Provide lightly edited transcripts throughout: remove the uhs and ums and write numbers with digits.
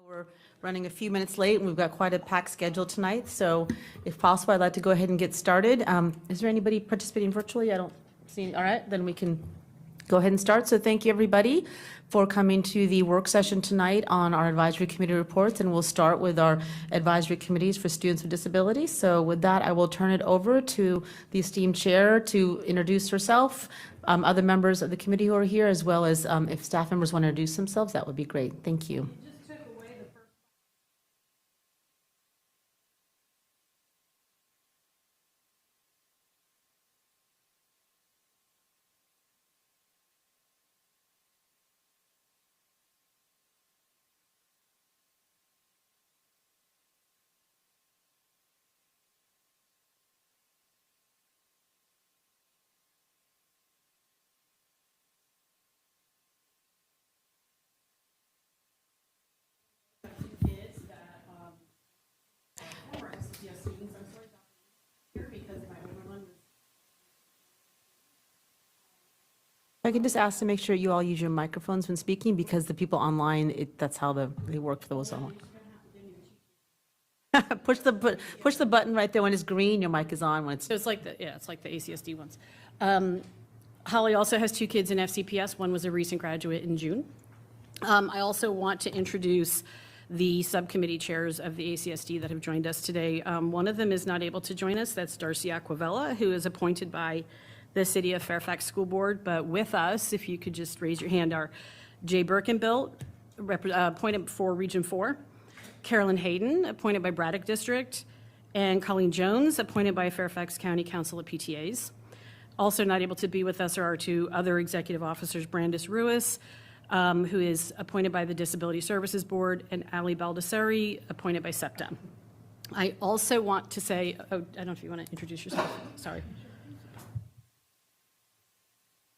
We're running a few minutes late, and we've got quite a packed schedule tonight, so if possible, I'd like to go ahead and get started. Is there anybody participating virtually? I don't see. All right, then we can go ahead and start. So thank you, everybody, for coming to the work session tonight on our advisory committee reports, and we'll start with our advisory committees for students with disabilities. So with that, I will turn it over to the esteemed chair to introduce herself, other members of the committee who are here, as well as if staff members want to introduce themselves, that would be great. Thank you. I can just ask to make sure you all use your microphones when speaking, because the people online, that's how they work for those online. Push the button right there when it's green. Your mic is on when it's. So it's like the ACSD ones. Holly also has 2 kids in FCPS. One was a recent graduate in June. I also want to introduce the subcommittee chairs of the ACSD that have joined us today. One of them is not able to join us. That's Darcy Aquavella, who is appointed by the City of Fairfax School Board. But with us, if you could just raise your hand, are Jay Birkenbilt, appointed for Region 4, Carolyn Hayden, appointed by Braddock District, and Colleen Jones, appointed by Fairfax County Council of PTAs. Also not able to be with us are our 2 other executive officers, Brandis Ruiz, who is appointed by the Disability Services Board, and Ali Baldessari, appointed by SEPTA. I also want to say, I don't know if you want to introduce yourself. Sorry.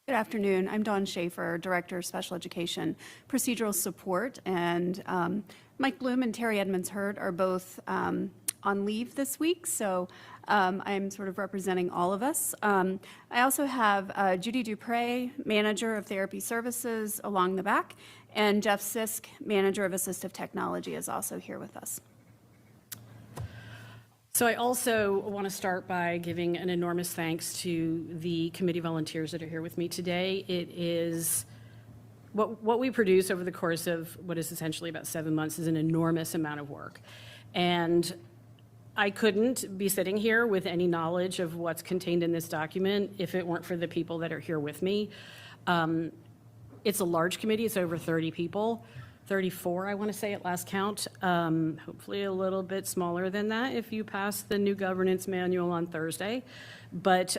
Good afternoon. I'm Dawn Schaefer, Director of Special Education Procedural Support, and Mike Bloom and Terry Edmonds-Hurd are both on leave this week, so I'm sort of representing all of us. I also have Judy Dupre, Manager of Therapy Services, along the back, and Jeff Sisk, Manager of Assistive Technology, is also here with us. So I also want to start by giving an enormous thanks to the committee volunteers that are here with me today. It is what we produce over the course of what is essentially about 7 months is an enormous amount of work. And I couldn't be sitting here with any knowledge of what's contained in this document if it weren't for the people that are here with me. It's a large committee. It's over 30 people. 34, I want to say at last count, hopefully a little bit smaller than that if you pass the new governance manual on Thursday. But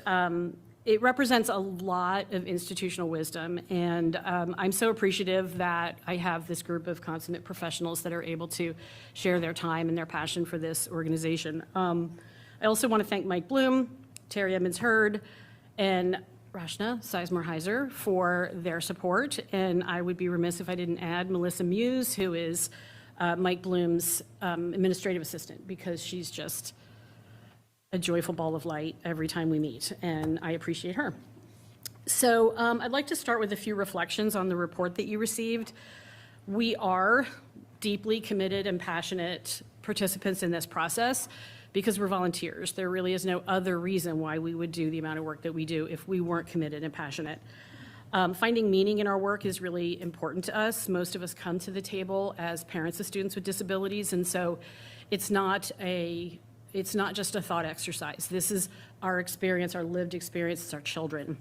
it represents a lot of institutional wisdom, and I'm so appreciative that I have this group of consummate professionals that are able to share their time and their passion for this organization. I also want to thank Mike Bloom, Terry Edmonds-Hurd, and Rashna Sizemore-Heiser for their support, and I would be remiss if I didn't add Melissa Muse, who is Mike Bloom's administrative assistant, because she's just a joyful ball of light every time we meet, and I appreciate her. So I'd like to start with a few reflections on the report that you received. We are deeply committed and passionate participants in this process, because we're volunteers. There really is no other reason why we would do the amount of work that we do if we weren't committed and passionate. Finding meaning in our work is really important to us. Most of us come to the table as parents of students with disabilities, and so it's not just a thought exercise. This is our experience, our lived experience, it's our children.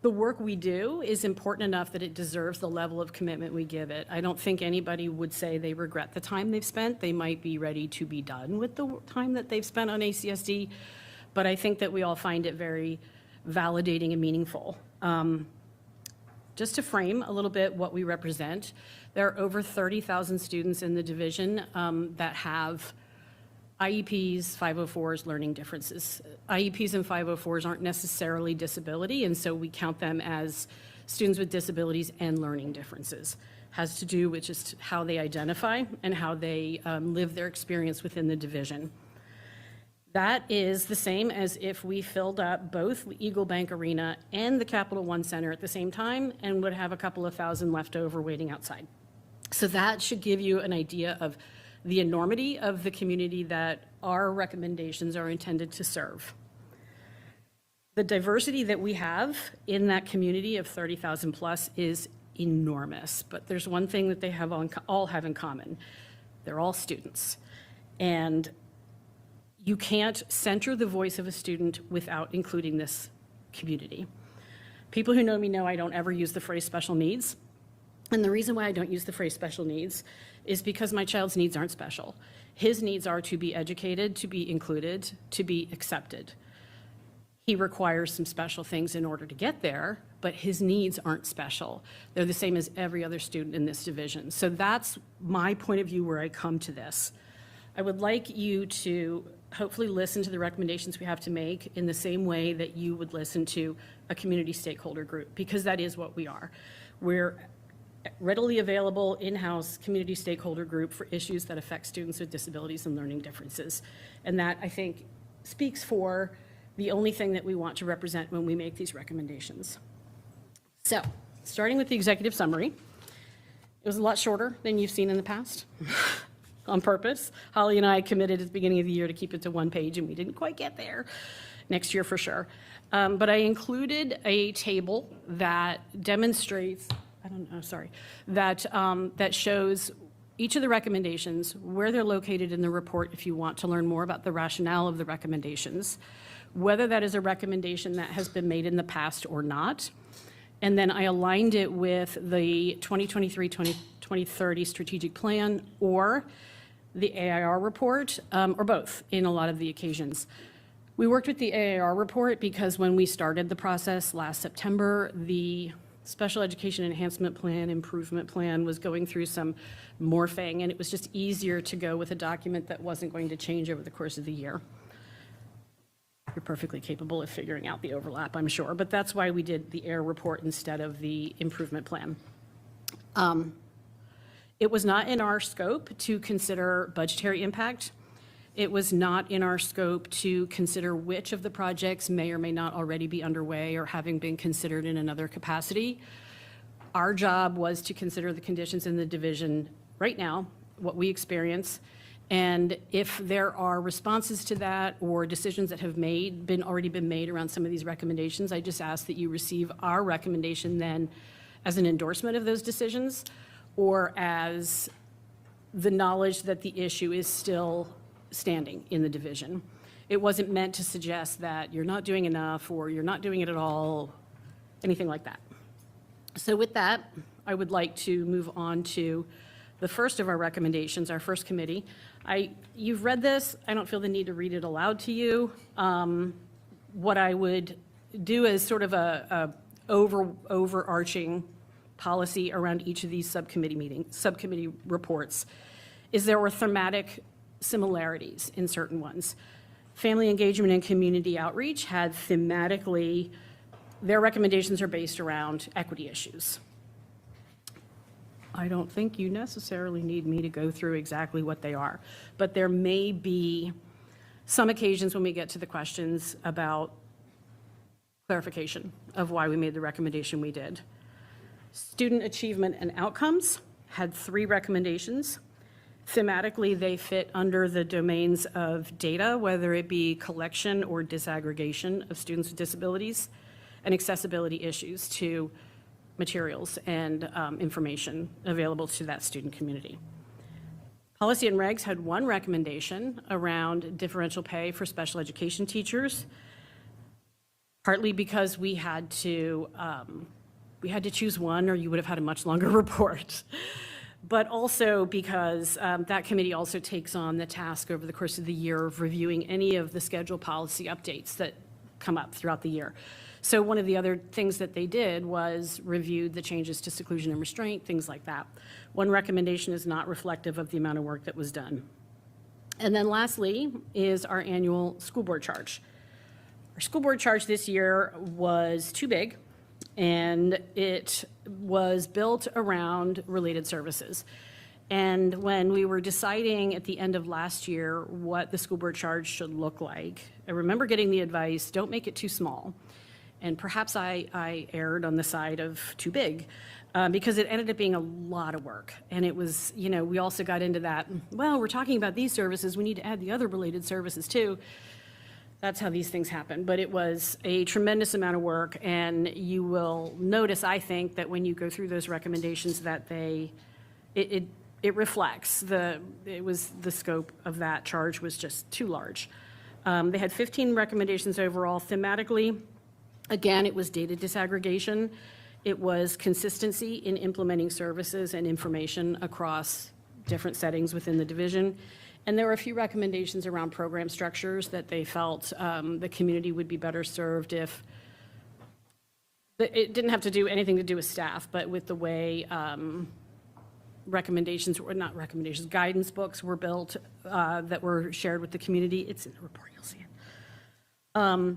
The work we do is important enough that it deserves the level of commitment we give it. I don't think anybody would say they regret the time they've spent. They might be ready to be done with the time that they've spent on ACSD, but I think that we all find it very validating and meaningful. Just to frame a little bit what we represent, there are over 30,000 students in the division that have IEPs, 504s, learning differences. IEPs and 504s aren't necessarily disability, and so we count them as students with disabilities and learning differences. Has to do with just how they identify and how they live their experience within the division. That is the same as if we filled up both Eagle Bank Arena and the Capital One Center at the same time and would have a couple of thousand left over waiting outside. So that should give you an idea of the enormity of the community that our recommendations are intended to serve. The diversity that we have in that community of 30,000 plus is enormous, but there's one thing that they all have in common. They're all students. And you can't center the voice of a student without including this community. People who know me know I don't ever use the phrase special needs. And the reason why I don't use the phrase special needs is because my child's needs aren't special. His needs are to be educated, to be included, to be accepted. He requires some special things in order to get there, but his needs aren't special. They're the same as every other student in this division. So that's my point of view where I come to this. I would like you to hopefully listen to the recommendations we have to make in the same way that you would listen to a community stakeholder group, because that is what we are. We're readily available in-house community stakeholder group for issues that affect students with disabilities and learning differences. And that, I think, speaks for the only thing that we want to represent when we make these recommendations. So, starting with the executive summary, it was a lot shorter than you've seen in the past. On purpose. Holly and I committed at the beginning of the year to keep it to one page, and we didn't quite get there. Next year for sure. But I included a table that demonstrates, that shows each of the recommendations, where they're located in the report if you want to learn more about the rationale of the recommendations, whether that is a recommendation that has been made in the past or not. And then I aligned it with the 2023-2030 strategic plan or the AIR report, or both in a lot of the occasions. We worked with the AIR report because when we started the process last September, the Special Education Enhancement Plan, Improvement Plan was going through some morphing, and it was just easier to go with a document that wasn't going to change over the course of the year. You're perfectly capable of figuring out the overlap, I'm sure, but that's why we did the AIR report instead of the improvement plan. It was not in our scope to consider budgetary impact. It was not in our scope to consider which of the projects may or may not already be underway or having been considered in another capacity. Our job was to consider the conditions in the division right now, what we experience, and if there are responses to that or decisions that have already been made around some of these recommendations, I just ask that you receive our recommendation then as an endorsement of those decisions or as the knowledge that the issue is still standing in the division. It wasn't meant to suggest that you're not doing enough or you're not doing it at all, anything like that. So with that, I would like to move on to the first of our recommendations, our first committee. You've read this. I don't feel the need to read it aloud to you. What I would do as sort of a overarching policy around each of these subcommittee reports is there were thematic similarities in certain ones. Family engagement and community outreach had thematically, their recommendations are based around equity issues. I don't think you necessarily need me to go through exactly what they are, but there may be some occasions when we get to the questions about clarification of why we made the recommendation we did. Student achievement and outcomes had 3 recommendations. Thematically, they fit under the domains of data, whether it be collection or disaggregation of students with disabilities, and accessibility issues to materials and information available to that student community. Policy and regs had 1 recommendation around differential pay for special education teachers, partly because we had to choose one or you would have had a much longer report. But also because that committee also takes on the task over the course of the year of reviewing any of the schedule policy updates that come up throughout the year. So one of the other things that they did was reviewed the changes to seclusion and restraint, things like that. One recommendation is not reflective of the amount of work that was done. And then lastly is our annual school board charge. Our school board charge this year was too big, and it was built around related services. And when we were deciding at the end of last year what the school board charge should look like, I remember getting the advice, don't make it too small. And perhaps I erred on the side of too big. because it ended up being a lot of work. And it was, we also got into that, well, we're talking about these services, we need to add the other related services too. That's how these things happen. But it was a tremendous amount of work, and you will notice, I think, that when you go through those recommendations that it reflects the scope of that charge was just too large. They had 15 recommendations overall. Thematically, again, it was data disaggregation. It was consistency in implementing services and information across different settings within the division. And there were a few recommendations around program structures that they felt the community would be better served if, it didn't have to do anything to do with staff, but with the way guidance books were built that were shared with the community. It's in the report, you'll see it.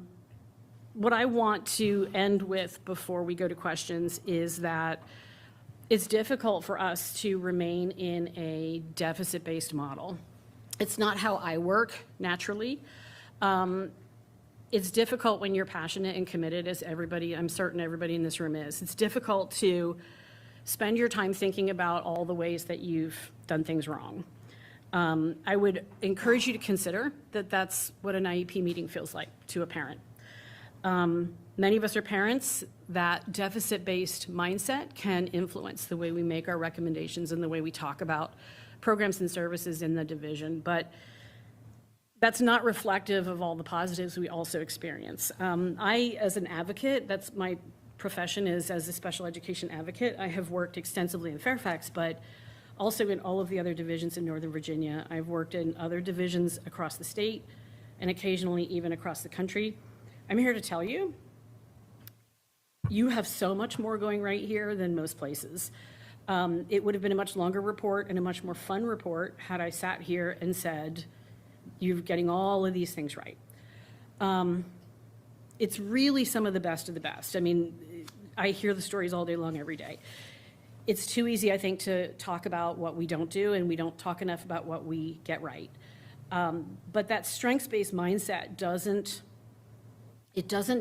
What I want to end with before we go to questions is that it's difficult for us to remain in a deficit-based model. It's not how I work naturally. It's difficult when you're passionate and committed, as everybody, I'm certain everybody in this room is. It's difficult to spend your time thinking about all the ways that you've done things wrong. I would encourage you to consider that that's what an IEP meeting feels like to a parent. Many of us are parents. That deficit-based mindset can influence the way we make our recommendations and the way we talk about programs and services in the division, but that's not reflective of all the positives we also experience. I, as an advocate, that's my profession, is as a special education advocate. I have worked extensively in Fairfax, but also in all of the other divisions in Northern Virginia. I've worked in other divisions across the state and occasionally even across the country. I'm here to tell you, you have so much more going right here than most places. It would have been a much longer report and a much more fun report had I sat here and said, you're getting all of these things right. It's really some of the best of the best. I mean, I hear the stories all day long, every day. It's too easy, I think, to talk about what we don't do, and we don't talk enough about what we get right. But that strengths-based mindset doesn't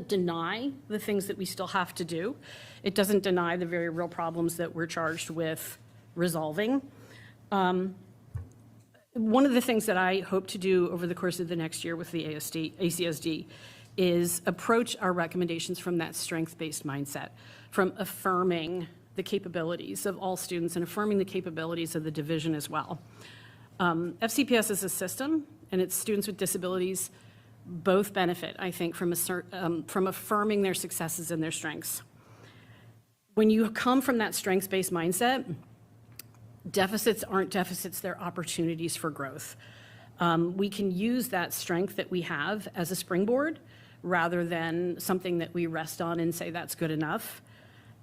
deny the things that we still have to do. It doesn't deny the very real problems that we're charged with resolving. One of the things that I hope to do over the course of the next year with the ACSD is approach our recommendations from that strength-based mindset, from affirming the capabilities of all students and affirming the capabilities of the division as well. FCPS is a system, and its students with disabilities both benefit, I think, from affirming their successes and their strengths. When you come from that strengths-based mindset, deficits aren't deficits, they're opportunities for growth. We can use that strength that we have as a springboard rather than something that we rest on and say that's good enough.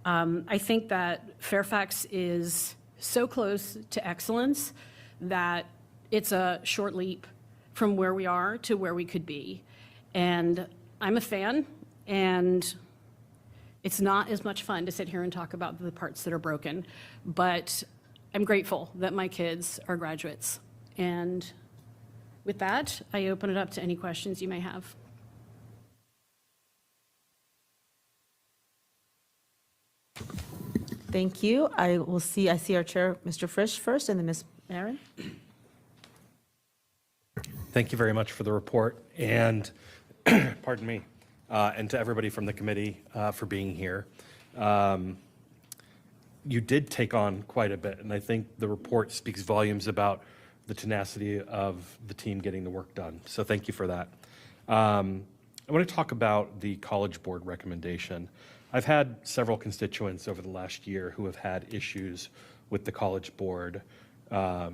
I think that Fairfax is so close to excellence that it's a short leap from where we are to where we could be. And I'm a fan, and it's not as much fun to sit here and talk about the parts that are broken, but I'm grateful that my kids are graduates. And with that, I open it up to any questions you may have. Thank you. I see our chair, Mr. Frisch first, and then Ms. Marin. Thank you very much for the report, and pardon me, and to everybody from the committee for being here. You did take on quite a bit, and I think the report speaks volumes about the tenacity of the team getting the work done. So thank you for that. I want to talk about the College Board recommendation. I've had several constituents over the last year who have had issues with the College Board. I'll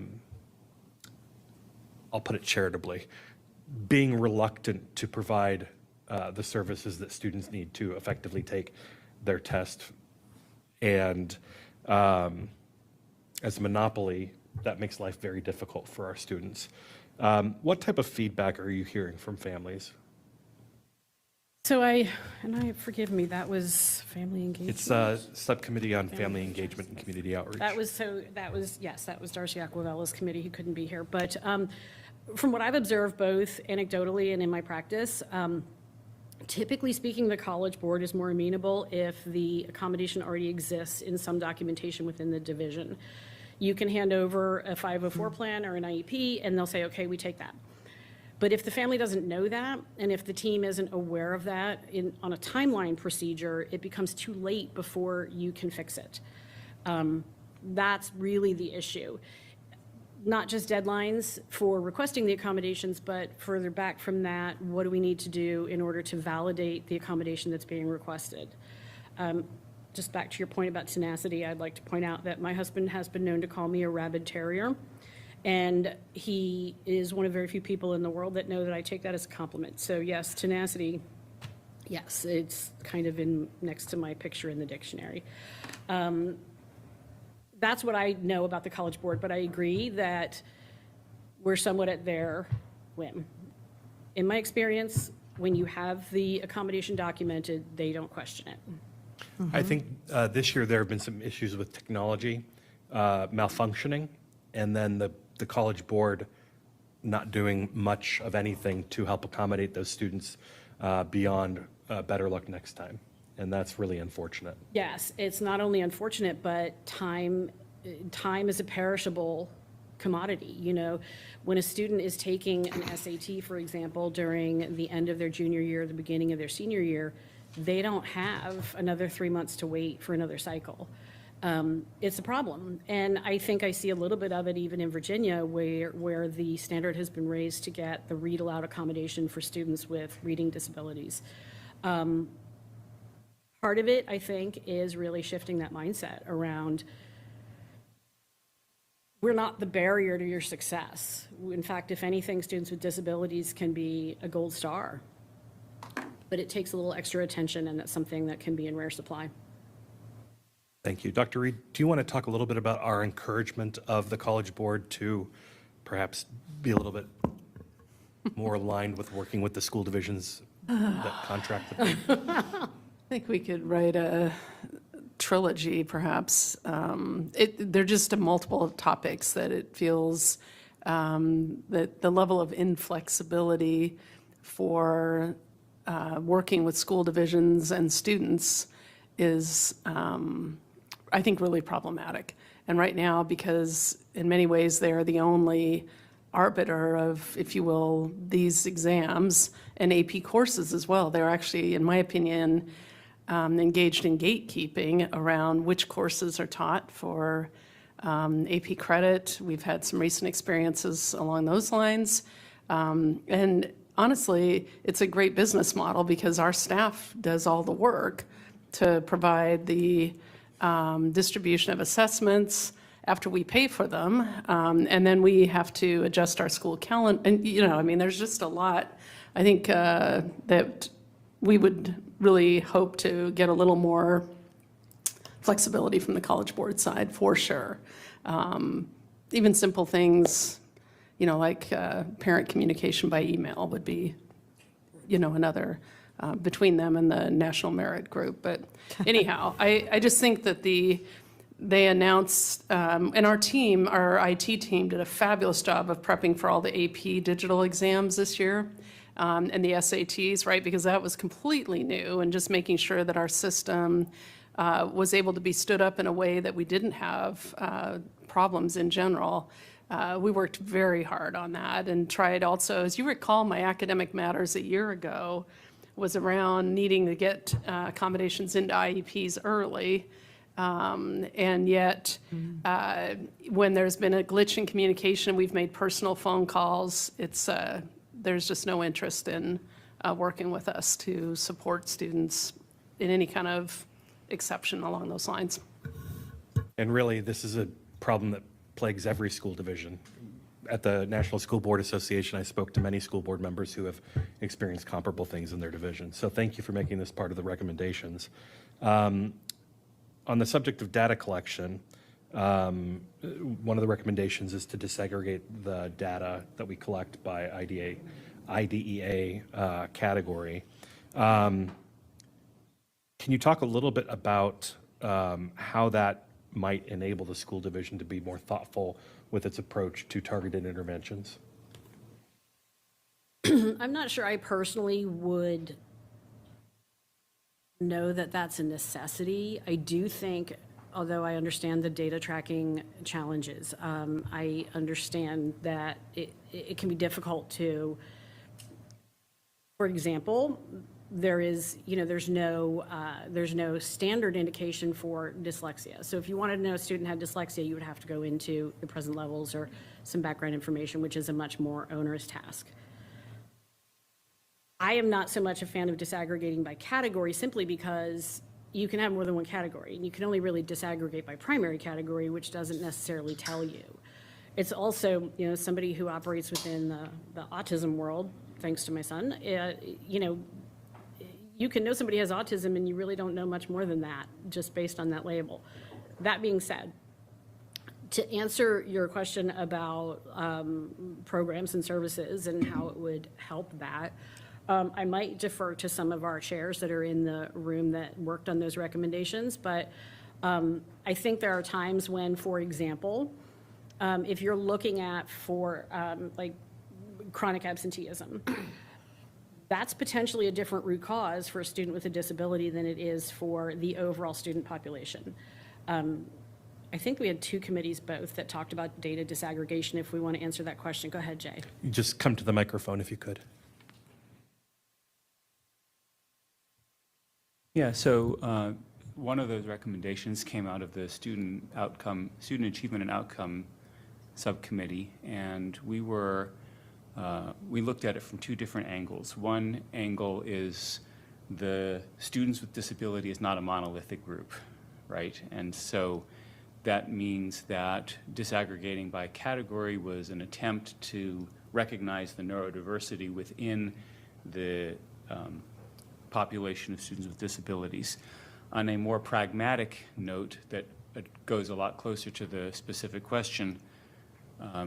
put it charitably, being reluctant to provide the services that students need to effectively take their test. And as a monopoly, that makes life very difficult for our students. What type of feedback are you hearing from families? So forgive me, that was family engagement? It's a subcommittee on family engagement and community outreach. That was Darcy Aquavella's committee, who couldn't be here. But from what I've observed, both anecdotally and in my practice, Typically speaking, the College Board is more amenable if the accommodation already exists in some documentation within the division. You can hand over a 504 plan or an IEP, and they'll say, okay, we take that. But if the family doesn't know that, and if the team isn't aware of that on a timeline procedure, it becomes too late before you can fix it. That's really the issue. Not just deadlines for requesting the accommodations, but further back from that, what do we need to do in order to validate the accommodation that's being requested? Just back to your point about tenacity, I'd like to point out that my husband has been known to call me a rabid terrier, and he is one of very few people in the world that know that I take that as a compliment. So yes, tenacity, yes, it's kind of in next to my picture in the dictionary. That's what I know about the College Board, but I agree that we're somewhat at their whim. In my experience, when you have the accommodation documented, they don't question it. I think this year there have been some issues with technology malfunctioning, and then the College Board not doing much of anything to help accommodate those students beyond better luck next time. And that's really unfortunate. Yes, it's not only unfortunate, but time is a perishable commodity. You know, when a student is taking an SAT, for example, during the end of their junior year, the beginning of their senior year, they don't have another 3 months to wait for another cycle. It's a problem. And I think I see a little bit of it even in Virginia, where the standard has been raised to get the read aloud accommodation for students with reading disabilities. Part of it, I think, is really shifting that mindset around we're not the barrier to your success. In fact, if anything, students with disabilities can be a gold star. But it takes a little extra attention, and that's something that can be in rare supply. Thank you. Dr. Reed, do you want to talk a little bit about our encouragement of the College Board to perhaps be a little bit more aligned with working with the school divisions that contract with them? I think we could write a trilogy, perhaps. They're just multiple topics that it feels that the level of inflexibility for working with school divisions and students is, I think, really problematic. And right now, because in many ways they're the only arbiter of, if you will, these exams and AP courses as well, they're actually, in my opinion, engaged in gatekeeping around which courses are taught for AP credit. We've had some recent experiences along those lines. And honestly, it's a great business model because our staff does all the work to provide the distribution of assessments after we pay for them. And then we have to adjust our school calendar. And, you know, I mean, there's just a lot, I think, that we would really hope to get a little more flexibility from the College Board side, for sure. Even simple things, you know, like parent communication by email would be, you know, another between them and the National Merit Group. But anyhow, I just think that they announced, and our team, our IT team, did a fabulous job of prepping for all the AP digital exams this year. And the SATs, right, because that was completely new, and just making sure that our system was able to be stood up in a way that we didn't have problems in general. We worked very hard on that and tried also, as you recall, my academic matters a year ago was around needing to get accommodations into IEPs early. And yet, when there's been a glitch in communication, we've made personal phone calls. There's just no interest in working with us to support students in any kind of exception along those lines. And really, this is a problem that plagues every school division. At the National School Board Association, I spoke to many school board members who have experienced comparable things in their division. So thank you for making this part of the recommendations. On the subject of data collection, one of the recommendations is to disaggregate the data that we collect by IDEA category. Can you talk a little bit about how that might enable the school division to be more thoughtful with its approach to targeted interventions? I'm not sure I personally would know that that's a necessity. I do think, although I understand the data tracking challenges, I understand that it can be difficult to, for example, there's no standard indication for dyslexia. So if you wanted to know a student had dyslexia, you would have to go into your present levels or some background information, which is a much more onerous task. I am not so much a fan of disaggregating by category simply because you can have more than one category, and you can only really disaggregate by primary category, which doesn't necessarily tell you. It's also, somebody who operates within the autism world, thanks to my son, you can know somebody has autism and you really don't know much more than that, just based on that label. That being said, to answer your question about programs and services and how it would help that, I might defer to some of our chairs that are in the room that worked on those recommendations, but I think there are times when, for example, if you're looking at like chronic absenteeism, that's potentially a different root cause for a student with a disability than it is for the overall student population. I think we had two committees both that talked about data disaggregation. If we want to answer that question, go ahead, Jay. Just come to the microphone if you could. Yeah, so one of those recommendations came out of the Student Achievement and Outcome Subcommittee, and we looked at it from two different angles. One angle is the students with disability is not a monolithic group, right? And so that means that disaggregating by category was an attempt to recognize the neurodiversity within the population of students with disabilities. On a more pragmatic note that goes a lot closer to the specific question,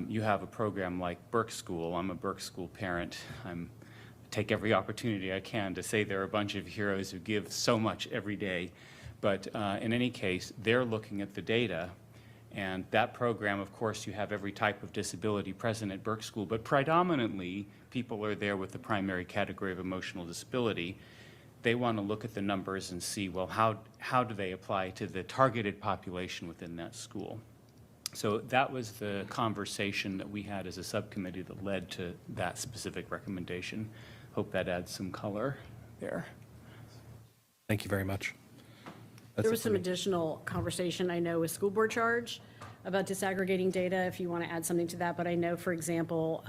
you have a program like Burke School. I'm a Burke School parent. I take every opportunity I can to say they're a bunch of heroes who give so much every day. But in any case, they're looking at the data. And that program, of course, you have every type of disability present at Burke School, but predominantly people are there with the primary category of emotional disability. They want to look at the numbers and see, well, how do they apply to the targeted population within that school? So that was the conversation that we had as a subcommittee that led to that specific recommendation. Hope that adds some color there. Thank you very much. There was some additional conversation, I know, with school board charge about disaggregating data, if you want to add something to that. But I know, for example,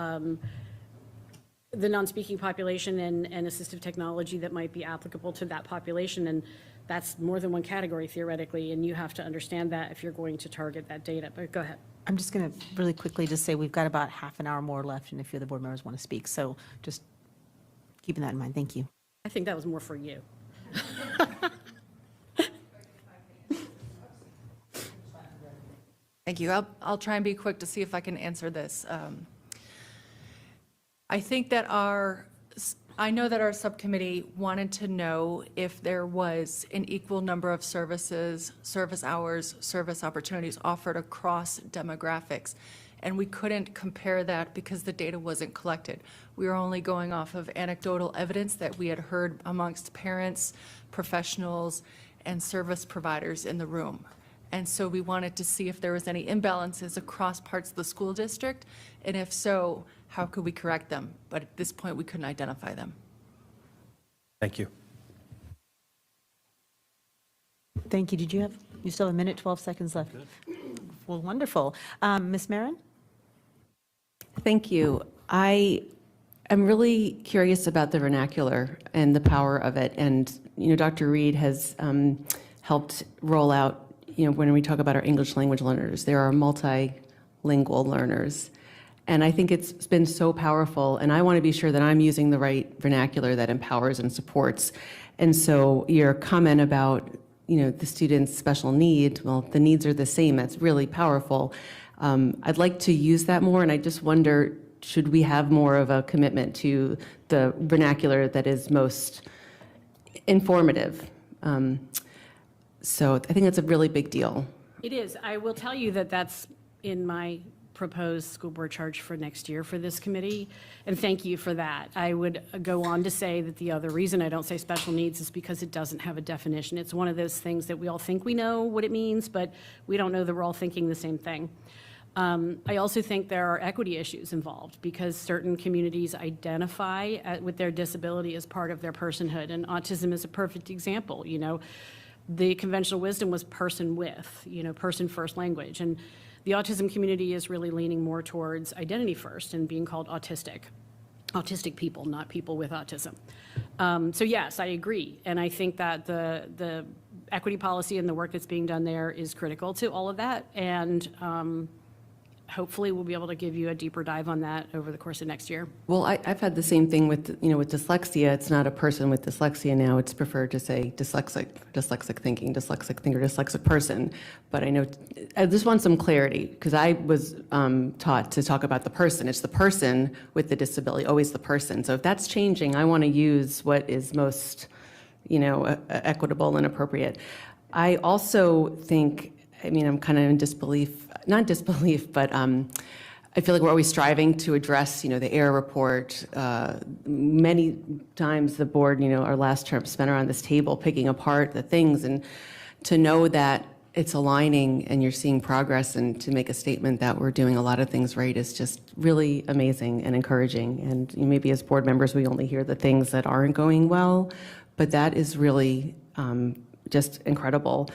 the non-speaking population and assistive technology that might be applicable to that population, and that's more than one category theoretically, and you have to understand that if you're going to target that data. But go ahead. I'm just going to really quickly just say we've got about half an hour more left, and if the other board members want to speak. So just keeping that in mind. Thank you. I think that was more for you. Thank you. I'll try and be quick to see if I can answer this. I think that I know that our subcommittee wanted to know if there was an equal number of services, service hours, service opportunities offered across demographics. And we couldn't compare that because the data wasn't collected. We were only going off of anecdotal evidence that we had heard amongst parents, professionals, and service providers in the room. And so we wanted to see if there was any imbalances across parts of the school district, and if so, how could we correct them? But at this point, we couldn't identify them. Thank you. Thank you. You still have a minute, 12 seconds left. Well, wonderful. Ms. Marin? Thank you. I am really curious about the vernacular and the power of it. And, Dr. Reed has helped roll out, when we talk about our English language learners, there are multilingual learners. And I think it's been so powerful. And I want to be sure that I'm using the right vernacular that empowers and supports. And so your comment about, the student's special need, well, the needs are the same. That's really powerful. I'd like to use that more. And I just wonder, should we have more of a commitment to the vernacular that is most informative? So I think that's a really big deal. It is. I will tell you that that's in my proposed school board charge for next year for this committee, and thank you for that. I would go on to say that the other reason I don't say special needs is because it doesn't have a definition. It's one of those things that we all think we know what it means, but we don't know that we're all thinking the same thing. I also think there are equity issues involved because certain communities identify with their disability as part of their personhood, and autism is a perfect example. You know, the conventional wisdom was person with, you know, person first language, and the autism community is really leaning more towards identity first and being called autistic people, not people with autism. So yes, I agree, and I think that the equity policy and the work that's being done there is critical to all of that, and hopefully we'll be able to give you a deeper dive on that over the course of next year. Well, I've had the same thing with, with dyslexia. It's not a person with dyslexia now. It's preferred to say dyslexic thinking, dyslexic thinker, dyslexic person. But I know, I just want some clarity because I was taught to talk about the person. It's the person with the disability, always the person. So if that's changing, I want to use what is most, equitable and appropriate. I also think, I'm kind of in disbelief, not disbelief, but I feel like we're always striving to address, the error report. Many times the board, our last term spent around this table picking apart the things, and to know that it's aligning and you're seeing progress and to make a statement that we're doing a lot of things right is just really amazing and encouraging. And maybe as board members, we only hear the things that aren't going well, but that is really just incredible.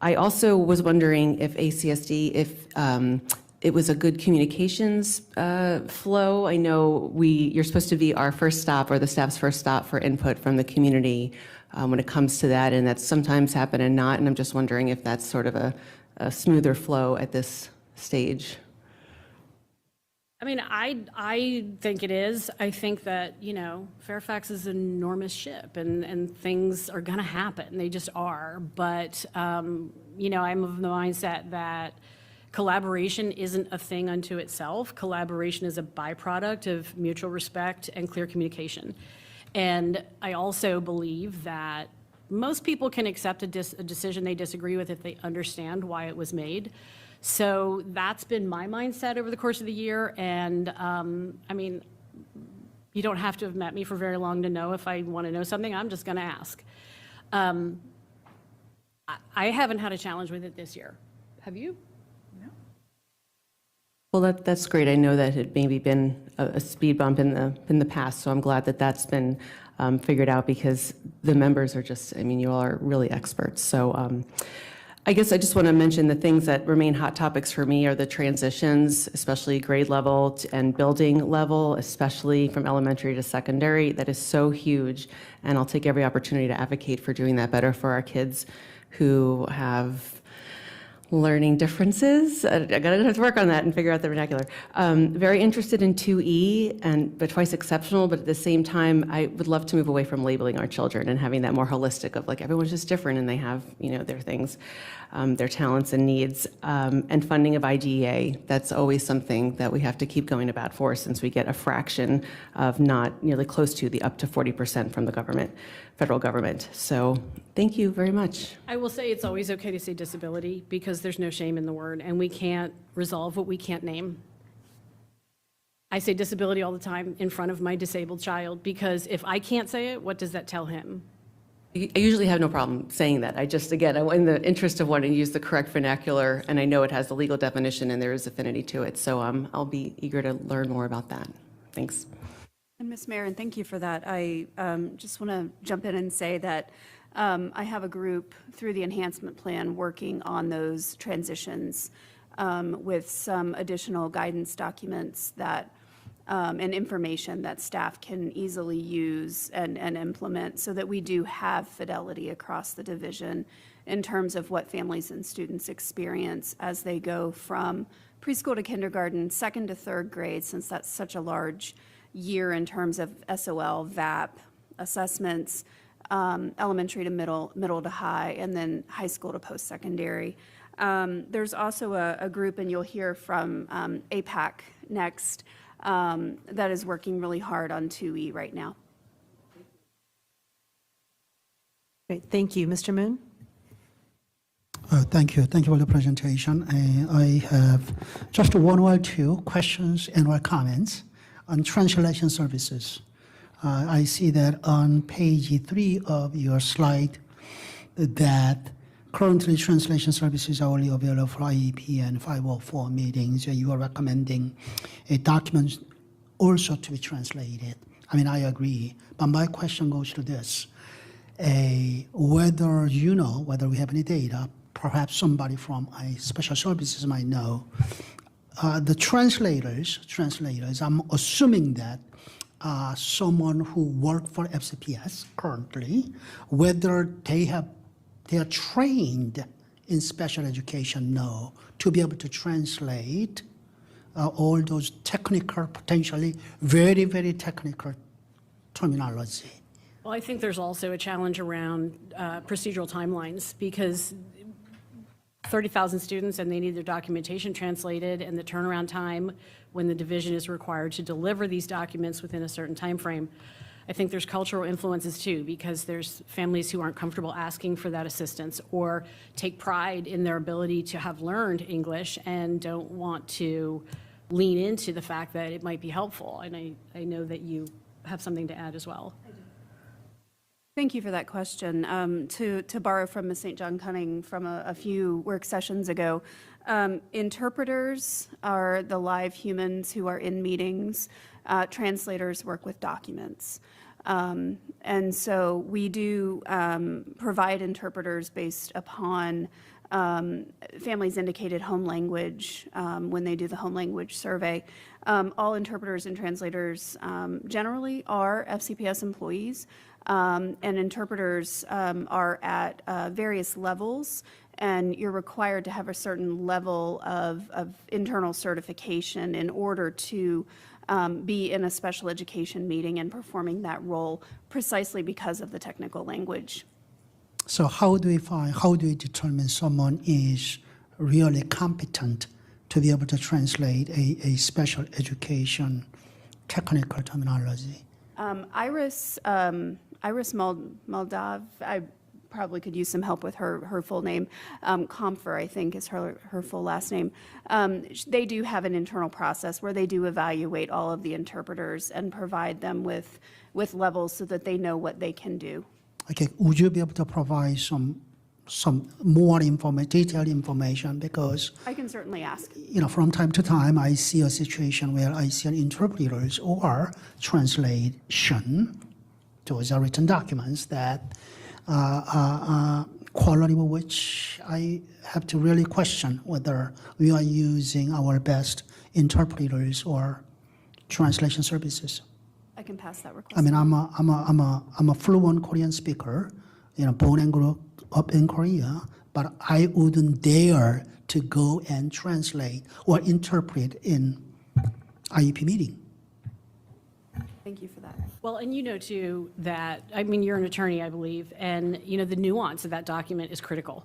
I also was wondering if ACSD, if it was a good communications flow. I know you're supposed to be our first stop or the staff's first stop for input from the community when it comes to that, and that's sometimes happen and not, and I'm just wondering if that's sort of a smoother flow at this stage. I think it is. I think that, Fairfax is an enormous ship and things are going to happen. They just are. But, I'm of the mindset that collaboration isn't a thing unto itself. Collaboration is a byproduct of mutual respect and clear communication. And I also believe that most people can accept a decision they disagree with if they understand why it was made. So that's been my mindset over the course of the year. And you don't have to have met me for very long to know if I want to know something. I'm just going to ask. I haven't had a challenge with it this year. Have you? Well, that's great. I know that it had maybe been a speed bump in the past, so I'm glad that that's been figured out because the members are just, you all are really experts. So I guess I just want to mention the things that remain hot topics for me are the transitions, especially grade level and building level, especially from elementary to secondary. That is so huge, and I'll take every opportunity to advocate for doing that better for our kids who have learning differences. I gotta have to work on that and figure out the vernacular. Very interested in 2E, but twice exceptional, but at the same time, I would love to move away from labeling our children and having that more holistic of everyone's just different and they have, their things, their talents and needs. And funding of IDEA, that's always something that we have to keep going to bat for since we get a fraction of not nearly close to the up to 40% from the federal government. So thank you very much. I will say it's always okay to say disability because there's no shame in the word and we can't resolve what we can't name. I say disability all the time in front of my disabled child because if I can't say it, what does that tell him? I usually have no problem saying that. I just, again, in the interest of wanting to use the correct vernacular, and I know it has the legal definition and there is affinity to it, so I'll be eager to learn more about that. Thanks. And Ms. Marin, thank you for that. I just want to jump in and say that I have a group through the enhancement plan working on those transitions with some additional guidance documents that and information that staff can easily use and implement so that we do have fidelity across the division in terms of what families and students experience as they go from preschool to kindergarten, second to third grade, since that's such a large year in terms of SOL, VAP, assessments, elementary to middle to high, and then high school to post-secondary. There's also a group, and you'll hear from AAPAC next, that is working really hard on 2E right now. Great, thank you. Mr. Moon? Thank you. Thank you for the presentation. I have just one or two questions and or comments on translation services. I see that on page 3 of your slide that currently translation services are only available for IEP and 504 meetings. You are recommending a document also to be translated. I mean, I agree, but my question goes to this. Whether you know, whether we have any data, perhaps somebody from special services might know, the translators, I'm assuming that someone who work for FCPS currently, whether they are trained in special education, no, to be able to translate all those technical, potentially very, very technical terminology. Well, I think there's also a challenge around procedural timelines, because 30,000 students and they need their documentation translated, and the turnaround time when the division is required to deliver these documents within a certain time frame. I think there's cultural influences too, because there's families who aren't comfortable asking for that assistance or take pride in their ability to have learned English and don't want to lean into the fact that it might be helpful. And I know that you have something to add as well. Thank you for that question. To borrow from Ms. St. John Cunning from a few work sessions ago, interpreters are the live humans who are in meetings. Translators work with documents. And so we do provide interpreters based upon families' indicated home language when they do the home language survey. All interpreters and translators generally are FCPS employees. And interpreters are at various levels, and you're required to have a certain level of internal certification in order to be in a special education meeting and performing that role, precisely because of the technical language. So how do we determine someone is really competent to be able to translate a special education technical terminology? Iris Moldav, I probably could use some help with her full name. Comfer, I think, is her full last name. They do have an internal process where they do evaluate all of the interpreters and provide them with levels so that they know what they can do. Okay, would you be able to provide some more detailed information? Because I can certainly ask. From time to time, I see a situation where I see an interpreters or translation. Those are written documents that quality of which I have to really question whether we are using our best interpreters or translation services. I can pass that request. I mean, I'm a fluent Korean speaker, born and grew up in Korea, but I wouldn't dare to go and translate or interpret in IEP meeting. Thank you for that. Well, and you know too that, I mean, you're an attorney, I believe, and the nuance of that document is critical.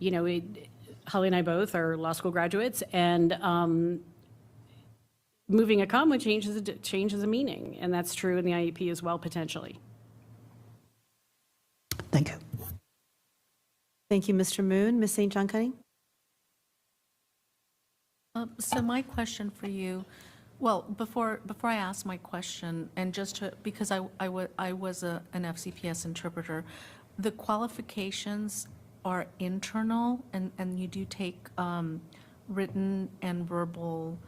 Holly and I both are law school graduates, and moving a comma changes a meaning, and that's true in the IEP as well, potentially. Thank you. Thank you, Mr. Moon. Ms. St. John Cunning? So my question for you, well, before I ask my question, and because I was an FCPS interpreter, the qualifications are internal, and you do take written and verbal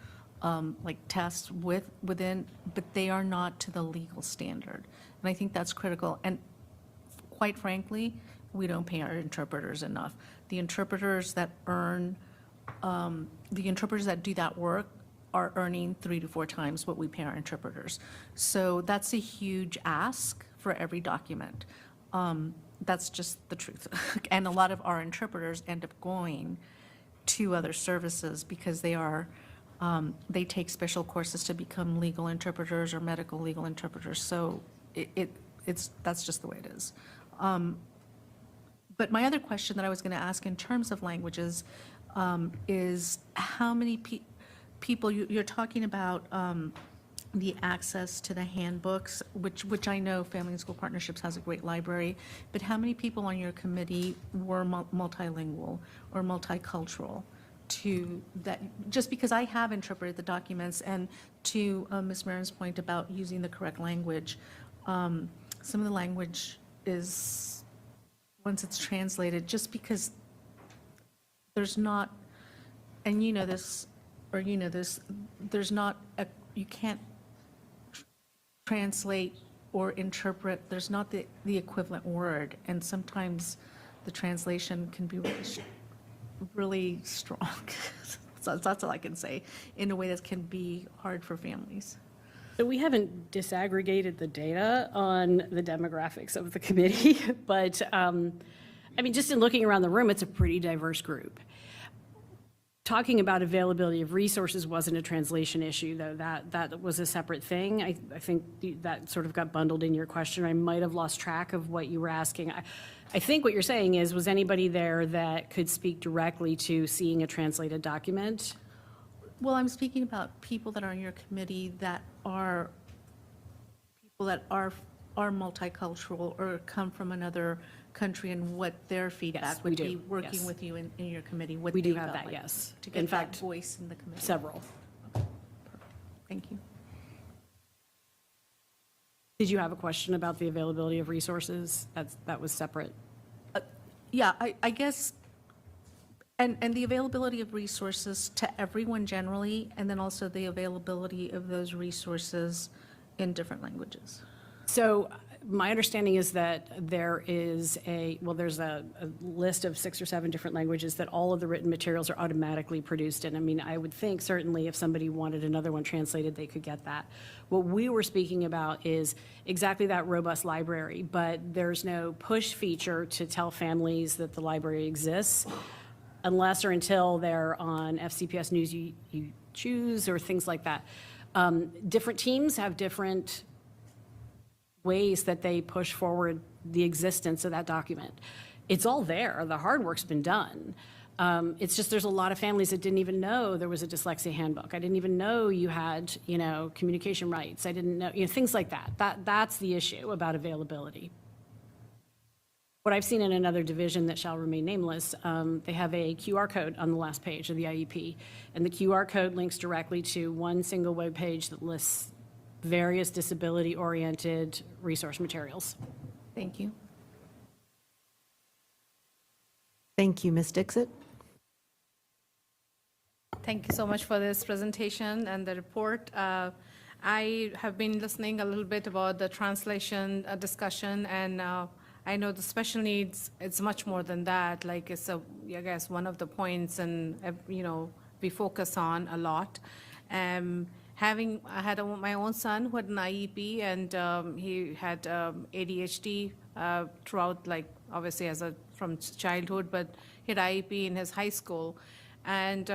tests within, but they are not to the legal standard. And I think that's critical. And quite frankly, we don't pay our interpreters enough. The interpreters that do that work are earning 3 to 4 times what we pay our interpreters. So that's a huge ask for every document. That's just the truth. And a lot of our interpreters end up going to other services because they take special courses to become legal interpreters or medical legal interpreters. So that's just the way it is. But my other question that I was going to ask in terms of languages is how many people, you're talking about the access to the handbooks, which I know Family and School Partnerships has a great library, but how many people on your committee were multilingual or multicultural? To that, just because I have interpreted the documents, and to Ms. Marin's point about using the correct language, some of the language is, once it's translated, just because there's not, and you know this, or you know this, there's not, you can't translate or interpret, there's not the equivalent word, and sometimes the translation can be really strong. So that's all I can say, in a way that can be hard for families. So we haven't disaggregated the data on the demographics of the committee, but I mean, just in looking around the room, it's a pretty diverse group. Talking about availability of resources wasn't a translation issue, though. That was a separate thing. I think that sort of got bundled in your question. I might have lost track of what you were asking. I think what you're saying is, was anybody there that could speak directly to seeing a translated document? Well, I'm speaking about people that are on your committee that are people that are multicultural or come from another country, and what their feedback we would do, be working yes. with you in your committee. What We do they have felt that, like, yes. To get In that fact, voice in the committee. Several. Thank you. Did you have a question about the availability of resources? That was separate. Yeah, I guess, and the availability of resources to everyone generally, and then also the availability of those resources in different languages. So my understanding is that there is there's a list of 6 or 7 different languages that all of the written materials are automatically produced in. I mean, I would think certainly if somebody wanted another one translated, they could get that. What we were speaking about is exactly that robust library, but there's no push feature to tell families that the library exists unless or until they're on FCPS News You Choose or things like that. Different teams have different ways that they push forward the existence of that document. It's all there. The hard work's been done. It's just there's a lot of families that didn't even know there was a dyslexia handbook. I didn't even know you had, communication rights. I didn't know, things like that. That's the issue about availability. What I've seen in another division that shall remain nameless, they have a QR code on the last page of the IEP, and the QR code links directly to one single web page that lists various disability-oriented resource materials. Thank you. Thank you, Ms. Dixit. Thank you so much for this presentation and the report. I have been listening a little bit about the translation discussion, and I know the special needs, it's much more than that. Like it's I guess one of the points, and we focus on a lot. I had my own son who had an IEP, and he had ADHD throughout, like obviously from childhood, but he had IEP in his high school. And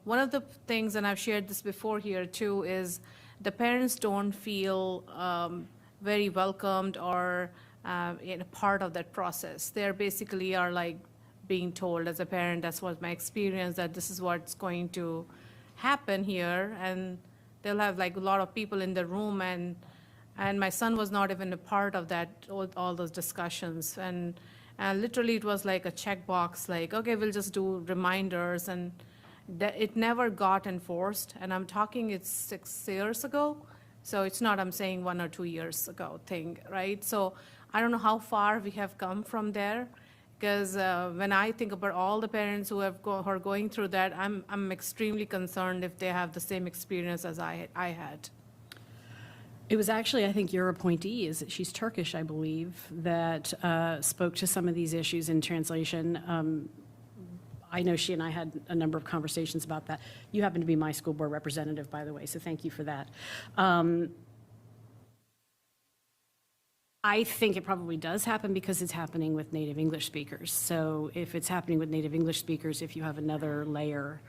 one of the things, and I've shared this before here too, is the parents don't feel very welcomed or in a part of that process. They're basically are like being told as a parent, that's what my experience, that this is what's going to happen here, and they'll have like a lot of people in the room, and my son was not even a part of that, all those discussions, and literally it was like a checkbox, like, okay, we'll just do reminders, and it never got enforced, and I'm talking it's 6 years ago, so it's not, I'm saying 1 or 2 years ago thing, right? So I don't know how far we have come from there, because when I think about all the parents who are going through that, I'm extremely concerned if they have the same experience as I had. It was actually, I think, your appointee, she's Turkish, I believe, that spoke to some of these issues in translation. I know she and I had a number of conversations about that. You happen to be my school board representative, by the way, so thank you for that. I think it probably does happen because it's happening with native English speakers. So if it's happening with native English speakers, if you have another layer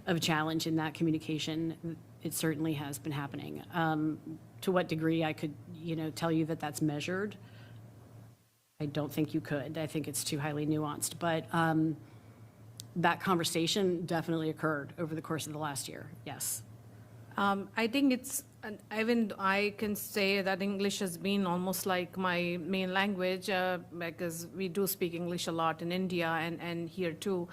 of challenge in that communication, it certainly has been happening. To what degree I could, tell you that that's measured, I don't think you could. I think it's too highly nuanced. But that conversation definitely occurred over the course of the last year, yes. I think even I can say that English has been almost like my main language because we do speak English a lot in India and here too,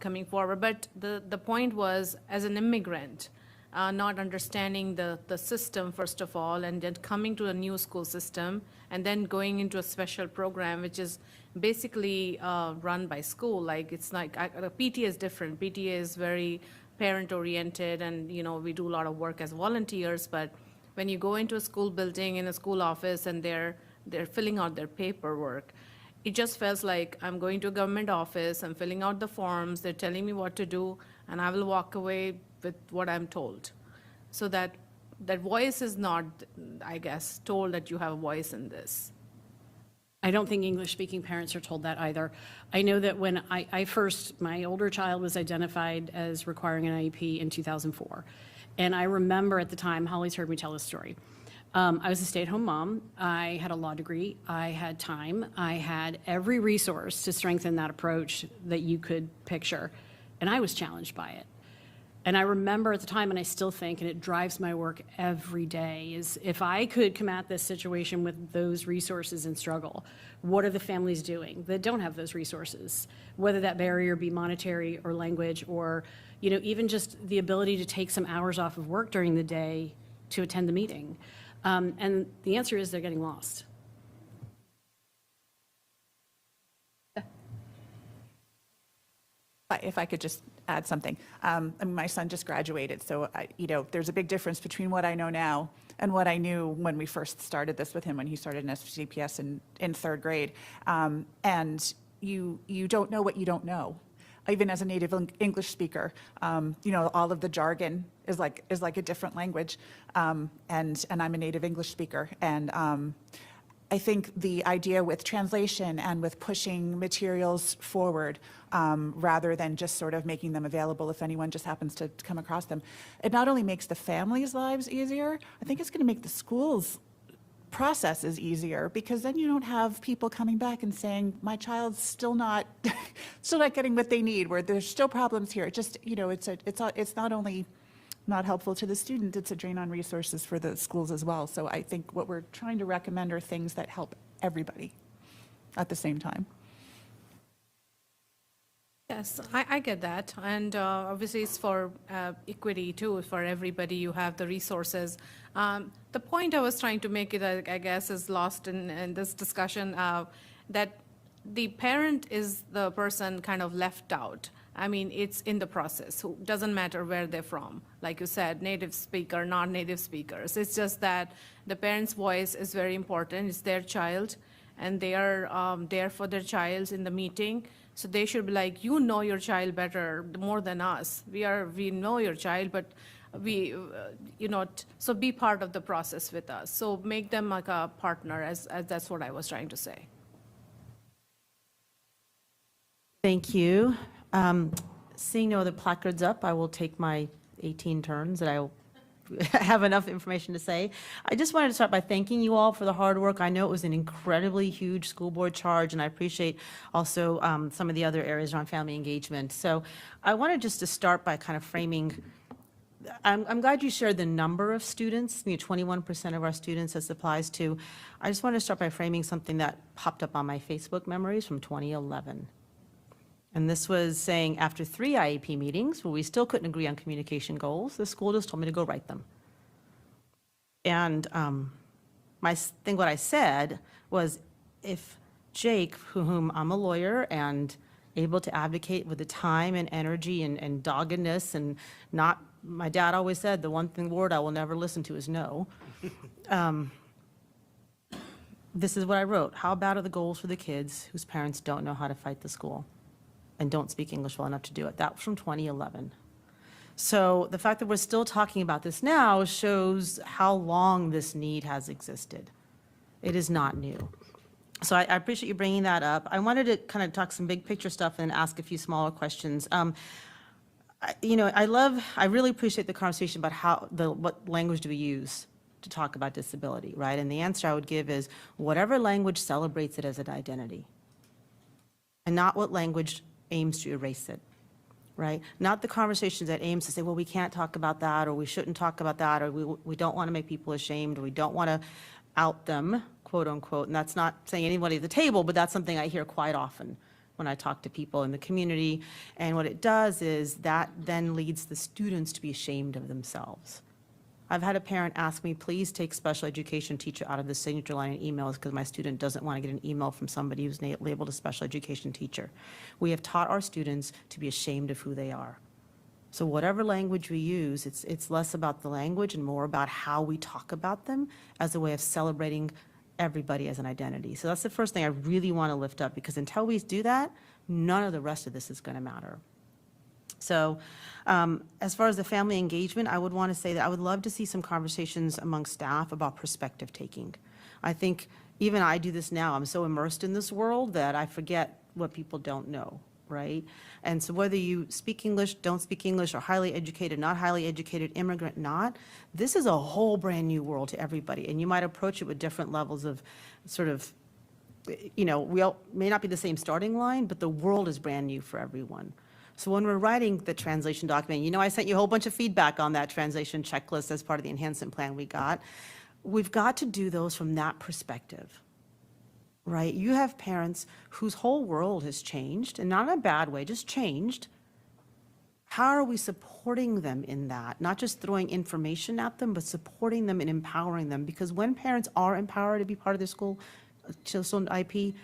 coming forward. But the point was, as an immigrant, not understanding the system, first of all, and then coming to a new school system, and then going into a special program, which is basically run by school. Like, it's like, PTA is different. PTA is very parent-oriented, and, we do a lot of work as volunteers, but when you go into a school building, in a school office, and they're filling out their paperwork, it just feels like I'm going to a government office, I'm filling out the forms, they're telling me what to do, and I will walk away with what I'm told. So that voice is not, I guess, told that you have a voice in this. I don't think English-speaking parents are told that either. I know that when my older child was identified as requiring an IEP in 2004. And I remember at the time, Holly's heard me tell this story. I was a stay-at-home mom. I had a law degree. I had time. I had every resource to strengthen that approach that you could picture. And I was challenged by it. And I remember at the time, and I still think, and it drives my work every day, is if I could come at this situation with those resources and struggle, what are the families doing that don't have those resources? Whether that barrier be monetary or language or, even just the ability to take some hours off of work during the day to attend the meeting. And the answer is they're getting lost. If I could just add something. My son just graduated, so there's a big difference between what I know now and what I knew when we first started this with him, when he started in FCPS in third grade. And you don't know what you don't know. Even as a native English speaker, all of the jargon is like a different language, and I'm a native English speaker, and I think the idea with translation and with pushing materials forward, rather than just sort of making them available if anyone just happens to come across them, it not only makes the families' lives easier, I think it's going to make the schools' processes easier, because then you don't have people coming back and saying, my child's still not getting what they need, where there's still problems here. It just, it's not only not helpful to the student, it's a drain on resources for the schools as well. So I think what we're trying to recommend are things that help everybody at the same time. Yes, I get that. And obviously it's for equity too, for everybody. You have the resources. The point I was trying to make, I guess, is lost in this discussion, that the parent is the person kind of left out. I mean, it's in the process. It doesn't matter where they're from. Like you said, native speaker, non-native speakers. It's just that the parent's voice is very important. It's their child, and they are there for their child in the meeting. So they should be like, you know your child better, more than us. We know your child, but so be part of the process with us. So make them like a partner, as that's what I was trying to say. Thank you. Seeing no other placards up, I will take my 18 turns that I have enough information to say. I just wanted to start by thanking you all for the hard work. I know it was an incredibly huge school board charge, and I appreciate also some of the other areas around family engagement. So I wanted just to start by kind of framing, I'm glad you shared the number of students, 21% of our students this applies to. I just wanted to start by framing something that popped up on my Facebook memories from 2011. And this was saying, after 3 IEP meetings, where we still couldn't agree on communication goals, the school just told me to go write them. And what I said was, if Jake, whom I'm a lawyer and able to advocate with the time and energy and doggedness, and not, my dad always said, the one word I will never listen to is no. This is what I wrote. How bad are the goals for the kids whose parents don't know how to fight the school and don't speak English well enough to do it? That was from 2011. So the fact that we're still talking about this now shows how long this need has existed. It is not new. So I appreciate you bringing that up. I wanted to kind of talk some big picture stuff and ask a few smaller questions. I really appreciate the conversation about what language do we use to talk about disability, right? And the answer I would give is whatever language celebrates it as an identity, and not what language aims to erase it, right? Not the conversations that aims to say, well, we can't talk about that, or we shouldn't talk about that, or we don't want to make people ashamed, or we don't want to out them, quote unquote. And that's not saying anybody at the table, but that's something I hear quite often when I talk to people in the community. And what it does is that then leads the students to be ashamed of themselves. I've had a parent ask me, please take special education teacher out of the signature line in emails because my student doesn't want to get an email from somebody who's labeled a special education teacher. We have taught our students to be ashamed of who they are. So whatever language we use, it's less about the language and more about how we talk about them as a way of celebrating everybody as an identity. So that's the first thing I really want to lift up, because until we do that, none of the rest of this is going to matter. So as far as the family engagement, I would want to say that I would love to see some conversations among staff about perspective taking. I think even I do this now. I'm so immersed in this world that I forget what people don't know, right? And so whether you speak English, don't speak English, or highly educated, not highly educated, immigrant, not, this is a whole brand new world to everybody. And you might approach it with different levels of sort of, we all may not be the same starting line, but the world is brand new for everyone. So when we're writing the translation document, I sent you a whole bunch of feedback on that translation checklist as part of the enhancement plan we got. We've got to do those from that perspective, right? You have parents whose whole world has changed, and not in a bad way, just changed. How are we supporting them in that? Not just throwing information at them, but supporting them and empowering them. Because when parents are empowered to be part of their school IP,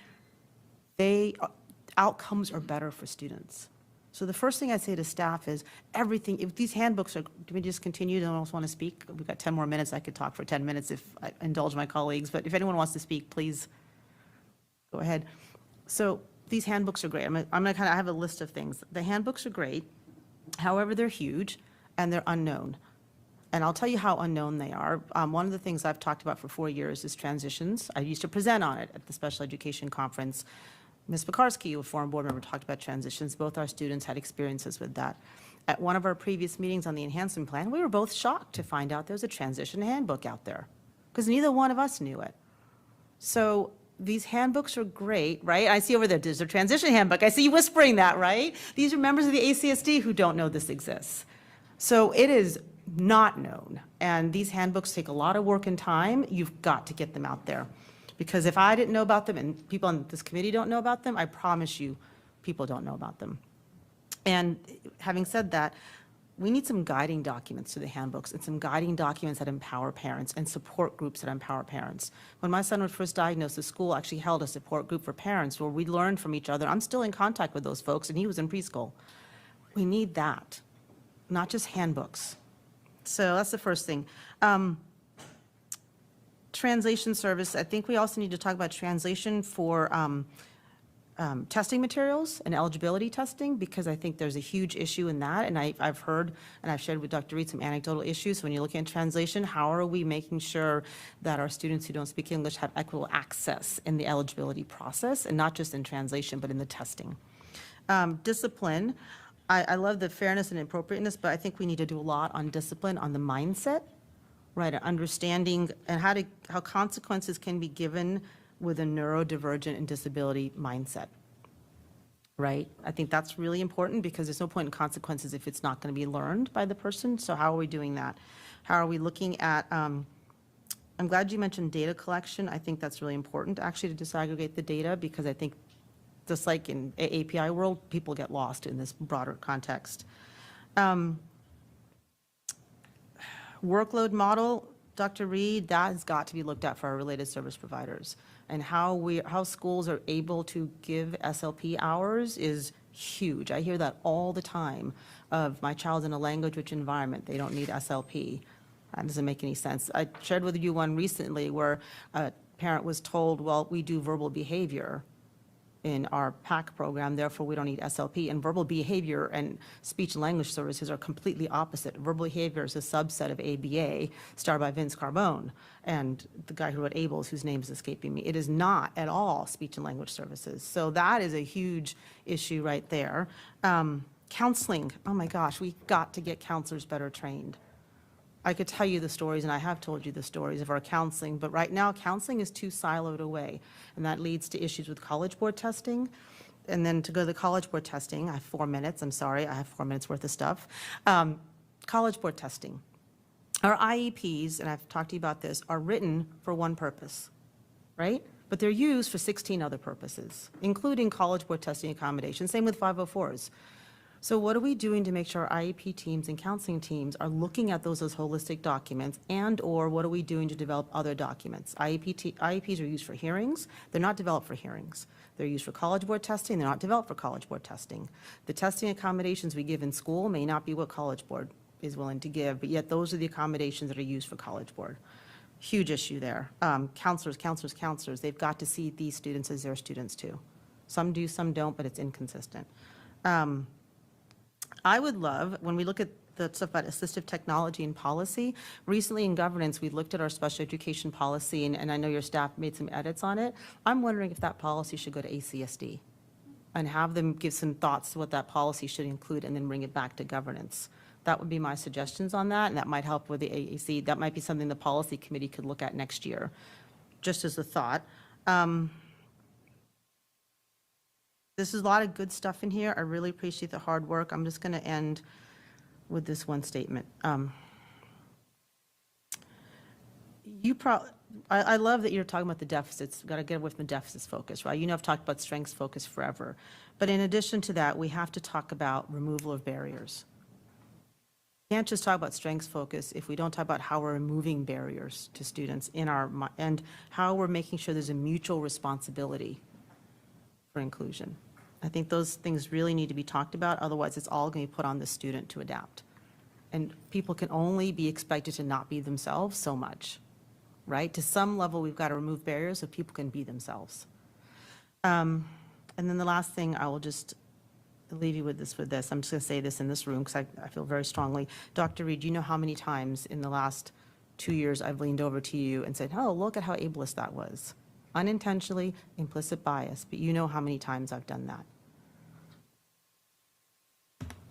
outcomes are better for students. So the first thing I say to staff is everything, if these handbooks are, do we just continue? Don't else want to speak? We've got 10 more minutes. I could talk for 10 minutes if I indulge my colleagues, but if anyone wants to speak, please go ahead. So these handbooks are great. I'm gonna I have a list of things. The handbooks are great. However, they're huge and they're unknown. And I'll tell you how unknown they are. One of the things I've talked about for 4 years is transitions. I used to present on it at the special education conference. Ms. Pekarsky, a foreign board member, talked about transitions. Both our students had experiences with that. At one of our previous meetings on the enhancement plan, we were both shocked to find out there's a transition handbook out there, because neither one of us knew it. So these handbooks are great, right? I see over there's a transition handbook. I see you whispering that, right? These are members of the ACSD who don't know this exists. So it is not known. And these handbooks take a lot of work and time. You've got to get them out there. Because if I didn't know about them and people on this committee don't know about them, I promise you, people don't know about them. And having said that, we need some guiding documents to the handbooks and some guiding documents that empower parents and support groups that empower parents. When my son was first diagnosed, the school actually held a support group for parents where we learned from each other. I'm still in contact with those folks, and he was in preschool. We need that, not just handbooks. So that's the first thing. Translation service, I think we also need to talk about translation for testing materials and eligibility testing, because I think there's a huge issue in that. And I've heard, and I've shared with Dr. Reed some anecdotal issues. When you're looking at translation, how are we making sure that our students who don't speak English have equitable access in the eligibility process, and not just in translation, but in the testing? Discipline, I love the fairness and appropriateness, but I think we need to do a lot on discipline, on the mindset, right, understanding and how consequences can be given with a neurodivergent and disability mindset, right? I think that's really important, because there's no point in consequences if it's not going to be learned by the person. So how are we doing that? How are we looking at, I'm glad you mentioned data collection. I think that's really important, actually, to disaggregate the data, because I think just like in AAPI world, people get lost in this broader context. Workload model, Dr. Reed, that has got to be looked at for our related service providers. And how schools are able to give SLP hours is huge. I hear that all the time of my child's in a language-rich environment, they don't need SLP. That doesn't make any sense. I shared with you one recently where a parent was told, well, we do verbal behavior in our PAC program, therefore we don't need SLP. And verbal behavior and speech and language services are completely opposite. Verbal behavior is a subset of ABA, started by Vince Carbone, and the guy who wrote ABLES, whose name is escaping me. It is not at all speech and language services. So that is a huge issue right there. Counseling, oh my gosh, we've got to get counselors better trained. I could tell you the stories, and I have told you the stories of our counseling, but right now counseling is too siloed away, and that leads to issues with College Board testing. and then to go to the College Board testing, I have 4 minutes, I'm sorry, I have 4 minutes worth of stuff. College Board testing. Our IEPs, and I've talked to you about this, are written for one purpose, right? But they're used for 16 other purposes, including College Board testing accommodations, same with 504s. So what are we doing to make sure our IEP teams and counseling teams are looking at those as holistic documents, and/or what are we doing to develop other documents? IEPs are used for hearings. They're not developed for hearings. They're used for College Board testing. They're not developed for College Board testing. The testing accommodations we give in school may not be what College Board is willing to give, but yet those are the accommodations that are used for College Board. Huge issue there. Counselors, they've got to see these students as their students too. Some do, some don't, but it's inconsistent. I would love, when we look at the stuff about assistive technology and policy, recently in governance, we looked at our special education policy, and I know your staff made some edits on it. I'm wondering if that policy should go to ACSD and have them give some thoughts to what that policy should include and then bring it back to governance. That would be my suggestions on that, and that might help with the AAC. That might be something the policy committee could look at next year, just as a thought. This is a lot of good stuff in here. I really appreciate the hard work. I'm just going to end with this one statement. I love that you're talking about the deficits. We've got to get away from the deficits focus, right? You know I've talked about strengths focus forever. But in addition to that, we have to talk about removal of barriers. We can't just talk about strengths focus if we don't talk about how we're removing barriers to students and how we're making sure there's a mutual responsibility for inclusion. I think those things really need to be talked about, otherwise it's all going to be put on the student to adapt. And people can only be expected to not be themselves so much, right? To some level, we've got to remove barriers so people can be themselves. And then the last thing, I will just leave you with this. I'm just going to say this in this room because I feel very strongly. Dr. Reed, you know how many times in the last 2 years I've leaned over to you and said, oh, look at how ableist that was. Unintentionally, implicit bias, but you know how many times I've done that.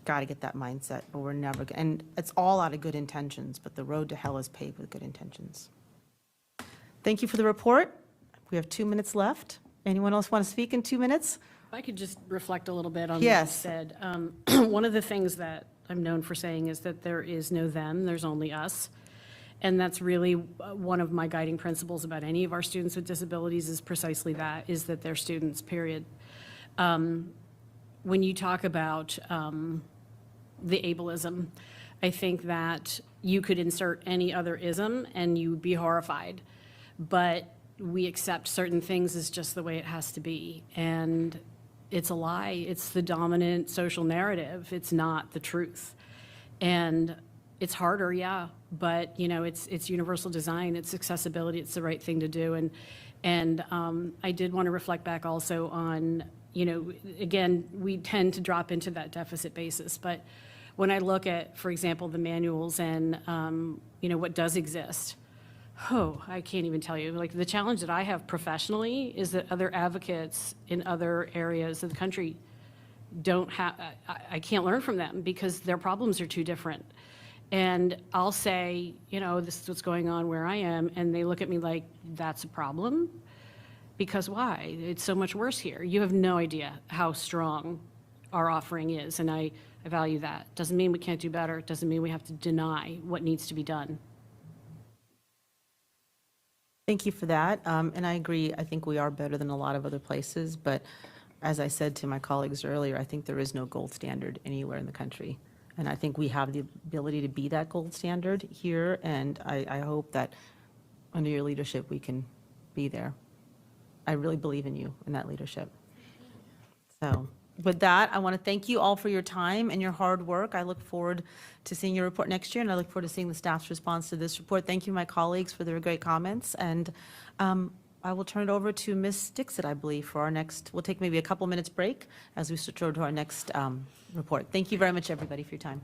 Got to get that mindset, but we're never, and it's all out of good intentions, but the road to hell is paved with good intentions. Thank you for the report. We have 2 minutes left. Anyone else want to speak in 2 minutes? If I could just reflect a little bit on what you Yes. said. One of the things that I'm known for saying is that there is no them, there's only us. And that's really one of my guiding principles about any of our students with disabilities is precisely that, is that they're students, period. When you talk about the ableism, I think that you could insert any other ism and you'd be horrified. But we accept certain things as just the way it has to be. And it's a lie. It's the dominant social narrative. It's not the truth. And it's harder, yeah, but you know, it's universal design, it's accessibility, it's the right thing to do. And I did want to reflect back also on, you know, again, we tend to drop into that deficit basis, but when I look at, for example, the manuals and, you know, what does exist, I can't even tell you. Like the challenge that I have professionally is that other advocates in other areas of the country don't have, I can't learn from them because their problems are too different. And I'll say, you know, this is what's going on where I am, and they look at me like, that's a problem? Because why? It's so much worse here. You have no idea how strong our offering is, and I value that. Doesn't mean we can't do better. Doesn't mean we have to deny what needs to be done. Thank you for that. And I agree, I think we are better than a lot of other places, but as I said to my colleagues earlier, I think there is no gold standard anywhere in the country. And I think we have the ability to be that gold standard here, and I hope that under your leadership, we can be there. I really believe in you, in that leadership. So with that, I want to thank you all for your time and your hard work. I look forward to seeing your report next year, and I look forward to seeing the staff's response to this report. Thank you, my colleagues, for their great comments. And I will turn it over to Ms. Dixit, I believe, for our next, we'll take maybe a couple minutes break as we switch over to our next report. Thank you very much, everybody, for your time.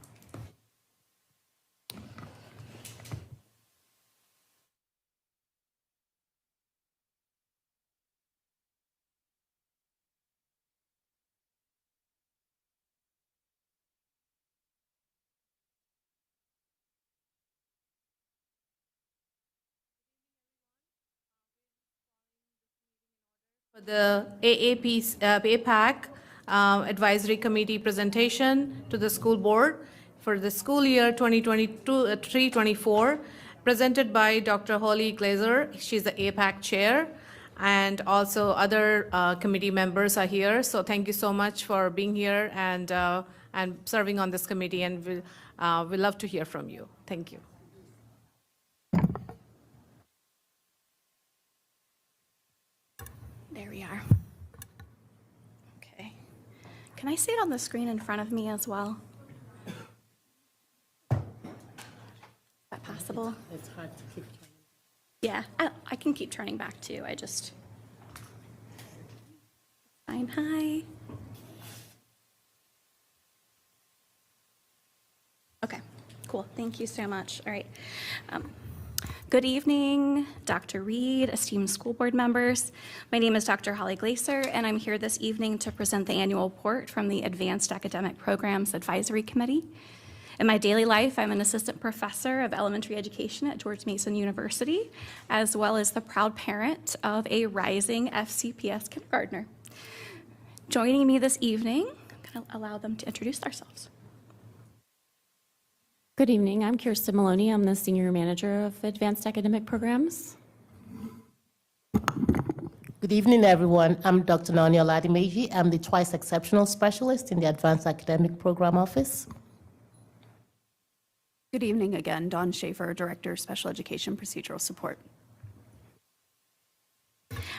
For the AAPAC advisory committee presentation to the school board for the school year 2022-24, presented by Dr. Holly Glazer. She's the AAPAC chair, and also other committee members are here. So thank you so much for being here and serving on this committee, and we'd love to hear from you. Thank you. There we are. Okay. Can I see it on the screen in front of me as well? Is that possible? It's hard to keep. Yeah, I can keep turning back too. Fine, hi. Okay, cool. Thank you so much. All right. Good evening, Dr. Reed, esteemed school board members. My name is Dr. Holly Glazer, and I'm here this evening to present the annual report from the Advanced Academic Programs Advisory Committee. In my daily life, I'm an assistant professor of elementary education at George Mason University, as well as the proud parent of a rising FCPS kindergartner. Joining me this evening, I'm going to allow them to introduce themselves. Good evening. I'm Kirsten Maloney. I'm the Senior Manager of Advanced Academic Programs. Good evening, everyone. I'm Dr. Nani Oladimeji. I'm the Twice Exceptional Specialist in the Advanced Academic Program Office. Good evening again, Dawn Schaefer, Director, Special Education Procedural Support.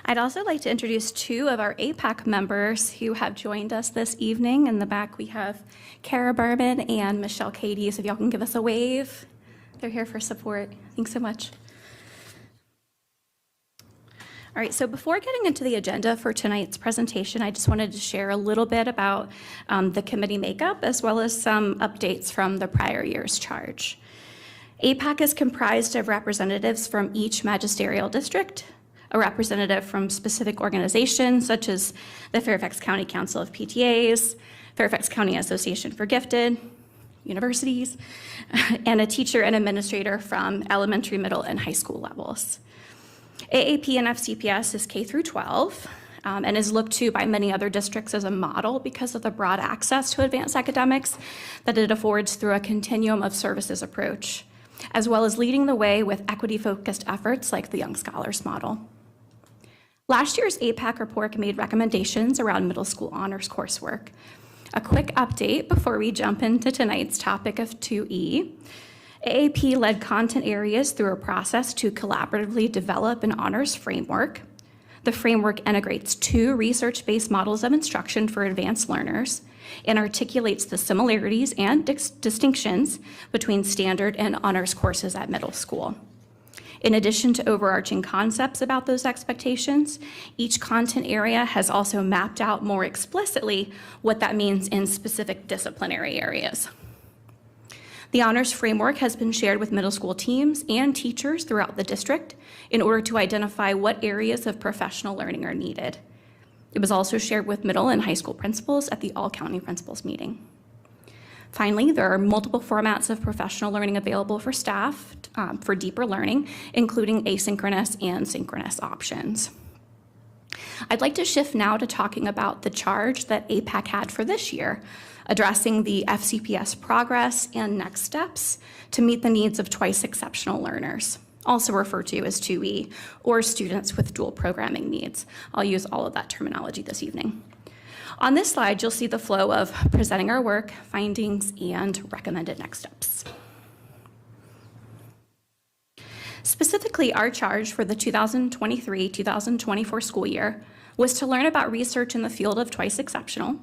I'd also like to introduce two of our AAPAC members who have joined us this evening. In the back, we have Kara Berman and Michelle Cady, so if y'all can give us a wave. They're here for support. Thanks so much. All right, so before getting into the agenda for tonight's presentation, I just wanted to share a little bit about the committee makeup, as well as some updates from the prior year's charge. AAPAC is comprised of representatives from each magisterial district, a representative from specific organizations such as the Fairfax County Council of PTAs, Fairfax County Association for Gifted, universities, and a teacher and administrator from elementary, middle, and high school levels. AAP and FCPS is K through 12 and is looked to by many other districts as a model because of the broad access to advanced academics that it affords through a continuum of services approach, as well as leading the way with equity-focused efforts like the Young Scholars Model. Last year's AAPAC report made recommendations around middle school honors coursework. A quick update before we jump into tonight's topic of 2E. AAP led content areas through a process to collaboratively develop an honors framework. The framework integrates two research-based models of instruction for advanced learners and articulates the similarities and distinctions between standard and honors courses at middle school. In addition to overarching concepts about those expectations, each content area has also mapped out more explicitly what that means in specific disciplinary areas. The honors framework has been shared with middle school teams and teachers throughout the district in order to identify what areas of professional learning are needed. It was also shared with middle and high school principals at the all-county principals meeting. Finally, there are multiple formats of professional learning available for staff for deeper learning, including asynchronous and synchronous options. I'd like to shift now to talking about the charge that AAPAC had for this year, addressing the FCPS progress and next steps to meet the needs of twice exceptional learners, also referred to as 2E, or students with dual programming needs. I'll use all of that terminology this evening. On this slide, you'll see the flow of presenting our work, findings, and recommended next steps. Specifically, our charge for the 2023-2024 school year was to learn about research in the field of twice exceptional,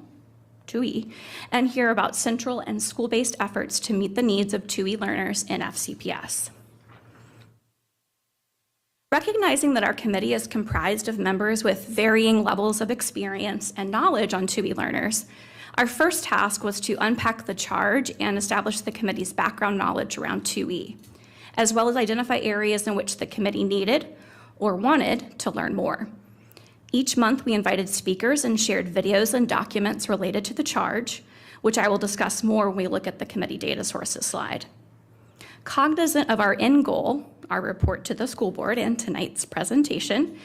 2E, and hear about central and school-based efforts to meet the needs of 2E learners in FCPS. Recognizing that our committee is comprised of members with varying levels of experience and knowledge on 2E learners, our first task was to unpack the charge and establish the committee's background knowledge around 2E, as well as identify areas in which the committee needed or wanted to learn more. Each month, we invited speakers and shared videos and documents related to the charge, which I will discuss more when we look at the committee data sources slide. Cognizant of our end goal, our report to the school board and tonight's presentation,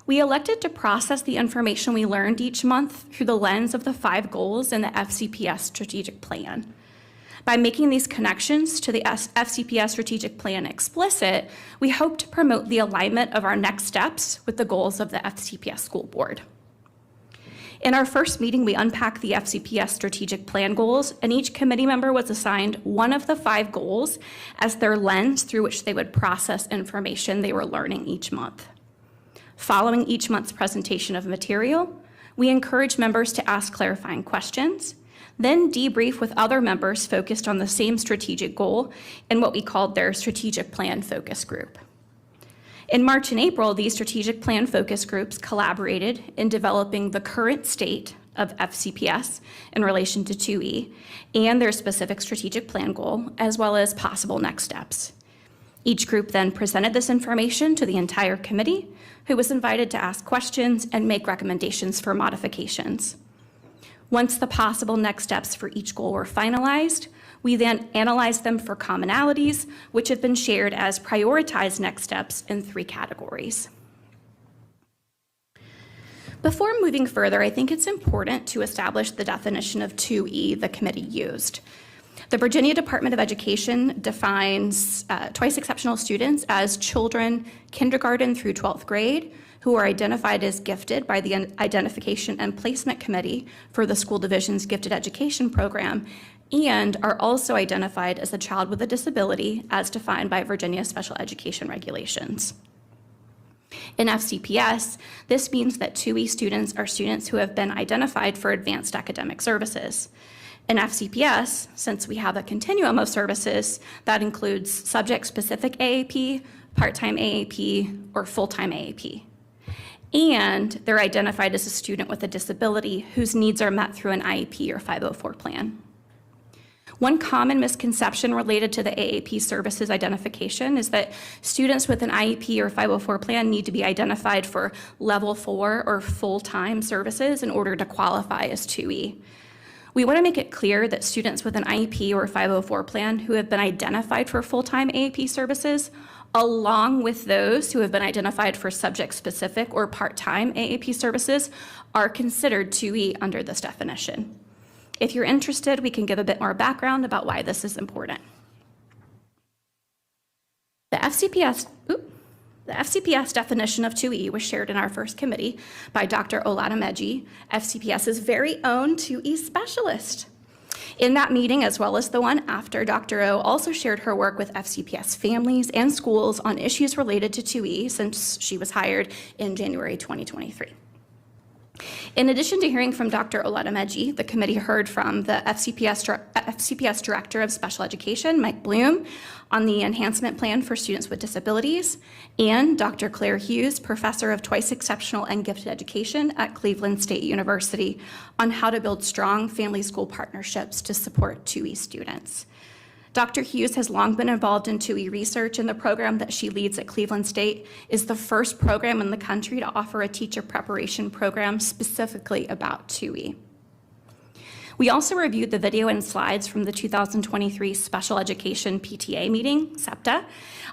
We elected to process the information we learned each month through the lens of the 5 goals in the FCPS strategic plan. By making these connections to the FCPS strategic plan explicit, we hope to promote the alignment of our next steps with the goals of the FCPS school board. In our first meeting, we unpacked the FCPS strategic plan goals, and each committee member was assigned one of the 5 goals as their lens through which they would process information they were learning each month. Following each month's presentation of material, we encourage members to ask clarifying questions, then debrief with other members focused on the same strategic goal in what we called their strategic plan focus group. In March and April, these strategic plan focus groups collaborated in developing the current state of FCPS in relation to 2E and their specific strategic plan goal, as well as possible next steps. Each group then presented this information to the entire committee, who was invited to ask questions and make recommendations for modifications. Once the possible next steps for each goal were finalized, we then analyzed them for commonalities, which have been shared as prioritized next steps in 3 categories. Before moving further, I think it's important to establish the definition of 2E the committee used. The Virginia Department of Education defines twice exceptional students as children kindergarten through 12th grade who are identified as gifted by the Identification and Placement Committee for the school division's gifted education program, and are also identified as a child with a disability as defined by Virginia special education regulations. In FCPS, this means that 2E students are students who have been identified for advanced academic services. In FCPS, since we have a continuum of services, that includes subject-specific AAP, part-time AAP, or full-time AAP. And they're identified as a student with a disability whose needs are met through an IEP or 504 plan. One common misconception related to the AAP services identification is that students with an IEP or 504 plan need to be identified for level 4 or full-time services in order to qualify as 2E. We want to make it clear that students with an IEP or 504 plan who have been identified for full-time AAP services, along with those who have been identified for subject-specific or part-time AAP services, are considered 2E under this definition. If you're interested, we can give a bit more background about why this is important. The FCPS definition of 2E was shared in our first committee by Dr. Oladameji, FCPS's very own 2E specialist. In that meeting, as well as the one after, Dr. O also shared her work with FCPS families and schools on issues related to 2E since she was hired in January 2023. In addition to hearing from Dr. Oladameji, the committee heard from the FCPS Director of Special Education, Mike Bloom, on the enhancement plan for students with disabilities, and Dr. Claire Hughes, Professor of Twice Exceptional and Gifted Education at Cleveland State University, on how to build strong family-school partnerships to support 2E students. Dr. Hughes has long been involved in 2E research, and the program that she leads at Cleveland State is the first program in the country to offer a teacher preparation program specifically about 2E. We also reviewed the video and slides from the 2023 Special Education PTA meeting, SEPTA,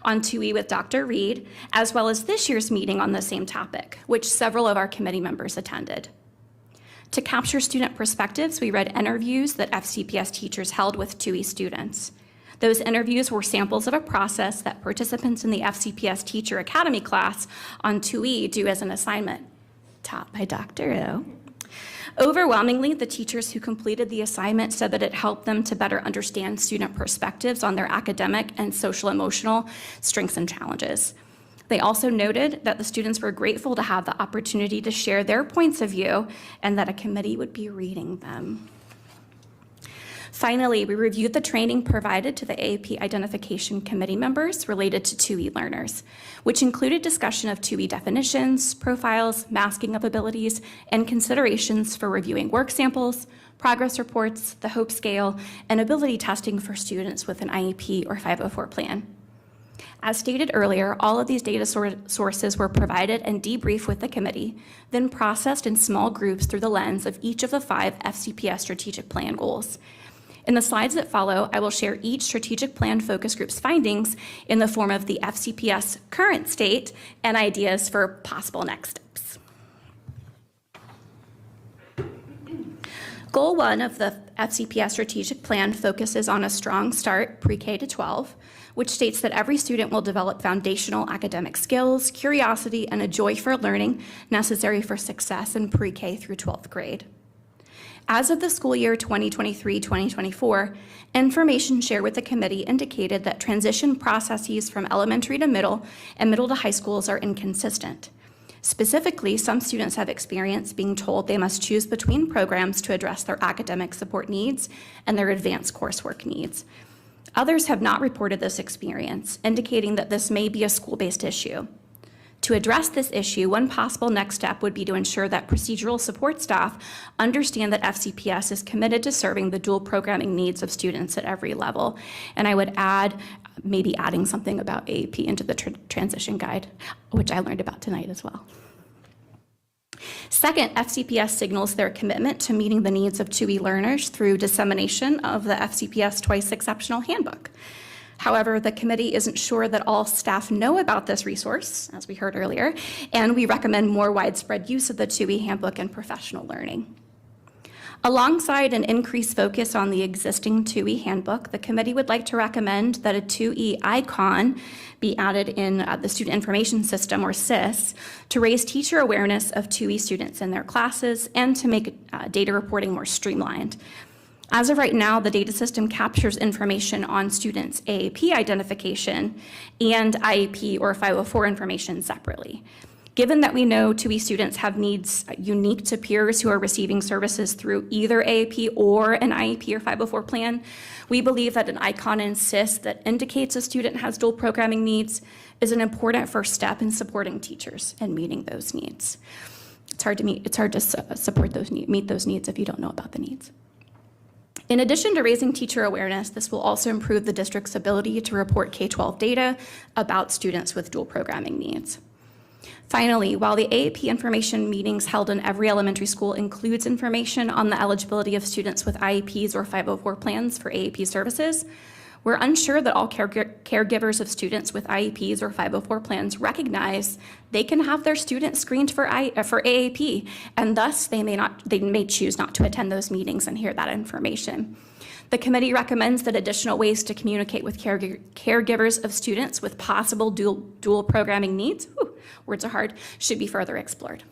on 2E with Dr. Reed, as well as this year's meeting on the same topic, which several of our committee members attended. To capture student perspectives, we read interviews that FCPS teachers held with 2E students. Those interviews were samples of a process that participants in the FCPS Teacher Academy class on 2E do as an assignment, taught by Dr. O. Overwhelmingly, the teachers who completed the assignment said that it helped them to better understand student perspectives on their academic and social-emotional strengths and challenges. They also noted that the students were grateful to have the opportunity to share their points of view and that a committee would be reading them. Finally, we reviewed the training provided to the AAP Identification Committee members related to 2E learners, which included discussion of 2E definitions, profiles, masking of abilities, and considerations for reviewing work samples, progress reports, the HOPE scale, and ability testing for students with an IEP or 504 plan. As stated earlier, all of these data sources were provided and debriefed with the committee, then processed in small groups through the lens of each of the 5 FCPS strategic plan goals. In the slides that follow, I will share each strategic plan focus group's findings in the form of the FCPS current state and ideas for possible next steps. Goal 1 of the FCPS strategic plan focuses on a strong start pre-K to 12, which states that every student will develop foundational academic skills, curiosity, and a joy for learning necessary for success in pre-K through 12th grade. As of the school year 2023-2024, information shared with the committee indicated that transition processes from elementary to middle and middle to high schools are inconsistent. Specifically, some students have experienced being told they must choose between programs to address their academic support needs and their advanced coursework needs. Others have not reported this experience, indicating that this may be a school-based issue. To address this issue, one possible next step would be to ensure that procedural support staff understand that FCPS is committed to serving the dual programming needs of students at every level. And I would add, maybe adding something about AAP into the transition guide, which I learned about tonight as well. Second, FCPS signals their commitment to meeting the needs of 2E learners through dissemination of the FCPS Twice Exceptional Handbook. However, the committee isn't sure that all staff know about this resource, as we heard earlier, and we recommend more widespread use of the 2E handbook in professional learning. Alongside an increased focus on the existing 2E handbook, the committee would like to recommend that a 2E icon be added in the Student Information System, or SIS, to raise teacher awareness of 2E students in their classes and to make data reporting more streamlined. As of right now, the data system captures information on students' AAP identification and IEP or 504 information separately. Given that we know 2E students have needs unique to peers who are receiving services through either AAP or an IEP or 504 plan, we believe that an icon in SIS that indicates a student has dual programming needs is an important first step in supporting teachers and meeting those needs. It's hard to meet those needs if you don't know about the needs. In addition to raising teacher awareness, this will also improve the district's ability to report K-12 data about students with dual programming needs. Finally, while the AAP information meetings held in every elementary school includes information on the eligibility of students with IEPs or 504 plans for AAP services, we're unsure that all caregivers of students with IEPs or 504 plans recognize they can have their students screened for AAP, and thus they may choose not to attend those meetings and hear that information. The committee recommends that additional ways to communicate with caregivers of students with possible dual programming needs, words are hard, should be further explored.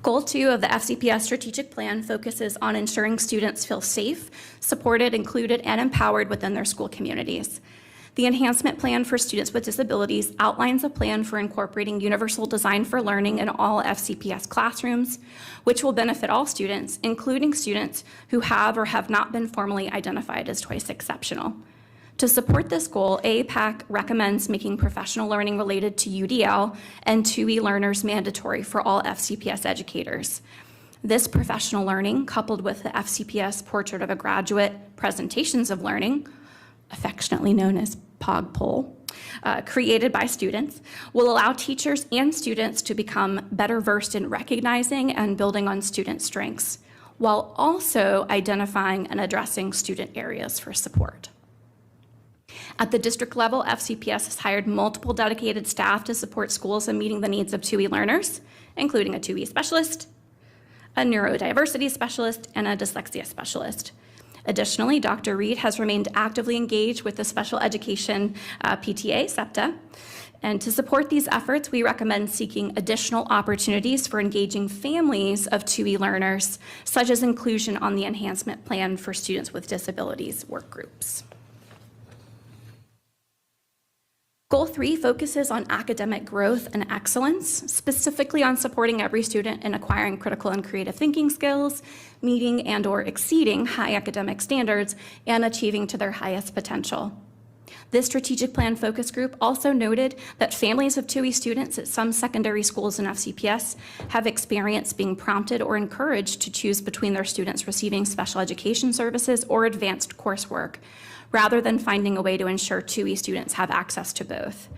Goal 2 of the FCPS strategic plan focuses on ensuring students feel safe, supported, included, and empowered within their school communities. The enhancement plan for students with disabilities outlines a plan for incorporating universal design for learning in all FCPS classrooms, which will benefit all students, including students who have or have not been formally identified as twice exceptional. To support this goal, AAPAC recommends making professional learning related to UDL and 2E learners mandatory for all FCPS educators. This professional learning, coupled with the FCPS Portrait of a Graduate Presentations of Learning, affectionately known as POG-POL, created by students, will allow teachers and students to become better versed in recognizing and building on student strengths, while also identifying and addressing student areas for support. At the district level, FCPS has hired multiple dedicated staff to support schools in meeting the needs of 2E learners, including a 2E specialist, a neurodiversity specialist, and a dyslexia specialist. Additionally, Dr. Reed has remained actively engaged with the special education PTA, SEPTA, and to support these efforts, we recommend seeking additional opportunities for engaging families of 2E learners, such as inclusion on the enhancement plan for students with disabilities work groups. Goal 3 focuses on academic growth and excellence, specifically on supporting every student in acquiring critical and creative thinking skills, meeting and/or exceeding high academic standards, and achieving to their highest potential. This strategic plan focus group also noted that families of 2E students at some secondary schools in FCPS have experienced being prompted or encouraged to choose between their students receiving special education services or advanced coursework, rather than finding a way to ensure 2E students have access to both.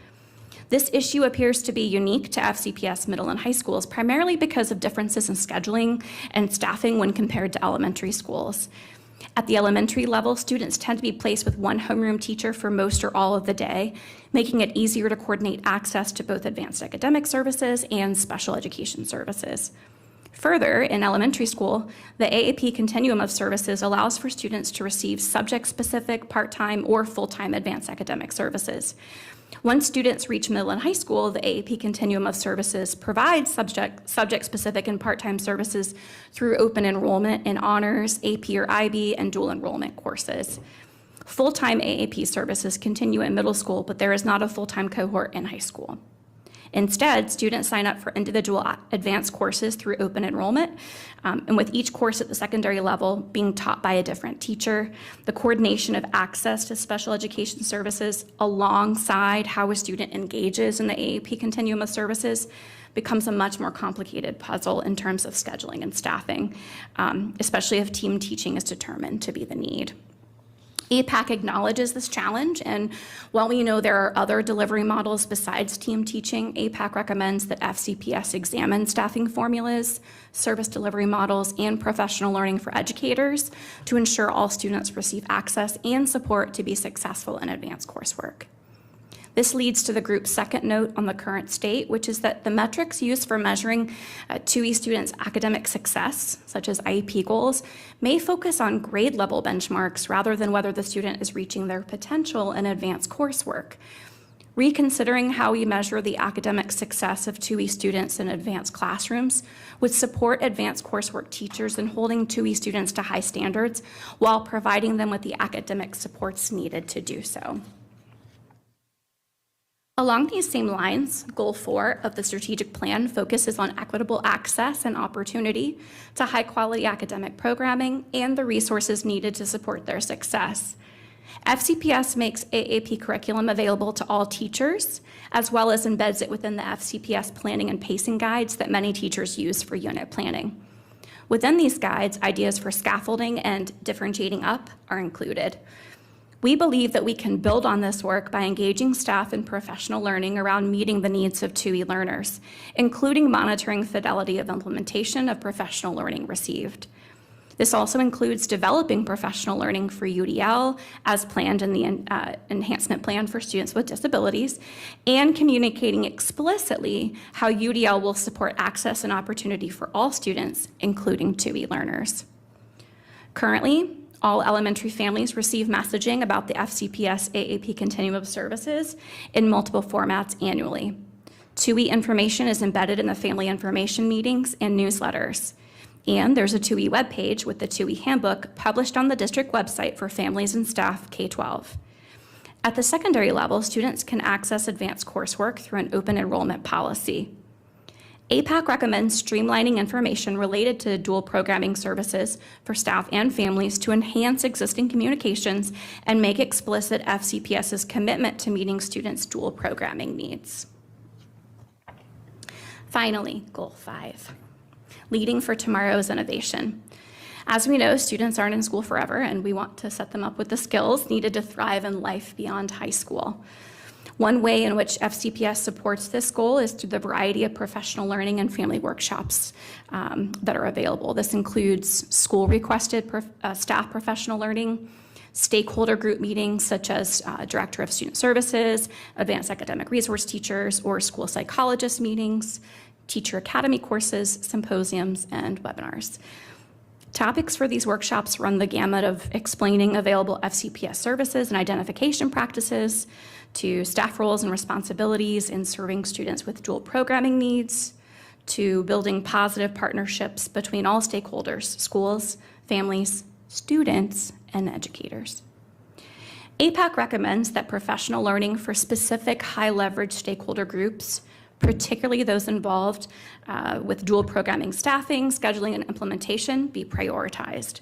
This issue appears to be unique to FCPS middle and high schools, primarily because of differences in scheduling and staffing when compared to elementary schools. At the elementary level, students tend to be placed with one homeroom teacher for most or all of the day, making it easier to coordinate access to both advanced academic services and special education services. Further, in elementary school, the AAP continuum of services allows for students to receive subject-specific, part-time, or full-time advanced academic services. Once students reach middle and high school, the AAP continuum of services provides subject-specific and part-time services through open enrollment in honors, AP or IB, and dual enrollment courses. Full-time AAP services continue in middle school, but there is not a full-time cohort in high school. Instead, students sign up for individual advanced courses through open enrollment, and with each course at the secondary level being taught by a different teacher, the coordination of access to special education services alongside how a student engages in the AAP continuum of services becomes a much more complicated puzzle in terms of scheduling and staffing, especially if team teaching is determined to be the need. AAPAC acknowledges this challenge, and while we know there are other delivery models besides team teaching, AAPAC recommends that FCPS examine staffing formulas, service delivery models, and professional learning for educators to ensure all students receive access and support to be successful in advanced coursework. This leads to the group's second note on the current state, which is that the metrics used for measuring 2E students' academic success, such as IEP goals, may focus on grade level benchmarks rather than whether the student is reaching their potential in advanced coursework. Reconsidering how we measure the academic success of 2E students in advanced classrooms would support advanced coursework teachers in holding 2E students to high standards while providing them with the academic supports needed to do so. Along these same lines, Goal 4 of the strategic plan focuses on equitable access and opportunity to high-quality academic programming and the resources needed to support their success. FCPS makes AAP curriculum available to all teachers, as well as embeds it within the FCPS planning and pacing guides that many teachers use for unit planning. Within these guides, ideas for scaffolding and differentiating up are included. We believe that we can build on this work by engaging staff in professional learning around meeting the needs of 2E learners, including monitoring fidelity of implementation of professional learning received. This also includes developing professional learning for UDL as planned in the enhancement plan for students with disabilities, and communicating explicitly how UDL will support access and opportunity for all students, including 2E learners. Currently, all elementary families receive messaging about the FCPS AAP Continuum of Services in multiple formats annually. 2E information is embedded in the family information meetings and newsletters. And there's a 2E webpage with the 2E handbook published on the district website for families and staff K-12. At the secondary level, students can access advanced coursework through an open enrollment policy. AAPAC recommends streamlining information related to dual programming services for staff and families to enhance existing communications and make explicit FCPS's commitment to meeting students' dual programming needs. Finally, Goal 5, leading for tomorrow's innovation. As we know, students aren't in school forever, and we want to set them up with the skills needed to thrive in life beyond high school. One way in which FCPS supports this goal is through the variety of professional learning and family workshops that are available. This includes school-requested staff professional learning, stakeholder group meetings such as Director of Student Services, Advanced Academic Resource Teachers, or school psychologist meetings, teacher academy courses, symposiums, and webinars. Topics for these workshops run the gamut of explaining available FCPS services and identification practices, to staff roles and responsibilities in serving students with dual programming needs, to building positive partnerships between all stakeholders, schools, families, students, and educators. AAPAC recommends that professional learning for specific high-leverage stakeholder groups, particularly those involved with dual programming staffing, scheduling, and implementation, be prioritized.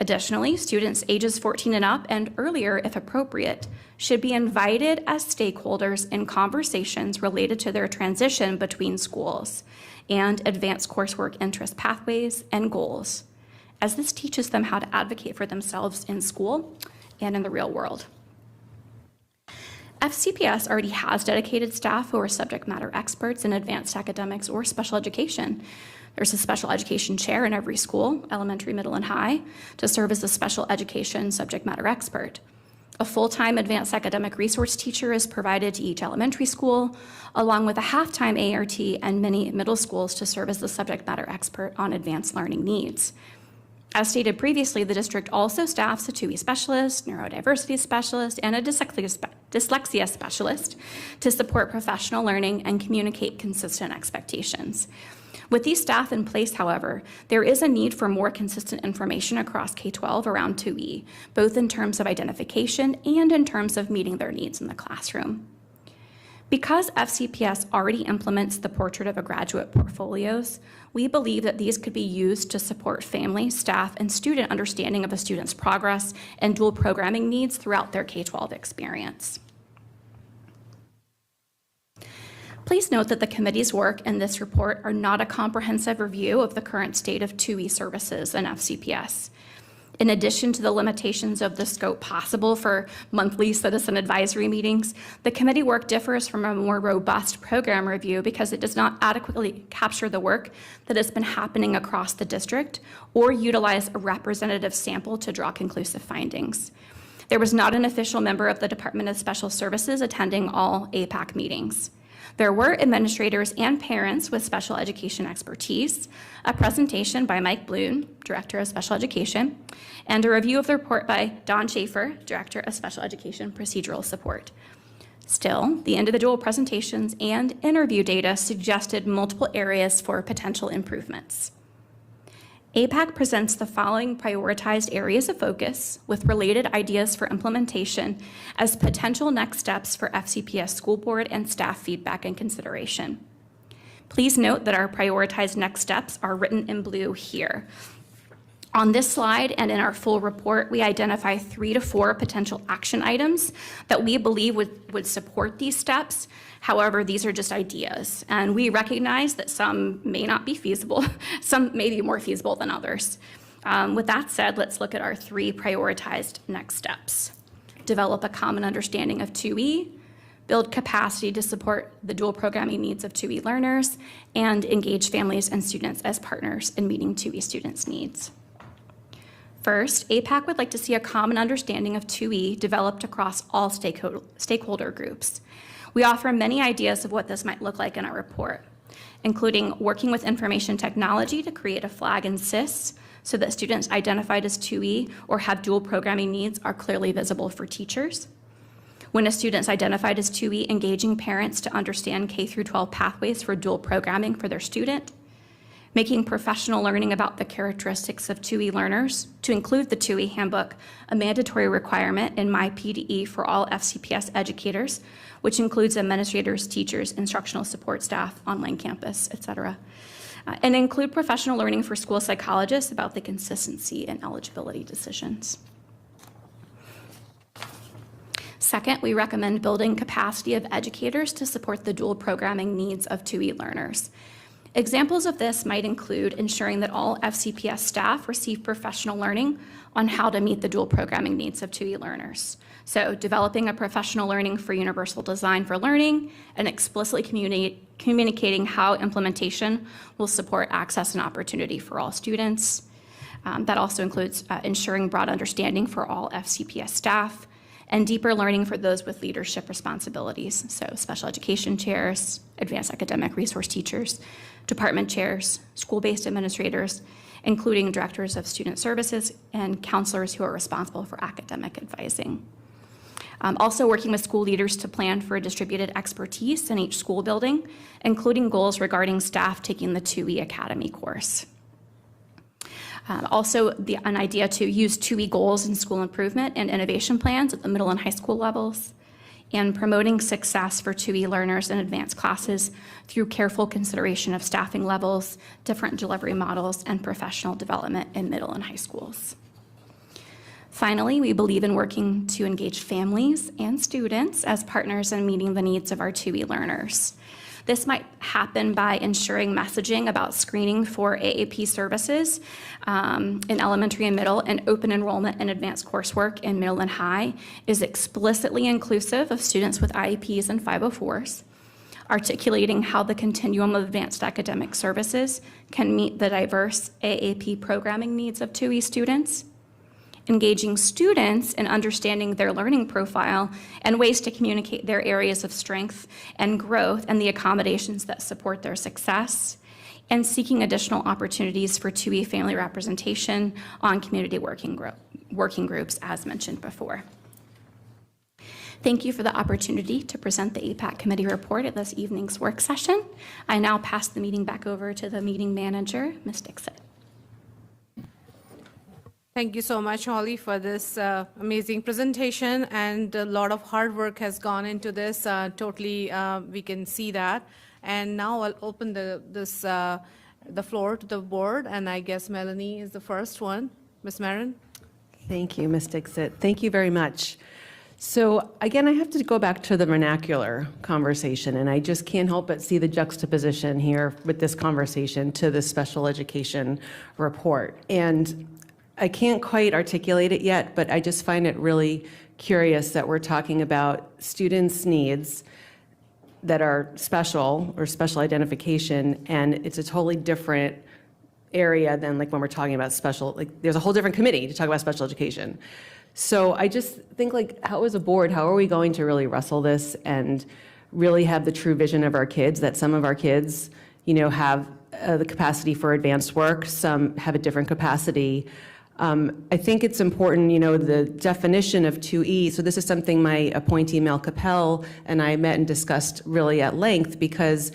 Additionally, students ages 14 and up and earlier, if appropriate, should be invited as stakeholders in conversations related to their transition between schools and advanced coursework interest pathways and goals, as this teaches them how to advocate for themselves in school and in the real world. FCPS already has dedicated staff who are subject matter experts in advanced academics or special education. There's a special education chair in every school, elementary, middle, and high, to serve as a special education subject matter expert. A full-time advanced academic resource teacher is provided to each elementary school, along with a half-time ART and many middle schools to serve as the subject matter expert on advanced learning needs. As stated previously, the district also staffs a TUI specialist, neurodiversity specialist, and a dyslexia specialist to support professional learning and communicate consistent expectations. With these staff in place, however, there is a need for more consistent information across K-12 around 2E, both in terms of identification and in terms of meeting their needs in the classroom. Because FCPS already implements the Portrait of a Graduate portfolios, we believe that these could be used to support family, staff, and student understanding of a student's progress and dual programming needs throughout their K-12 experience. Please note that the committee's work in this report are not a comprehensive review of the current state of 2E services in FCPS. In addition to the limitations of the scope possible for monthly citizen advisory meetings, the committee work differs from a more robust program review because it does not adequately capture the work that has been happening across the district or utilize a representative sample to draw conclusive findings. There was not an official member of the Department of Special Services attending all AAPAC meetings. There were administrators and parents with special education expertise, a presentation by Mike Bloom, Director of Special Education, and a review of the report by Don Schaefer, Director of Special Education Procedural Support. Still, the individual presentations and interview data suggested multiple areas for potential improvements. AAPAC presents the following prioritized areas of focus with related ideas for implementation as potential next steps for FCPS school board and staff feedback and consideration. Please note that our prioritized next steps are written in blue here. On this slide and in our full report, we identify 3 to 4 potential action items that we believe would support these steps. However, these are just ideas, and we recognize that some may not be feasible, some may be more feasible than others. With that said, let's look at our 3 prioritized next steps. Develop a common understanding of 2E, build capacity to support the dual programming needs of 2E learners, and engage families and students as partners in meeting 2E students' needs. First, AAPAC would like to see a common understanding of 2E developed across all stakeholder groups. We offer many ideas of what this might look like in our report, including working with information technology to create a flag in SIS so that students identified as 2E or have dual programming needs are clearly visible for teachers. When a student's identified as 2E, engaging parents to understand K-12 pathways for dual programming for their student. Making professional learning about the characteristics of 2E learners to include the 2E handbook, a mandatory requirement in My PDE for all FCPS educators, which includes administrators, teachers, instructional support staff, online campus, etc. And include professional learning for school psychologists about the consistency and eligibility decisions. Second, we recommend building capacity of educators to support the dual programming needs of 2E learners. Examples of this might include ensuring that all FCPS staff receive professional learning on how to meet the dual programming needs of 2E learners. So developing a professional learning for universal design for learning and explicitly communicating how implementation will support access and opportunity for all students. That also includes ensuring broad understanding for all FCPS staff and deeper learning for those with leadership responsibilities. So special education chairs, advanced academic resource teachers, department chairs, school-based administrators, including directors of student services and counselors who are responsible for academic advising. Also working with school leaders to plan for distributed expertise in each school building, including goals regarding staff taking the 2E Academy course. Also, an idea to use 2E goals in school improvement and innovation plans at the middle and high school levels, and promoting success for 2E learners in advanced classes through careful consideration of staffing levels, different delivery models, and professional development in middle and high schools. Finally, we believe in working to engage families and students as partners in meeting the needs of our 2E learners. This might happen by ensuring messaging about screening for AAP services in elementary and middle, and open enrollment and advanced coursework in middle and high is explicitly inclusive of students with IEPs and 504s. Articulating how the continuum of advanced academic services can meet the diverse AAP programming needs of 2E students. Engaging students in understanding their learning profile and ways to communicate their areas of strength and growth and the accommodations that support their success, and seeking additional opportunities for 2E family representation on community working groups, as mentioned before. Thank you for the opportunity to present the APAC committee report at this evening's work session. I now pass the meeting back over to the meeting manager, Ms. Dixit. Thank you so much, Holly, for this amazing presentation, and a lot of hard work has gone into this. Totally, we can see that. And now I'll open the floor to the board, and I guess Melanie is the first one. Ms. Marin? Thank you, Ms. Dixit. Thank you very much. So again, I have to go back to the vernacular conversation, and I just can't help but see the juxtaposition here with this conversation to the special education report. And I can't quite articulate it yet, but I just find it really curious that we're talking about students' needs that are special or special identification, and it's a totally different area than like when we're talking about special, like there's a whole different committee to talk about special education. So I just think like, how as a board, how are we going to really wrestle this and really have the true vision of our kids, that some of our kids, have the capacity for advanced work, some have a different capacity. I think it's important, the definition of 2E, so this is something my appointee Mel Capel and I met and discussed really at length, because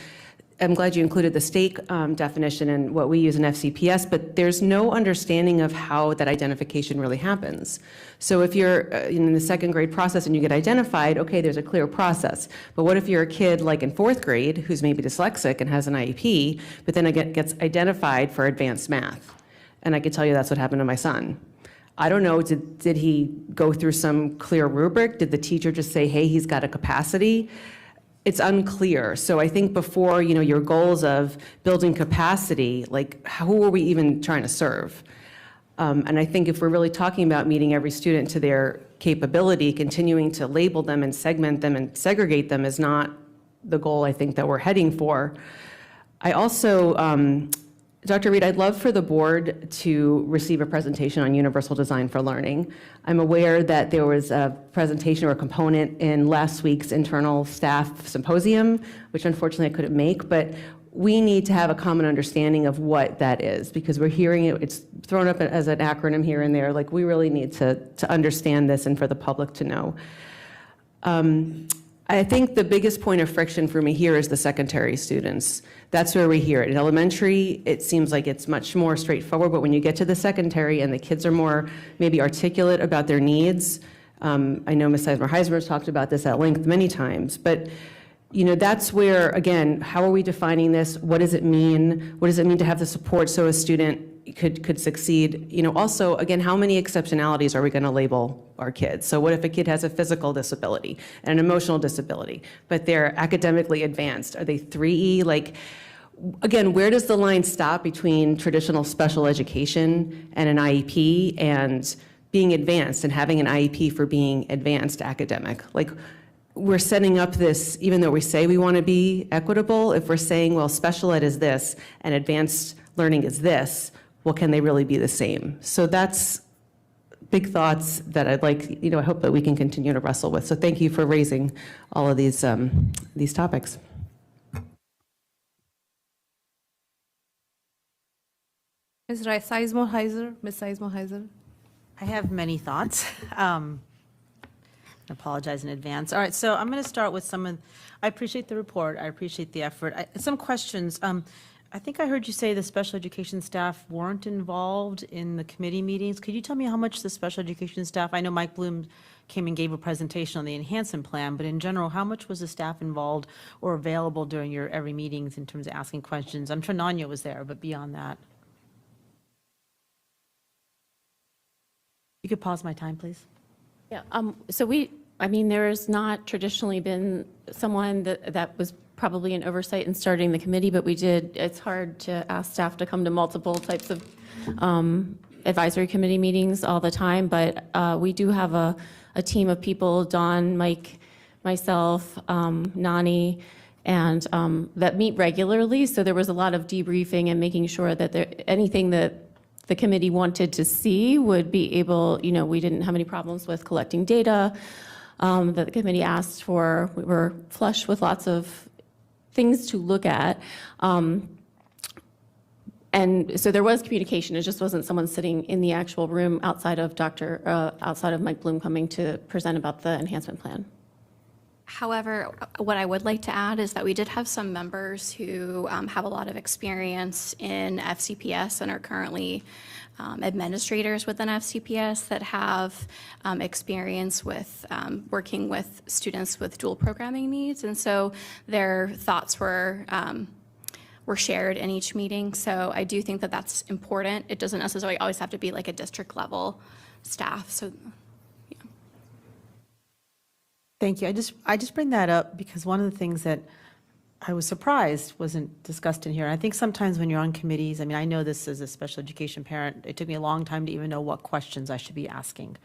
I'm glad you included the state definition and what we use in FCPS, but there's no understanding of how that identification really happens. So if you're in the second grade process and you get identified, okay, there's a clear process. But what if you're a kid like in fourth grade who's maybe dyslexic and has an IEP, but then gets identified for advanced math? And I can tell you that's what happened to my son. I don't know, did he go through some clear rubric? Did the teacher just say, hey, he's got a capacity? It's unclear. So I think before, your goals of building capacity, like who are we even trying to serve? And I think if we're really talking about meeting every student to their capability, continuing to label them and segment them and segregate them is not the goal I think that we're heading for. I also, Dr. Reed, I'd love for the board to receive a presentation on universal design for learning. I'm aware that there was a presentation or a component in last week's internal staff symposium, which unfortunately I couldn't make, but we need to have a common understanding of what that is, because we're hearing it's thrown up as an acronym here and there. Like, we really need to understand this and for the public to know. I think the biggest point of friction for me here is the secondary students. That's where we hear it. In elementary, it seems like it's much more straightforward, but when you get to the secondary and the kids are more maybe articulate about their needs, I know Ms. Sizemore-Heiser has talked about this at length many times, but that's where, again, how are we defining this? What does it mean? What does it mean to have the support so a student could succeed? Also, again, how many exceptionalities are we going to label our kids? So what if a kid has a physical disability and an emotional disability, but they're academically advanced? Are they 3E? Like, again, where does the line stop between traditional special education and an IEP and being advanced and having an IEP for being advanced academic? Like, we're setting up this, even though we say we want to be equitable, if we're saying, well, special ed is this and advanced learning is this, well, can they really be the same? So that's big thoughts that I'd like, I hope that we can continue to wrestle with. So thank you for raising all of these topics. Ms. Sizemore-Heiser? Ms. Sizemore-Heiser? I have many thoughts. I apologize in advance. All right, so I'm going to start with I appreciate the report. I appreciate the effort. Some questions. I think I heard you say the special education staff weren't involved in the committee meetings. Could you tell me how much the special education staff, I know Mike Bloom came and gave a presentation on the enhancement plan, but in general, how much was the staff involved or available during your every meetings in terms of asking questions? I'm sure Nanya was there, but beyond that. You could pause my time, please. Yeah, so there has not traditionally been someone that was probably an oversight in starting the committee, but it's hard to ask staff to come to multiple types of advisory committee meetings all the time, but we do have a team of people, Dawn, Mike, myself, Nani, and that meet regularly. So there was a lot of debriefing and making sure that anything that the committee wanted to see would be able, we didn't have any problems with collecting data that the committee asked for. We were flush with lots of things to look at. And so there was communication. It just wasn't someone sitting in the actual room outside of Mike Bloom coming to present about the enhancement plan. However, what I would like to add is that we did have some members who have a lot of experience in FCPS and are currently administrators within FCPS that have experience with working with students with dual programming needs. And so their thoughts were shared in each meeting. So I do think that that's important. It doesn't necessarily always have to be like a district level staff. So Thank you. I just bring that up because one of the things that I was surprised wasn't discussed in here. And I think sometimes when you're on committees, I know this as a special education parent, it took me a long time to even know what questions I should be asking,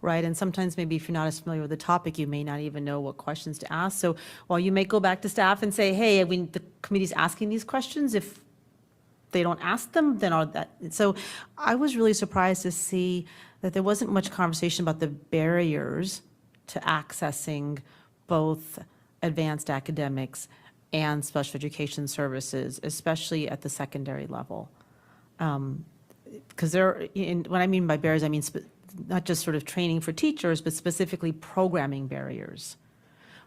right? And sometimes maybe if you're not as familiar with the topic, you may not even know what questions to ask. So while you may go back to staff and say, hey, the committee's asking these questions, if they don't ask them, then all that. So I was really surprised to see that there wasn't much conversation about the barriers to accessing both advanced academics and special education services, especially at the secondary level. Because what I mean by barriers, I mean not just sort of training for teachers, but specifically programming barriers,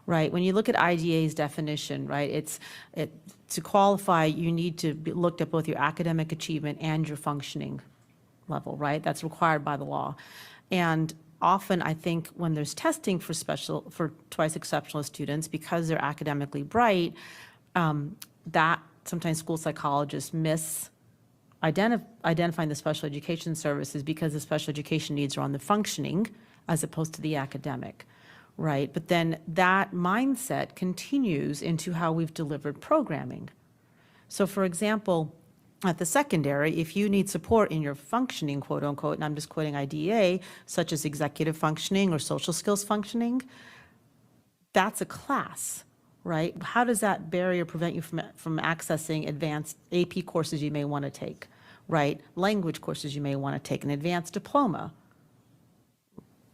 right? When you look at IDA's definition, right, to qualify, you need to be looked at both your academic achievement and your functioning level, right? That's required by the law. And often, I think when there's testing for twice exceptional students, because they're academically bright, that sometimes school psychologists miss identifying the special education services because the special education needs are on the functioning as opposed to the academic, right? But then that mindset continues into how we've delivered programming. So for example, at the secondary, if you need support in your functioning, quote unquote, and I'm just quoting IDEA, such as executive functioning or social skills functioning, that's a class, right? How does that barrier prevent you from accessing advanced AP courses you may want to take, right? Language courses you may want to take, an advanced diploma.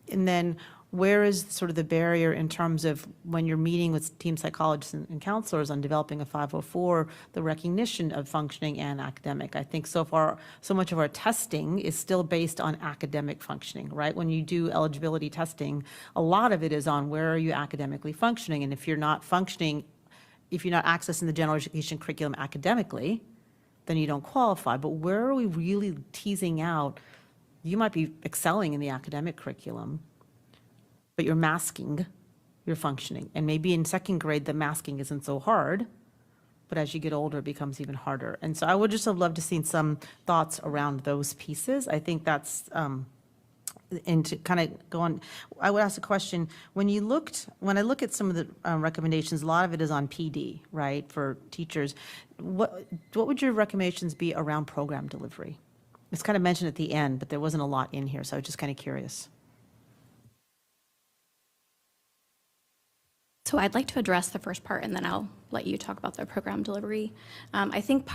And then where is sort of the barrier in terms of when you're meeting with team psychologists and counselors on developing a 504, the recognition of functioning and academic? I think so far, so much of our testing is still based on academic functioning, right? When you do eligibility testing, a lot of it is on where are you academically functioning, and if you're not functioning, if you're not accessing the general education curriculum academically, then you don't qualify. But where are we really teasing out, you might be excelling in the academic curriculum, but you're masking your functioning. And maybe in second grade, the masking isn't so hard, but as you get older, it becomes even harder. And so I would just have loved to see some thoughts around those pieces. I think that's, and to kind of go on, I would ask a question. When I look at some of the recommendations, a lot of it is on PD, right, for teachers. What would your recommendations be around program delivery? It's kind of mentioned at the end, but there wasn't a lot in here, so I was just kind of curious. So I'd like to address the first part, and then I'll let you talk about the program delivery. I think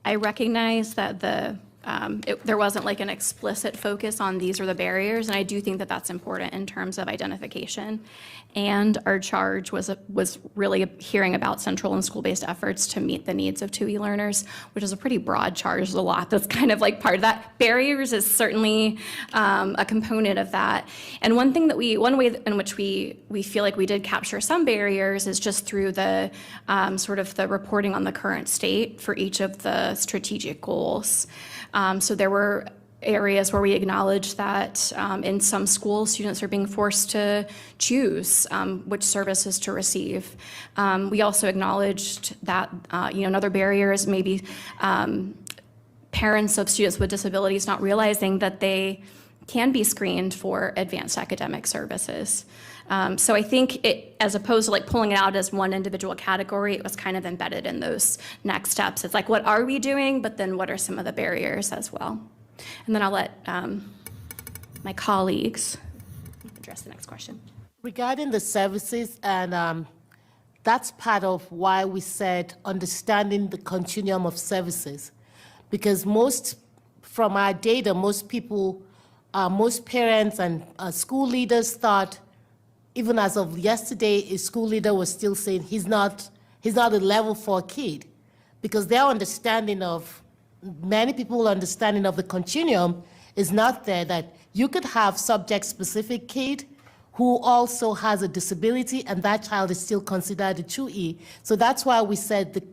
I recognize that there wasn't like an explicit focus on these are the barriers, and I do think that that's important in terms of identification. And our charge was really hearing about central and school-based efforts to meet the needs of 2E learners, which is a pretty broad charge. There's a lot that's kind of like part of that. Barriers is certainly a component of that. And one way in which we feel like we did capture some barriers is just through the sort of the reporting on the current state for each of the strategic goals. So there were areas where we acknowledged that in some schools, students are being forced to choose which services to receive. We also acknowledged that another barrier is maybe parents of students with disabilities not realizing that they can be screened for advanced academic services. So I think it, as opposed to like pulling it out as one individual category, it was kind of embedded in those next steps. It's like, what are we doing? But then what are some of the barriers as well? And then I'll let my colleagues address the next question. Regarding the services, and that's part of why we said understanding the continuum of services. Because from our data, most people, most parents and school leaders thought, even as of yesterday, a school leader was still saying he's not a level 4 kid. Because their understanding of, many people's understanding of the continuum is not there, that you could have subject-specific kid who also has a disability, and that child is still considered a 2E. So that's why we said the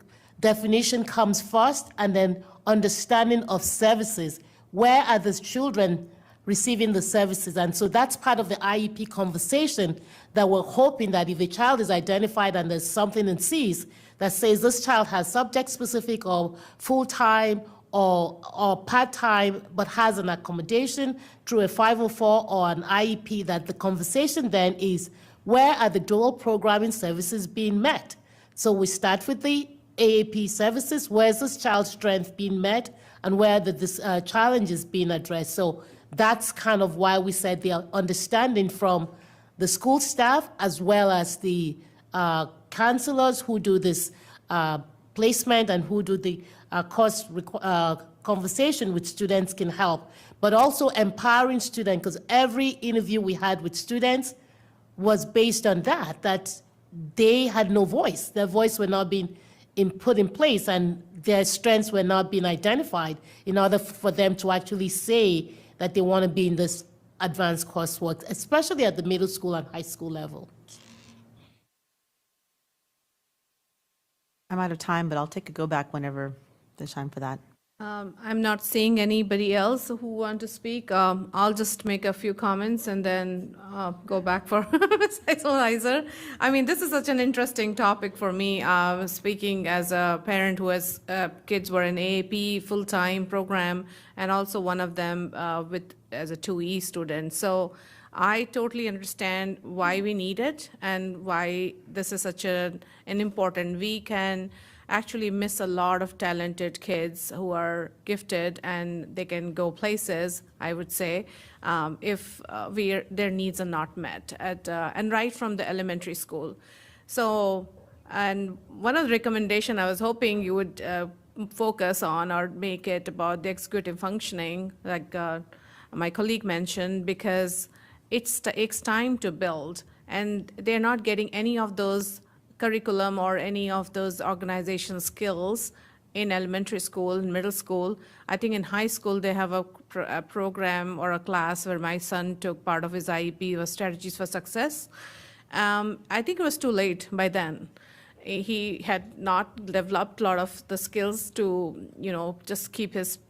definition comes first, and then understanding of services. Where are the children receiving the services? And so that's part of the IEP conversation that we're hoping that if a child is identified and there's something in Cs that says this child has subject-specific or full-time or part-time, but has an accommodation through a 504 or an IEP, that the conversation then is, where are the dual programming services being met? So we start with the AAP services, where is this child's strength being met, and where are the challenges being addressed? So that's kind of why we said the understanding from the school staff as well as the counselors who do this placement and who do the course conversation with students can help, but also empowering students, because every interview we had with students was based on that they had no voice. Their voice were not being put in place, and their strengths were not being identified in order for them to actually say that they want to be in this advanced coursework, especially at the middle school and high school level. I'm out of time, but I'll take a go back whenever there's time for that. I'm not seeing anybody else who want to speak. I'll just make a few comments and then go back for Liza. I mean, this is such an interesting topic for me, speaking as a parent who has kids who are in AAP full-time program, and also one of them as a 2E student. So I totally understand why we need it and why this is such an important. We can actually miss a lot of talented kids who are gifted and they can go places, I would say, if their needs are not met and right from the elementary school. So, and one of the recommendations I was hoping you would focus on or make it about the executive functioning, like my colleague mentioned, because it takes time to build, and they're not getting any of those curriculum or any of those organization skills in elementary school, in middle school. I think in high school they have a program or a class where my son took part of his IEP was Strategies for Success. I think it was too late by then. He had not developed a lot of the skills to, just keep his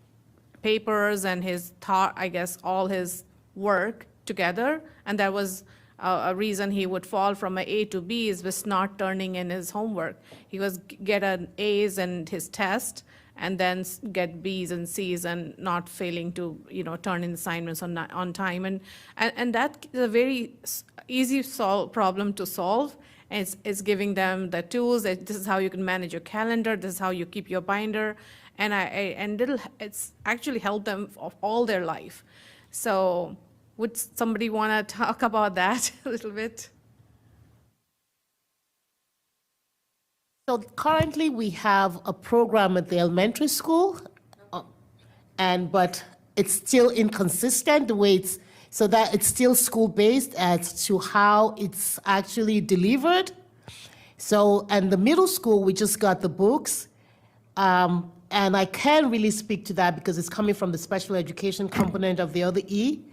papers and his thought, I guess, all his work together, and that was a reason he would fall from an A to B is was not turning in his homework. He was get an A's in his test and then get B's and C's and not failing to turn in assignments on time, and that is a very easy problem to solve. And it's giving them the tools. This is how you can manage your calendar. This is how you keep your binder, and it's actually helped them all their life. So. Would somebody want to talk about that a little bit? So currently we have a program at the elementary school, but it's still inconsistent the way so that it's still school-based as to how it's actually delivered. So, and the middle school, we just got the books, and I can't really speak to that because it's coming from the special education component of the other E.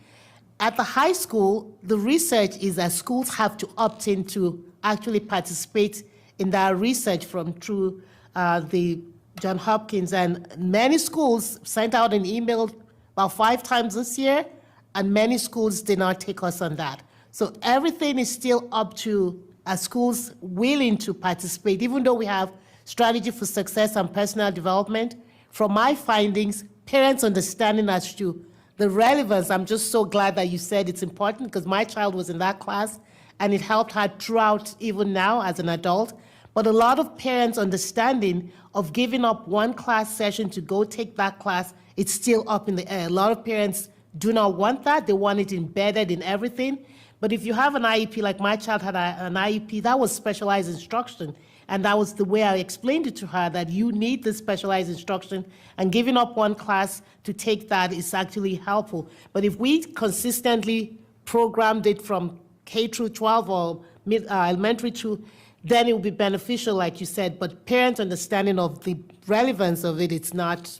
At the high school, the research is that schools have to opt in to actually participate in that research through the Johns Hopkins, and many schools sent out an email about 5 times this year, and many schools did not take us on that. So everything is still up to schools willing to participate, even though we have strategy for success and personal development. From my findings, parents' understanding as to the relevance, I'm just so glad that you said it's important, because my child was in that class, and it helped her throughout, even now as an adult. But a lot of parents' understanding of giving up one class session to go take that class, it's still up in the air. A lot of parents do not want that. They want it embedded in everything. But if you have an IEP, like my child had an IEP, that was specialized instruction. And that was the way I explained it to her, that you need this specialized instruction, and giving up one class to take that is actually helpful. But if we consistently programmed it from K through 12 or elementary through, then it will be beneficial, like you said. But parent understanding of the relevance of it, it's not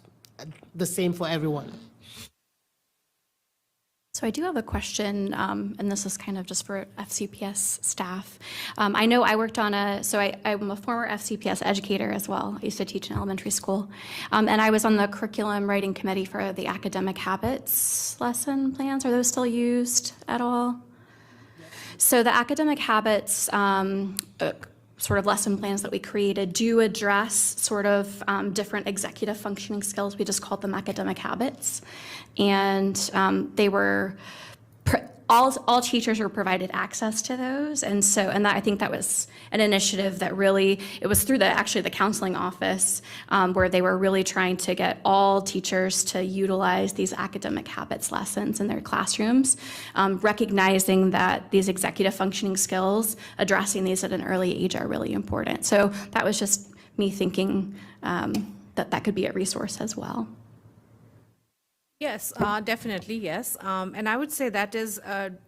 the same for everyone. So I do have a question, and this is kind of just for FCPS staff. I know I worked on I'm a former FCPS educator as well. I used to teach in elementary school. And I was on the curriculum writing committee for the academic habits lesson plans. Are those still used at all? So the academic habits sort of lesson plans that we created do address sort of different executive functioning skills. We just called them academic habits. And they were, all teachers were provided access to those. And I think that was an initiative that really, it was through the counseling office where they were really trying to get all teachers to utilize these academic habits lessons in their classrooms, recognizing that these executive functioning skills, addressing these at an early age are really important. So that was just me thinking that could be a resource as well. Yes, definitely, yes. And I would say that is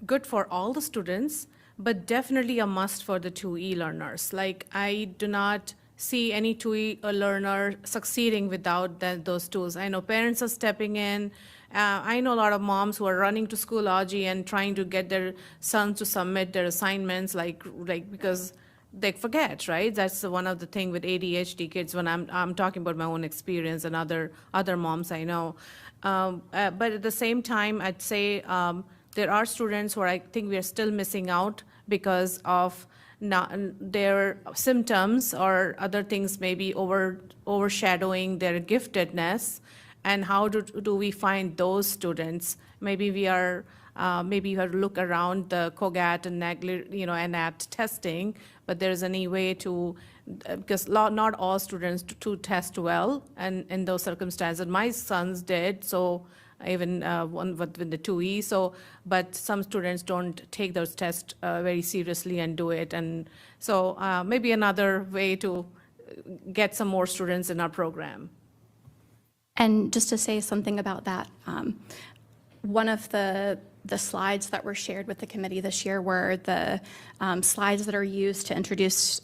good for all the students, but definitely a must for the 2E learners. Like, I do not see any 2E learner succeeding without those tools. I know parents are stepping in. I know a lot of moms who are running to Schoology and trying to get their sons to submit their assignments, like because they forget, right? That's one of the things with ADHD kids. When I'm talking about my own experience and other moms I know. But at the same time, I'd say there are students who I think we are still missing out because of their symptoms or other things maybe overshadowing their giftedness. And how do we find those students? Maybe we are maybe you have to look around the COGAT and ANAT testing, but there's any way to, because not all students to test well, and in those circumstances, my sons did, so even one with the 2E, so, but some students don't take those tests very seriously and do it, and so maybe another way to get some more students in our program. And just to say something about that, one of the slides that were shared with the committee this year were the slides that are used to introduce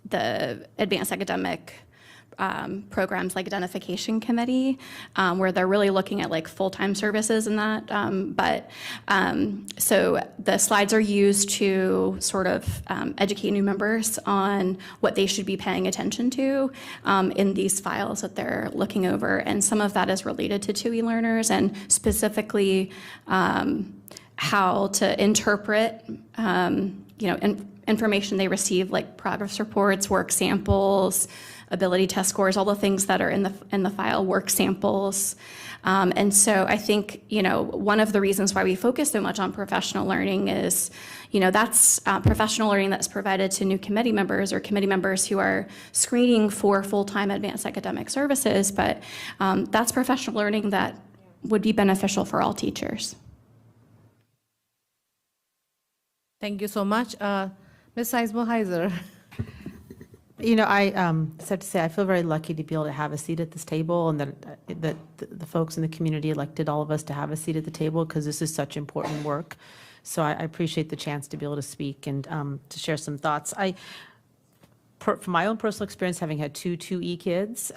the advanced academic programs like identification committee, where they're really looking at like full-time services and that. So the slides are used to sort of educate new members on what they should be paying attention to in these files that they're looking over. And some of that is related to 2E learners, and specifically how to interpret information they receive, like progress reports, work samples, ability test scores, all the things that are in the file, work samples. And so I think, one of the reasons why we focus so much on professional learning is, that's professional learning that's provided to new committee members or committee members who are screening for full-time advanced academic services, but that's professional learning that would be beneficial for all teachers. Thank you so much. Ms. Seismo-Heiser. I have to say, I feel very lucky to be able to have a seat at this table, and that the folks in the community elected all of us to have a seat at the table, because this is such important work. So I appreciate the chance to be able to speak and to share some thoughts. From my own personal experience, having had two 2E kids,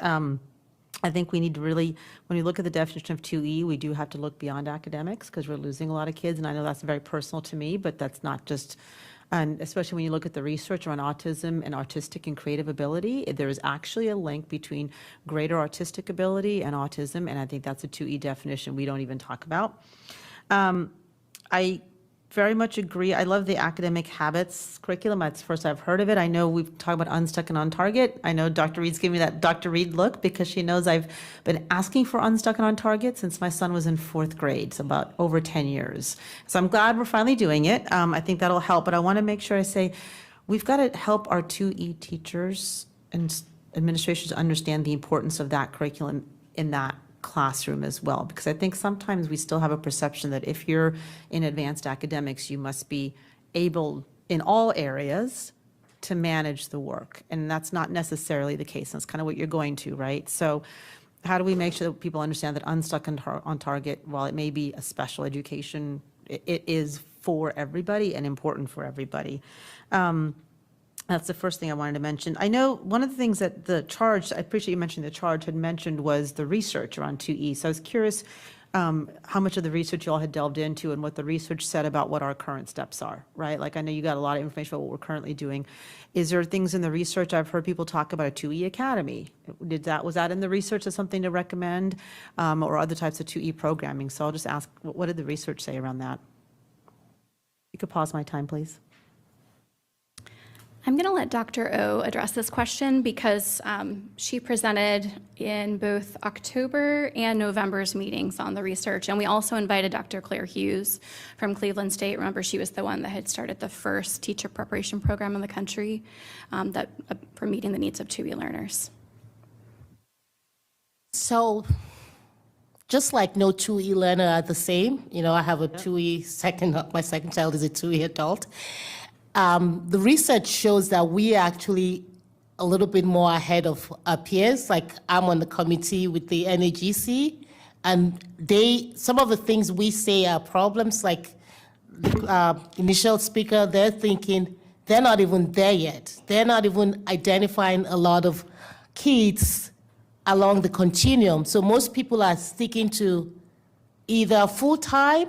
I think we need to really, when we look at the definition of 2E, we do have to look beyond academics, because we're losing a lot of kids. And I know that's very personal to me, but that's not just, and especially when you look at the research on autism and artistic and creative ability, there is actually a link between greater artistic ability and autism. And I think that's a 2E definition we don't even talk about. I very much agree. I love the academic habits curriculum. That's the first I've heard of it. I know we've talked about unstuck and on target. I know Dr. Reed's giving me that Dr. Reed look because she knows I've been asking for unstuck and on target since my son was in 4th grade, so about over 10 years. So I'm glad we're finally doing it. I think that'll help, but I want to make sure I say, we've got to help our 2E teachers and administrators understand the importance of that curriculum in that classroom as well, because I think sometimes we still have a perception that if you're in advanced academics, you must be able in all areas to manage the work, and that's not necessarily the case. That's kind of what you're going to, right? So how do we make sure that people understand that unstuck and on target, while it may be a special education, it is for everybody and important for everybody? That's the first thing I wanted to mention. I know one of the things that the charge, I appreciate you mentioning the charge, had mentioned was the research around 2E. So I was curious how much of the research you all had delved into and what the research said about what our current steps are, right? Like I know you got a lot of information about what we're currently doing. Is there things in the research? I've heard people talk about a 2E academy. Was that in the research as something to recommend, or other types of 2E programming? So I'll just ask, what did the research say around that? You could pause my time, please. I'm going to let Dr. O address this question because she presented in both October and November's meetings on the research. And we also invited Dr. Claire Hughes from Cleveland State. Remember, she was the one that had started the first teacher preparation program in the country for meeting the needs of 2E learners. So just like no 2E learner are the same, I have a 2E my second child is a 2E adult. The research shows that we are actually a little bit more ahead of our peers. Like I'm on the committee with the NAGC, and some of the things we say are problems, like the initial speaker, they're thinking they're not even there yet. They're not even identifying a lot of kids along the continuum. So most people are sticking to either full-time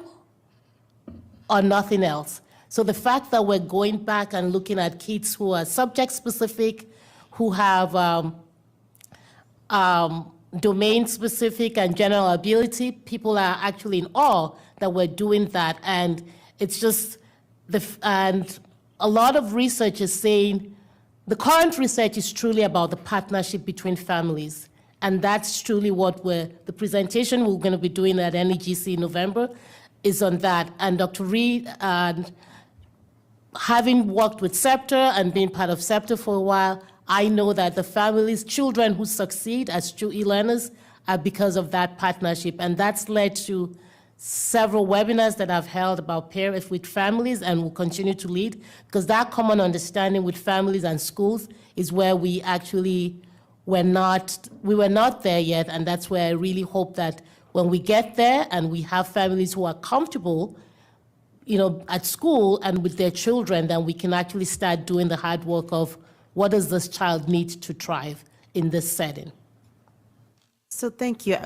or nothing else. So the fact that we're going back and looking at kids who are subject-specific, who have domain-specific and general ability, people are actually in awe that we're doing that. And it's just, and a lot of research is saying, the current research is truly about the partnership between families. And that's truly what the presentation we're going to be doing at NEGC in November is on that. And Dr. Reed, having worked with SEPTA and being part of SEPTA for a while, I know that the families, children who succeed as 2E learners are because of that partnership. And that's led to several webinars that I've held about parents with families and will continue to lead, because that common understanding with families and schools is where we actually we were not there yet. And that's where I really hope that when we get there and we have families who are comfortable at school and with their children, then we can actually start doing the hard work of what does this child need to thrive in this setting. So thank you.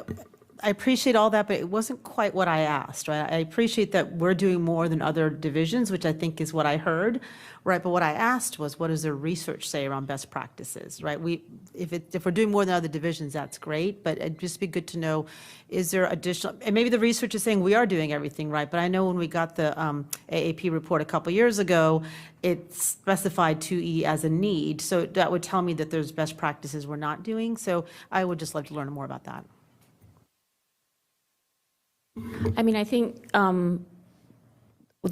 I appreciate all that, but it wasn't quite what I asked, right? I appreciate that we're doing more than other divisions, which I think is what I heard, right? But what I asked was, what does the research say around best practices, right? If we're doing more than other divisions, that's great, but it'd just be good to know, is there additional, and maybe the research is saying we are doing everything right, but I know when we got the AAP report a couple years ago, it specified 2E as a need, so that would tell me that there's best practices we're not doing, so I would just love to learn more about that. I mean, I think the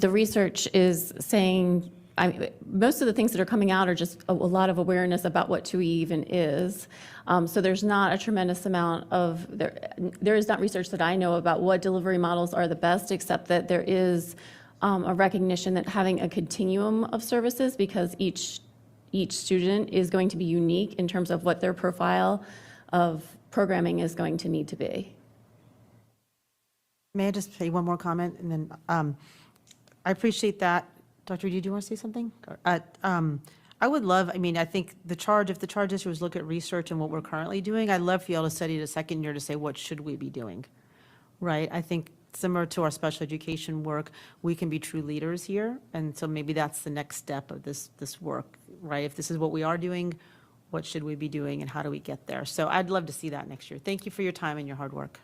research is saying, most of the things that are coming out are just a lot of awareness about what 2E even is. So there's not a tremendous amount of, there is not research that I know about what delivery models are the best, except that there is a recognition that having a continuum of services, because each student is going to be unique in terms of what their profile of programming is going to need to be. May I just say one more comment, and then I appreciate that. Dr. Reed, do you want to say something? I would love, I think if the charge issue was look at research and what we're currently doing, I'd love for you all to study the second year to say, what should we be doing, right? I think similar to our special education work, we can be true leaders here, and so maybe that's the next step of this work, right? If this is what we are doing, what should we be doing, and how do we get there? So I'd love to see that next year. Thank you for your time and your hard work.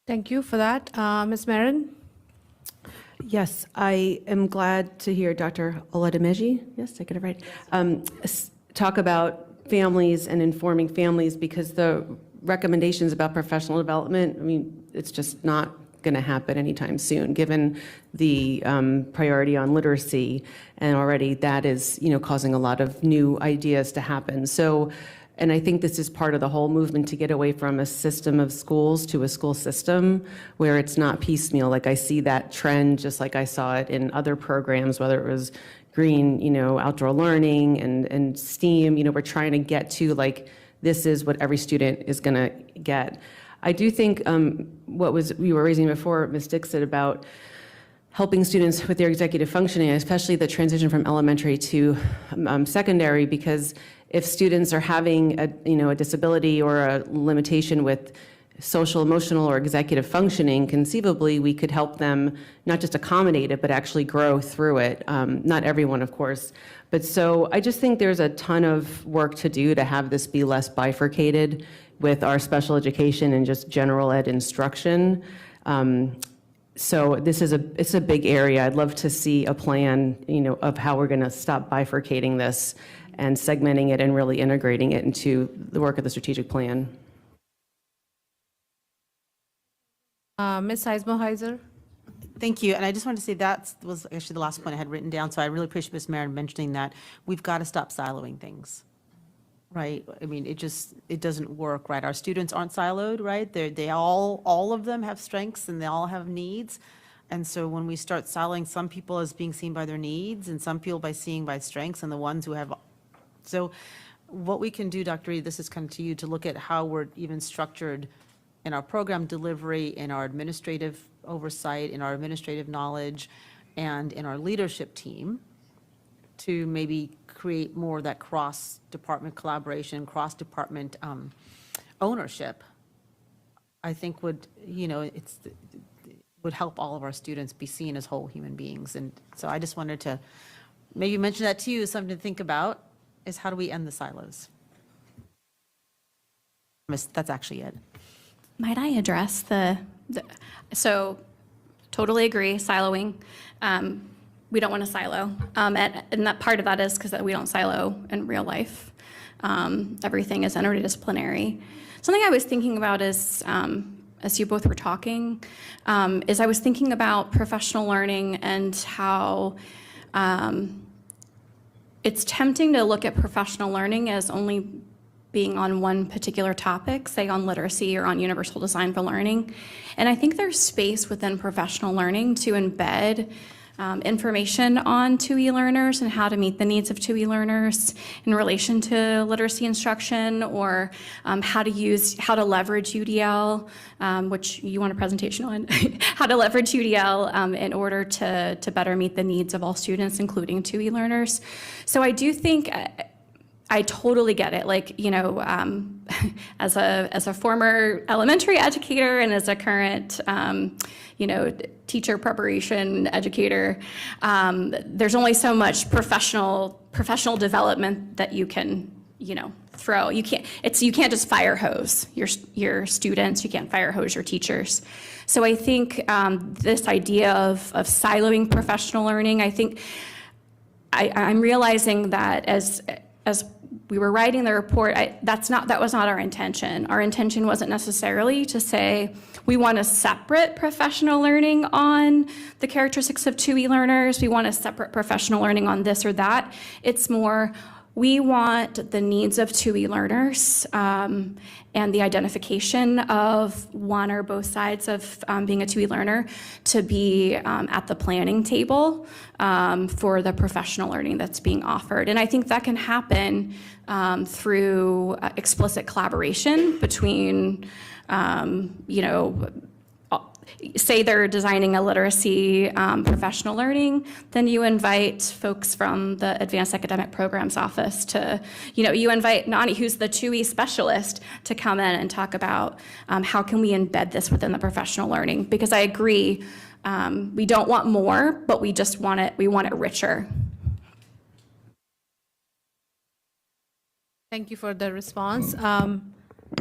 Thank you for that. Ms. Marin? Yes, I am glad to hear Dr. Oladimeji, yes, I get it right, talk about families and informing families, because the recommendations about professional development, I mean, it's just not going to happen anytime soon, given the priority on literacy, and already that is, causing a lot of new ideas to happen. So, and I think this is part of the whole movement to get away from a system of schools to a school system where it's not piecemeal. Like I see that trend, just like I saw it in other programs, whether it was green, outdoor learning and STEAM, we're trying to get to like, this is what every student is going to get. I do think we were raising before, Ms. Dixit, about helping students with their executive functioning, especially the transition from elementary to secondary, because if students are having a disability or a limitation with social, emotional, or executive functioning, conceivably we could help them not just accommodate it, but actually grow through it. Not everyone, of course. But so I just think there's a ton of work to do to have this be less bifurcated with our special education and just general ed instruction. So it's a big area. I'd love to see a plan, of how we're going to stop bifurcating this and segmenting it and really integrating it into the work of the strategic plan. Ms. Heismer-Heiser? Thank you. And I just wanted to say that was actually the last point I had written down. So I really appreciate Ms. Marin mentioning that. We've got to stop siloing things, right? I mean, it doesn't work, right? Our students aren't siloed, right? They all of them have strengths and they all have needs. And so when we start siloing some people as being seen by their needs and some people by seeing by strengths, and the ones who have, so what we can do, Dr. Reed, this is kind of to you, to look at how we're even structured in our program delivery, in our administrative oversight, in our administrative knowledge, and in our leadership team, to maybe create more of that cross-department collaboration, cross-department ownership, I think would, would help all of our students be seen as whole human beings. And so I just wanted to maybe mention that to you, something to think about, is how do we end the silos? That's actually it. Might I address so totally agree, siloing. We don't want to silo. And that part of that is because we don't silo in real life. Everything is interdisciplinary. Something I was thinking about is, as you both were talking, is I was thinking about professional learning and how it's tempting to look at professional learning as only being on one particular topic, say on literacy or on universal design for learning. And I think there's space within professional learning to embed information on 2E learners and how to meet the needs of 2E learners in relation to literacy instruction, or how to leverage UDL, which you want a presentation on, how to leverage UDL in order to better meet the needs of all students, including 2E learners. So I do think I totally get it. Like, as a former elementary educator and as a current, teacher preparation educator, there's only so much professional development that you can, throw. You can't just fire hose your students. You can't fire hose your teachers. So I think this idea of siloing professional learning, I think I'm realizing that as we were writing the report, that was not our intention. Our intention wasn't necessarily to say we want a separate professional learning on the characteristics of 2E learners. We want a separate professional learning on this or that. It's more, we want the needs of 2E learners and the identification of one or both sides of being a 2E learner to be at the planning table for the professional learning that's being offered. And I think that can happen through explicit collaboration between, say they're designing a literacy professional learning, then you invite folks from the Advanced Academic Programs Office to, you invite Nani, who's the 2E specialist, to come in and talk about how can we embed this within the professional learning. Because I agree, we don't want more, but we want it richer. Thank you for the response.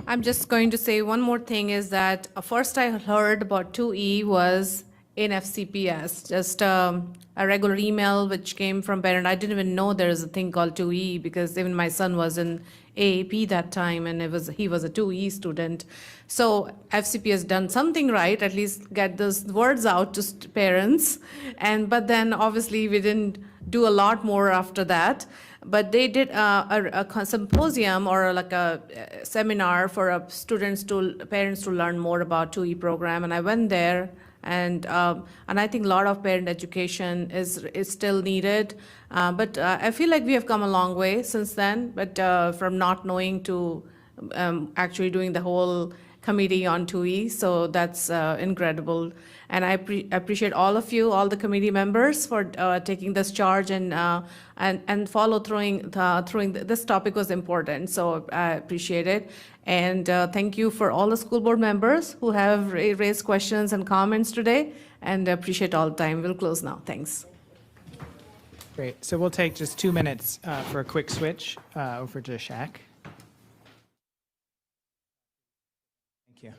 I'm just going to say one more thing is that first I heard about 2E was in FCPS, just a regular email which came from parent. I didn't even know there is a thing called 2E because even my son was in AAP that time and he was a 2E student. So FCPS done something right, at least get those words out to parents. But then obviously we didn't do a lot more after that. But they did a symposium or like a seminar for parents to learn more about 2E program, and I went there. And I think a lot of parent education is still needed. But I feel like we have come a long way since then, but from not knowing to actually doing the whole committee on 2E. So that's incredible. And I appreciate all of you, all the committee members for taking this charge and follow through. This topic was important, so I appreciate it. And thank you for all the school board members who have raised questions and comments today, and appreciate all the time. We'll close now. Thanks. Great. So we'll take just 2 minutes for a quick switch over to SHAC. Thank you.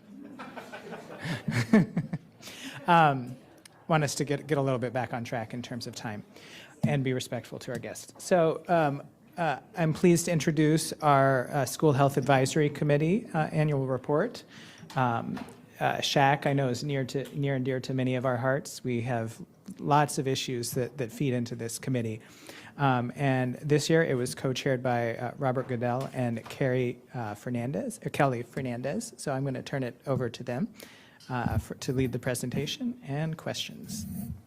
Want us to get a little bit back on track in terms of time and be respectful to our guests. So I'm pleased to introduce our School Health Advisory Committee annual report. SHAC, I know, is near and dear to many of our hearts. We have lots of issues that feed into this committee. And this year it was co-chaired by Robert Goodell and Kelly Fernandez. So I'm going to turn it over to them to lead the presentation and questions.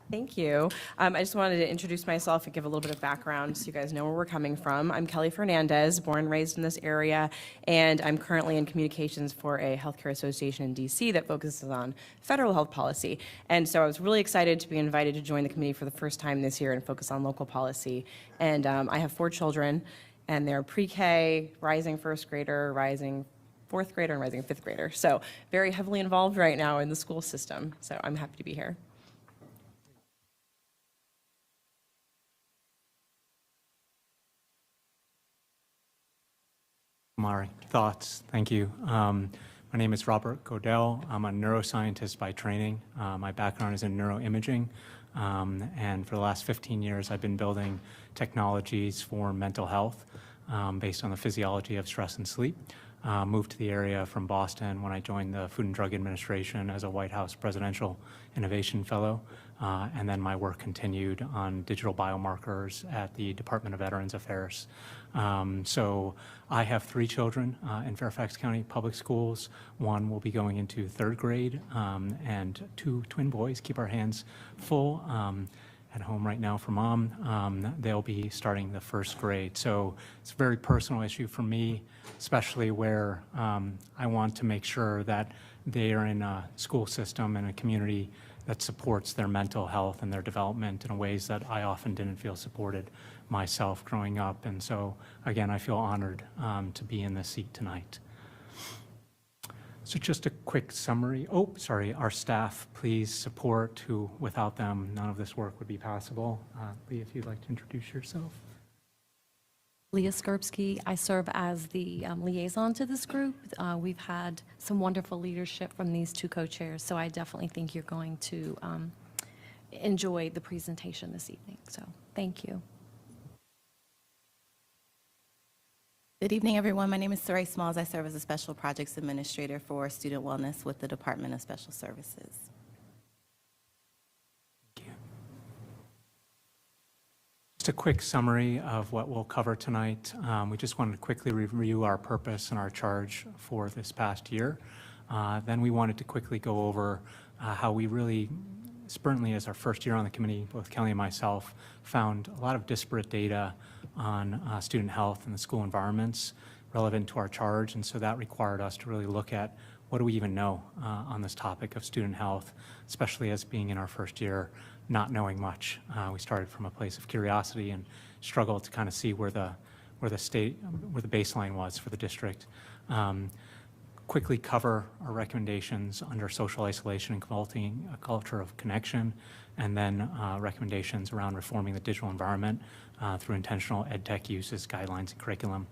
Thank you. I just wanted to introduce myself and give a little bit of background so you guys know where we're coming from. I'm Kelly Fernandez, born and raised in this area, and I'm currently in communications for a healthcare association in DC that focuses on federal health policy. And so I was really excited to be invited to join the committee for the first time this year and focus on local policy. And I have 4 children, and they're pre-K, rising first grader, rising fourth grader, and rising fifth grader. So very heavily involved right now in the school system. So I'm happy to be here. My thoughts, thank you. My name is Robert Godell. I'm a neuroscientist by training. My background is in neuroimaging, and for the last 15 years I've been building technologies for mental health based on the physiology of stress and sleep. Moved to the area from Boston when I joined the Food and Drug Administration as a White House Presidential Innovation Fellow, and then my work continued on digital biomarkers at the Department of Veterans Affairs. So I have 3 children in Fairfax County Public Schools. One will be going into 3rd grade, and 2 twin boys. Keep our hands full at home right now for mom. They'll be starting the 1st grade. So it's a very personal issue for me, especially where I want to make sure that they are in a school system and a community that supports their mental health and their development in ways that I often didn't feel supported myself growing up. And so, again, I feel honored to be in this seat tonight. So just a quick summary. Oh, sorry, our staff, please support, who without them, none of this work would be possible. Lee, if you'd like to introduce yourself. Leah Skurbsky. I serve as the liaison to this group. We've had some wonderful leadership from these 2 co-chairs, so I definitely think you're going to enjoy the presentation this evening. So thank you. Good evening, everyone. My name is Saray Smalls. I serve as a Special Projects Administrator for Student Wellness with the Department of Special Services. Just a quick summary of what we'll cover tonight. We just wanted to quickly review our purpose and our charge for this past year. Then we wanted to quickly go over how we really, certainly as our first year on the committee, both Kelly and myself found a lot of disparate data on student health and the school environments relevant to our charge. And so that required us to really look at what do we even know on this topic of student health, especially as being in our first year, not knowing much. We started from a place of curiosity and struggled to kind of see where the baseline was for the district. Quickly cover our recommendations under social isolation and promoting a culture of connection, and then recommendations around reforming the digital environment through intentional ed tech uses, guidelines, and curriculum.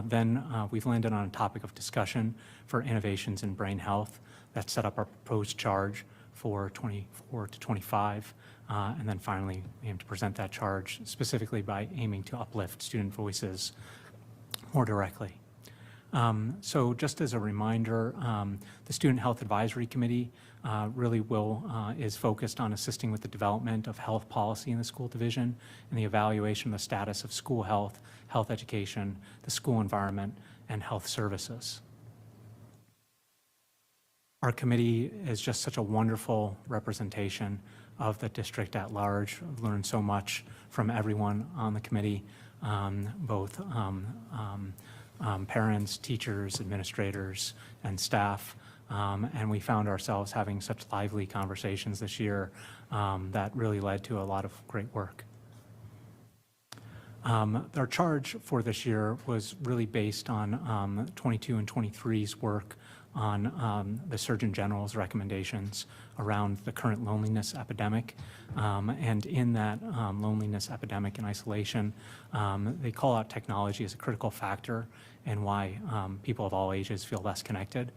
Then we've landed on a topic of discussion for innovations in brain health that set up our proposed charge for 24 to 25. And then finally, we aim to present that charge specifically by aiming to uplift student voices more directly. So just as a reminder, the Student Health Advisory Committee really is focused on assisting with the development of health policy in the school division and the evaluation of the status of school health, health education, the school environment, and health services. Our committee is just such a wonderful representation of the district at large. I've learned so much from everyone on the committee, both parents, teachers, administrators, and staff. And we found ourselves having such lively conversations this year that really led to a lot of great work. Our charge for this year was really based on 22 and 23's work on the Surgeon General's recommendations around the current loneliness epidemic. And in that loneliness epidemic and isolation, they call out technology as a critical factor in why people of all ages feel less connected.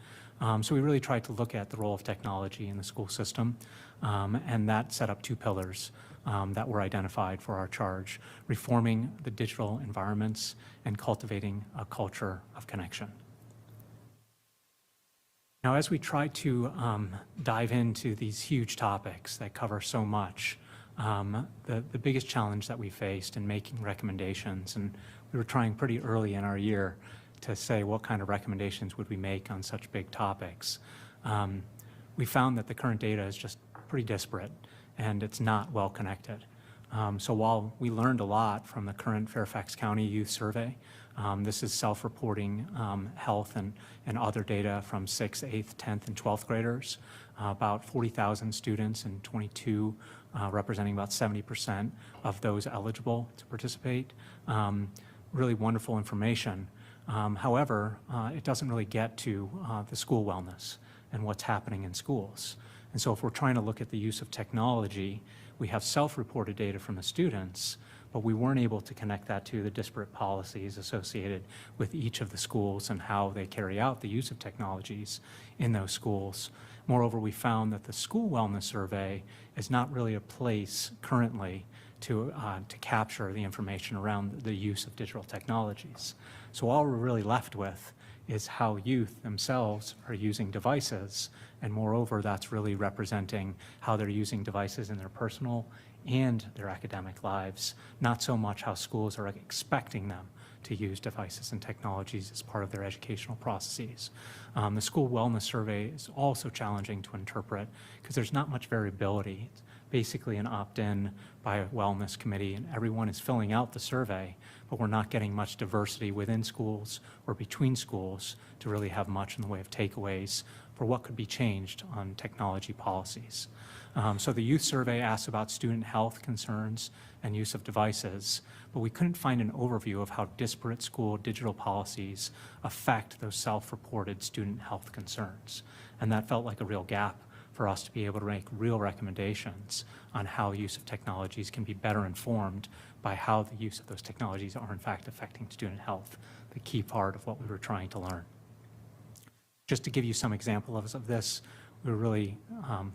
So we really tried to look at the role of technology in the school system, and that set up two pillars that were identified for our charge: reforming the digital environments and cultivating a culture of connection. Now, as we try to dive into these huge topics that cover so much, the biggest challenge that we faced in making recommendations, and we were trying pretty early in our year to say what kind of recommendations would we make on such big topics, we found that the current data is just pretty disparate and it's not well connected. So while we learned a lot from the current Fairfax County Youth Survey, this is self-reporting health and other data from 6th, 8th, 10th, and 12th graders, about 40,000 students and 22, representing about 70% of those eligible to participate. Really wonderful information. However, it doesn't really get to the school wellness and what's happening in schools. And so if we're trying to look at the use of technology, we have self-reported data from the students, but we weren't able to connect that to the disparate policies associated with each of the schools and how they carry out the use of technologies in those schools. Moreover, we found that the school wellness survey is not really a place currently to capture the information around the use of digital technologies. So all we're really left with is how youth themselves are using devices, and moreover, that's really representing how they're using devices in their personal and their academic lives, not so much how schools are expecting them to use devices and technologies as part of their educational processes. The school wellness survey is also challenging to interpret because there's not much variability. It's basically an opt-in by a wellness committee, and everyone is filling out the survey, but we're not getting much diversity within schools or between schools to really have much in the way of takeaways for what could be changed on technology policies. So the youth survey asks about student health concerns and use of devices, but we couldn't find an overview of how disparate school digital policies affect those self-reported student health concerns. And that felt like a real gap for us to be able to make real recommendations on how use of technologies can be better informed by how the use of those technologies are in fact affecting student health, the key part of what we were trying to learn. Just to give you some examples of this, we were really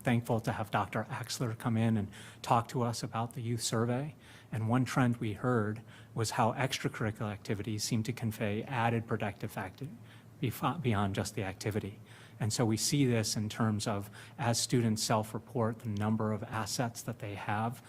thankful to have Dr. Axler come in and talk to us about the youth survey. And one trend we heard was how extracurricular activities seem to convey added protective factor beyond just the activity. And so we see this in terms of, as students self-report the number of assets that they have,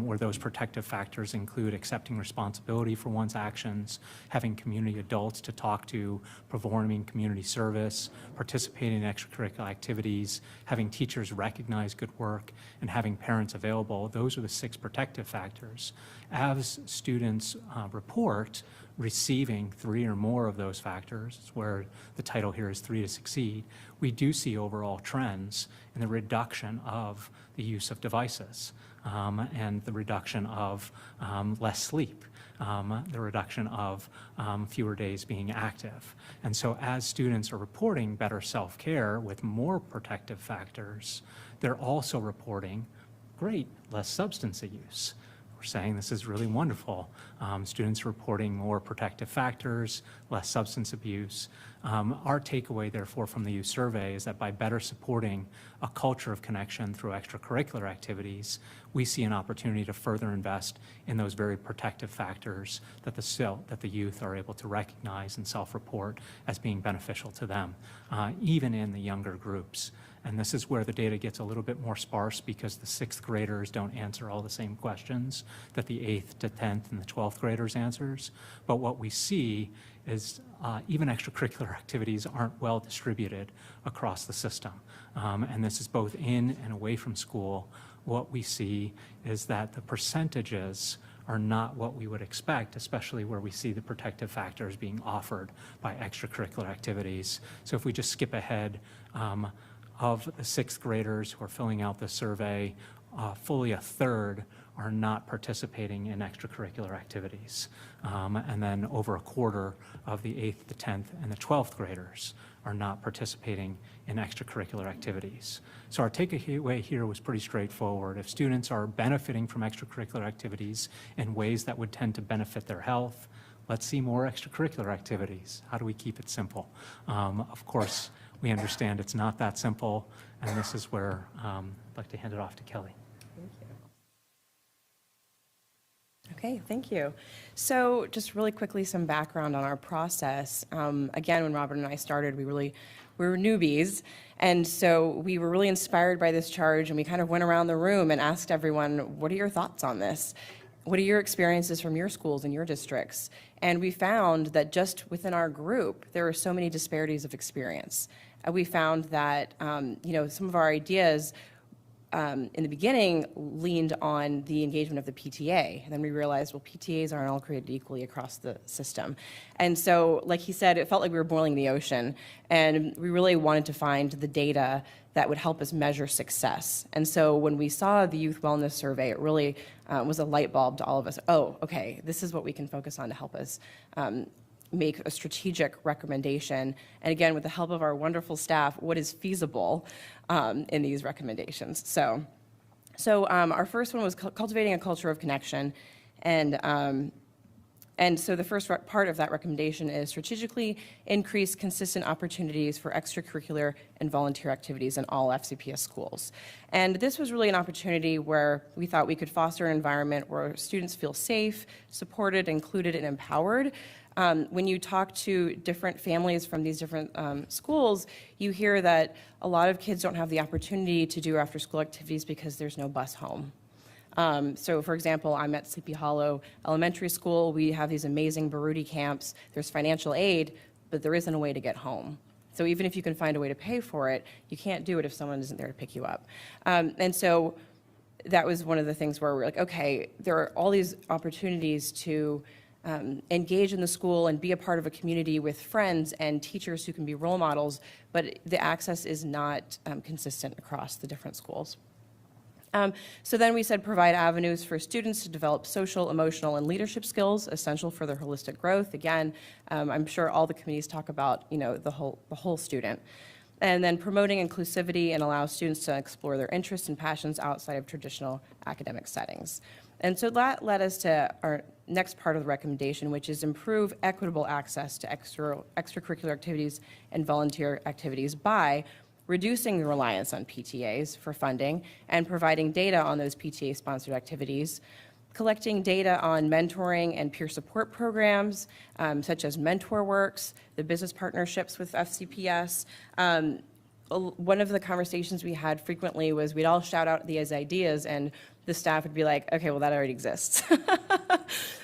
where those protective factors include accepting responsibility for one's actions, having community adults to talk to, performing community service, participating in extracurricular activities, having teachers recognize good work, and having parents available. Those are the 6 protective factors. As students report receiving 3 or more of those factors, where the title here is 3 to Succeed, we do see overall trends in the reduction of the use of devices and the reduction of less sleep, the reduction of fewer days being active. And so as students are reporting better self-care with more protective factors, they're also reporting, great, less substance use, We're saying this is really wonderful. Students reporting more protective factors, less substance abuse. Our takeaway, therefore, from the youth survey is that by better supporting a culture of connection through extracurricular activities, we see an opportunity to further invest in those very protective factors that the youth are able to recognize and self-report as being beneficial to them, even in the younger groups. And this is where the data gets a little bit more sparse because the 6th graders don't answer all the same questions that the 8th to 10th and the 12th graders answers. But what we see is even extracurricular activities aren't well distributed across the system. And this is both in and away from school. What we see is that the percentages are not what we would expect, especially where we see the protective factors being offered by extracurricular activities. So if we just skip ahead, of the 6th graders who are filling out the survey, fully a third are not participating in extracurricular activities. And then over a quarter of the 8th, the 10th, and the 12th graders are not participating in extracurricular activities. So our takeaway here was pretty straightforward. If students are benefiting from extracurricular activities in ways that would tend to benefit their health, let's see more extracurricular activities. How do we keep it simple? Of course, we understand it's not that simple, and this is where I'd like to hand it off to Kelly. Okay, thank you. So just really quickly, some background on our process. Again, when Robert and I started, we were newbies, and so we were really inspired by this charge, and we kind of went around the room and asked everyone, what are your thoughts on this? What are your experiences from your schools and your districts? And we found that just within our group, there were so many disparities of experience. We found that some of our ideas in the beginning leaned on the engagement of the PTA. And then we realized, well, PTAs aren't all created equally across the system. And so, like he said, it felt like we were boiling the ocean. And we really wanted to find the data that would help us measure success. And so when we saw the youth wellness survey, it really was a light bulb to all of us. Oh, okay, this is what we can focus on to help us make a strategic recommendation. And again, with the help of our wonderful staff, what is feasible in these recommendations. So our first one was cultivating a culture of connection. And so the first part of that recommendation is strategically increase consistent opportunities for extracurricular and volunteer activities in all FCPS schools. And this was really an opportunity where we thought we could foster an environment where students feel safe, supported, included, and empowered. When you talk to different families from these different schools, you hear that a lot of kids don't have the opportunity to do after-school activities because there's no bus home. So for example, I'm at Sleepy Hollow Elementary School. We have these amazing Baruti camps. There's financial aid, but there isn't a way to get home. So even if you can find a way to pay for it, you can't do it if someone isn't there to pick you up. And so that was one of the things where we're like, okay, there are all these opportunities to engage in the school and be a part of a community with friends and teachers who can be role models, but the access is not consistent across the different schools. So then we said provide avenues for students to develop social, emotional, and leadership skills essential for their holistic growth. Again, I'm sure all the committees talk about the whole student. And then promoting inclusivity and allow students to explore their interests and passions outside of traditional academic settings. And so that led us to our next part of the recommendation, which is improve equitable access to extracurricular activities and volunteer activities by reducing the reliance on PTAs for funding and providing data on those PTA-sponsored activities, collecting data on mentoring and peer support programs, such as MentorWorks, the business partnerships with FCPS. One of the conversations we had frequently was we'd all shout out these ideas and the staff would be like, okay, well, that already exists.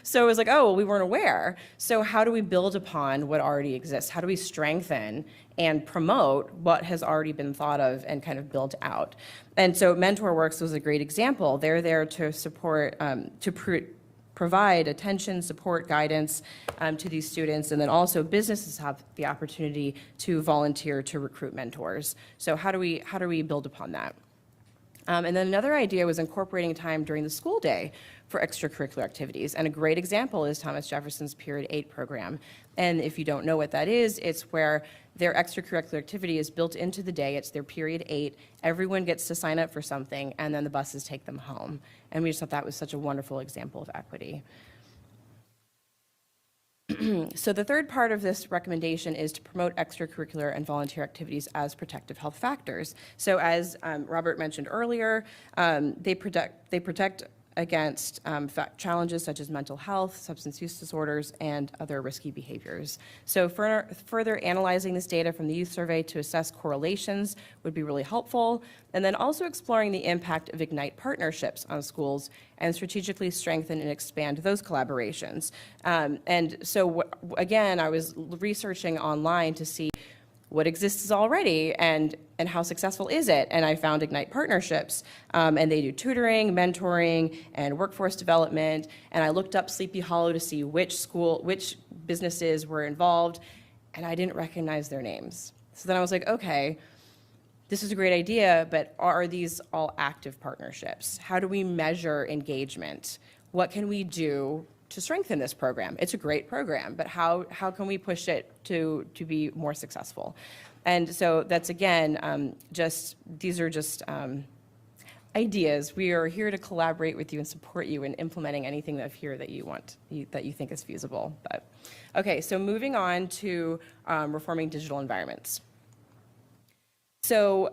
So it was like, oh, well, we weren't aware. So how do we build upon what already exists? How do we strengthen and promote what has already been thought of and kind of built out? And so MentorWorks was a great example. They're there to support, provide attention, support, guidance to these students, and then also businesses have the opportunity to volunteer to recruit mentors. So how do we build upon that? And then another idea was incorporating time during the school day for extracurricular activities. And a great example is Thomas Jefferson's Period 8 program. And if you don't know what that is, it's where their extracurricular activity is built into the day. It's their Period 8. Everyone gets to sign up for something, and then the buses take them home. And we just thought that was such a wonderful example of equity. So the third part of this recommendation is to promote extracurricular and volunteer activities as protective health factors. So as Robert mentioned earlier, they protect against challenges such as mental health, substance use disorders, and other risky behaviors. So further analyzing this data from the youth survey to assess correlations would be really helpful, and then also exploring the impact of Ignite partnerships on schools and strategically strengthen and expand those collaborations. And so again, I was researching online to see what exists already and how successful is it? And I found Ignite Partnerships, and they do tutoring, mentoring, and workforce development. And I looked up Sleepy Hollow to see which businesses were involved, and I didn't recognize their names. So then I was like, okay, this is a great idea, but are these all active partnerships? How do we measure engagement? What can we do to strengthen this program? It's a great program, but how can we push it to be more successful? And so that's, again, these are just ideas. We are here to collaborate with you and support you in implementing anything that you think is feasible. But okay, so moving on to reforming digital environments. So